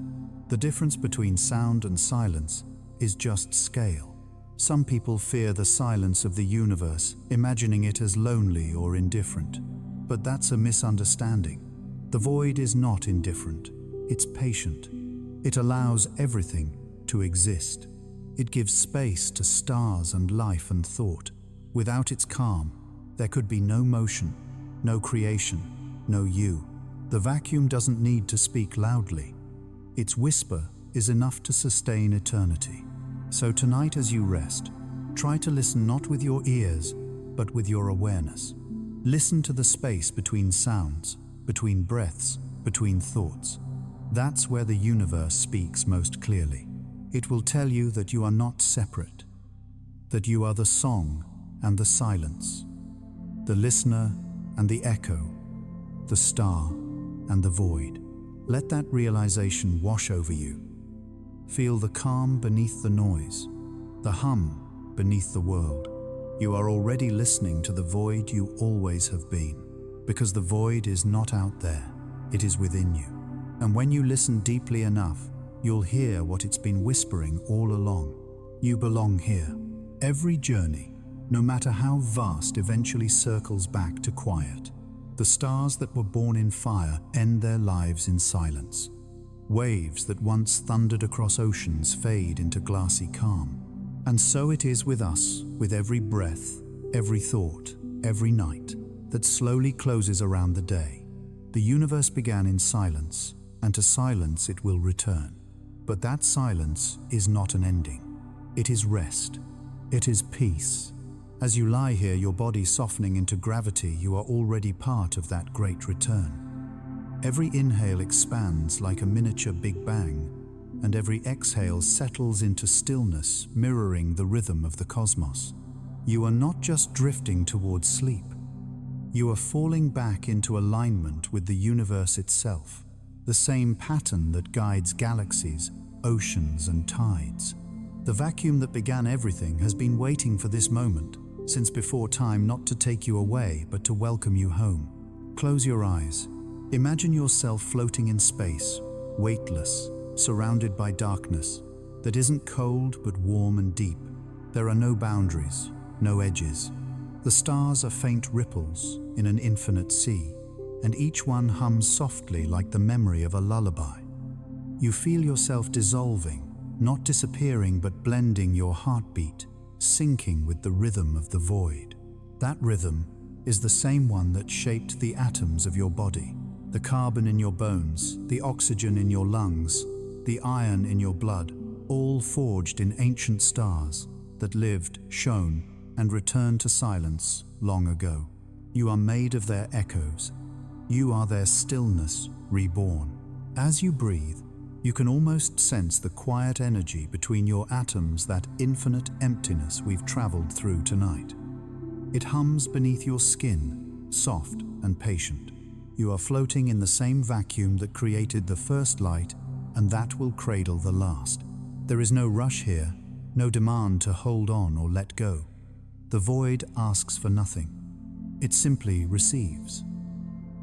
The difference between sound and silence is just scale. Some people fear the silence of the universe, imagining it as lonely or indifferent. But that's a misunderstanding. The void is not indifferent. It's patient. It allows everything to exist. It gives space to stars and life and thought. Without its calm, there could be no motion, no creation, no you. The vacuum doesn't need to speak loudly. Its whisper is enough to sustain eternity. So tonight as you rest, try to listen not with your ears, but with your awareness. Listen to the space between sounds, between breaths, between thoughts. That's where the universe speaks most clearly. It will tell you that you are not separate, that you are the song and the silence, the listener and the echo, the star and the void. Let that realization wash over you. Feel the calm beneath the noise, the hum beneath the world. You are already listening to the void you always have been, because the void is not out there, it is within you. And when you listen deeply enough, you'll hear what it's been whispering all along. You belong here. Every journey, no matter how vast, eventually circles back to quiet. The stars that were born in fire end their lives in silence. Waves that once thundered across oceans fade into glassy calm. And so it is with us, with every breath, every thought, every night that slowly closes around the day. The universe began in silence, and to silence it will return. But that silence is not an ending. It is rest. It is peace. As you lie here, your body softening into gravity, you are already part of that great return. Every inhale expands like a miniature Big Bang, and every exhale settles into stillness, mirroring the rhythm of the cosmos. You are not just drifting towards sleep. You are falling back into alignment with the universe itself, the same pattern that guides galaxies, oceans, and tides. The vacuum that began everything has been waiting for this moment, since before time, not to take you away, but to welcome you home. Close your eyes. Imagine yourself floating in space, weightless, surrounded by darkness that isn't cold but warm and deep. There are no boundaries, no edges. The stars are faint ripples in an infinite sea, and each one hums softly like the memory of a lullaby. You feel yourself dissolving, not disappearing but blending your heartbeat, syncing with the rhythm of the void. That rhythm is the same one that shaped the atoms of your body, the carbon in your bones, the oxygen in your lungs, the iron in your blood, all forged in ancient stars that lived, shone, and returned to silence long ago. You are made of their echoes. You are their stillness reborn. As you breathe, you can almost sense the quiet energy between your atoms, that infinite emptiness we've traveled through tonight. It hums beneath your skin, soft and patient. You are floating in the same vacuum that created the first light, and that will cradle the last. There is no rush here, no demand to hold on or let go. The void asks for nothing. It simply receives.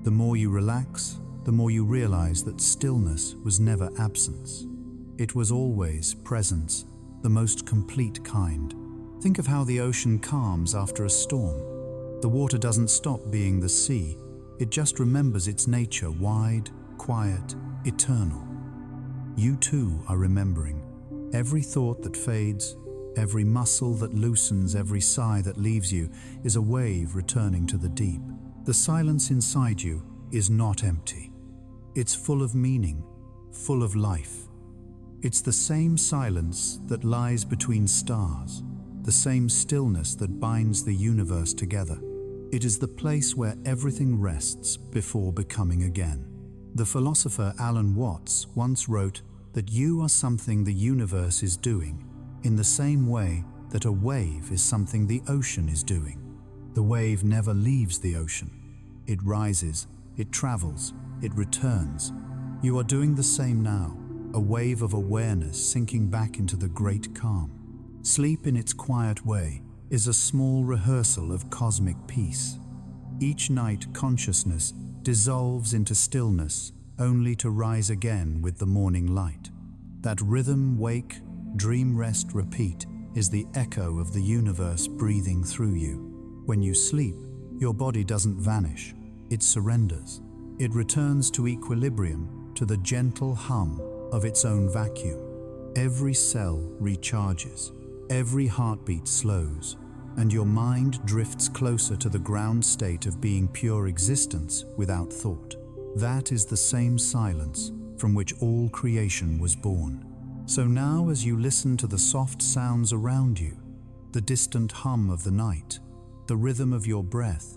The more you relax, the more you realize that stillness was never absence. It was always presence, the most complete kind. Think of how the ocean calms after a storm. The water doesn't stop being the sea. It just remembers its nature, wide, quiet, eternal. You too are remembering. Every thought that fades, every muscle that loosens, every sigh that leaves you is a wave returning to the deep. The silence inside you is not empty. It's full of meaning, full of life. It's the same silence that lies between stars, the same stillness that binds the universe together. It is the place where everything rests before becoming again. The philosopher Alan Watts once wrote that you are something the universe is doing, in the same way that a wave is something the ocean is doing. The wave never leaves the ocean. It rises, it travels, it returns. You are doing the same now, a wave of awareness sinking back into the great calm. Sleep, in its quiet way, is a small rehearsal of cosmic peace. Each night, consciousness dissolves into stillness, only to rise again with the morning light. That rhythm, wake, dream, rest, repeat, is the echo of the universe breathing through you. When you sleep, your body doesn't vanish, it surrenders. It returns to equilibrium, to the gentle hum of its own vacuum. Every cell recharges, every heartbeat slows, and your mind drifts closer to the ground state of being pure existence without thought. That is the same silence from which all creation was born. So now, as you listen to the soft sounds around you, the distant hum of the night, the rhythm of your breath,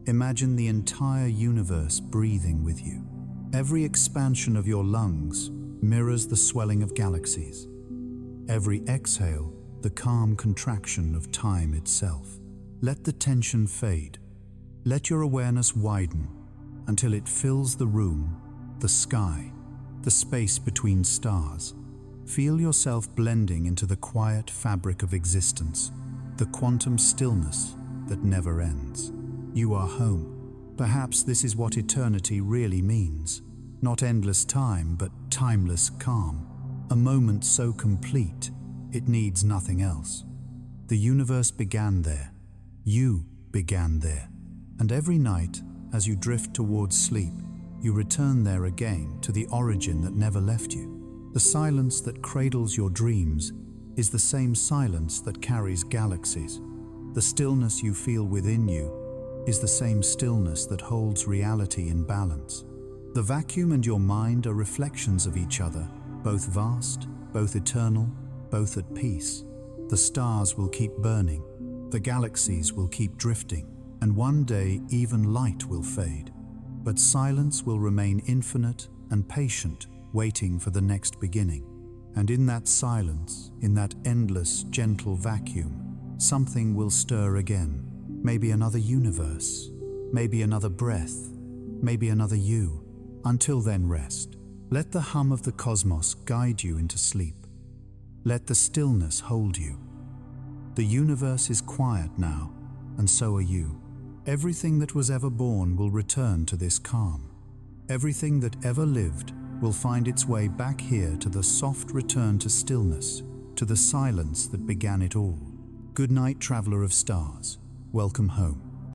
imagine the entire universe breathing with you. Every expansion of your lungs mirrors the swelling of galaxies. Every exhale, the calm contraction of time itself. Let the tension fade. Let your awareness widen until it fills the room, the sky, the space between stars. Feel yourself blending into the quiet fabric of existence, the quantum stillness that never ends. You are home. Perhaps this is what eternity really means. Not endless time, but timeless calm. A moment so complete, it needs nothing else. The universe began there. You began there. And every night, as you drift towards sleep, you return there again to the origin that never left you. The silence that cradles your dreams is the same silence that carries galaxies. The stillness you feel within you is the same stillness that holds reality in balance. The vacuum and your mind are reflections of each other, both vast, both eternal, both at peace. The stars will keep burning. The The galaxies will keep drifting, and one day even light will fade. But silence will remain infinite and patient, waiting for the next beginning. And in that silence, in that endless, gentle vacuum, something will stir again. Maybe another universe, maybe another breath, maybe another you. Until then, rest. Let the hum of the cosmos guide you into sleep. Let the stillness hold you. The universe is quiet now, and so are you. Everything that was ever born will return to this calm. Everything that ever lived will find its way back here to the soft return to stillness, to the silence that began it all. Good night, traveler of stars. Welcome home.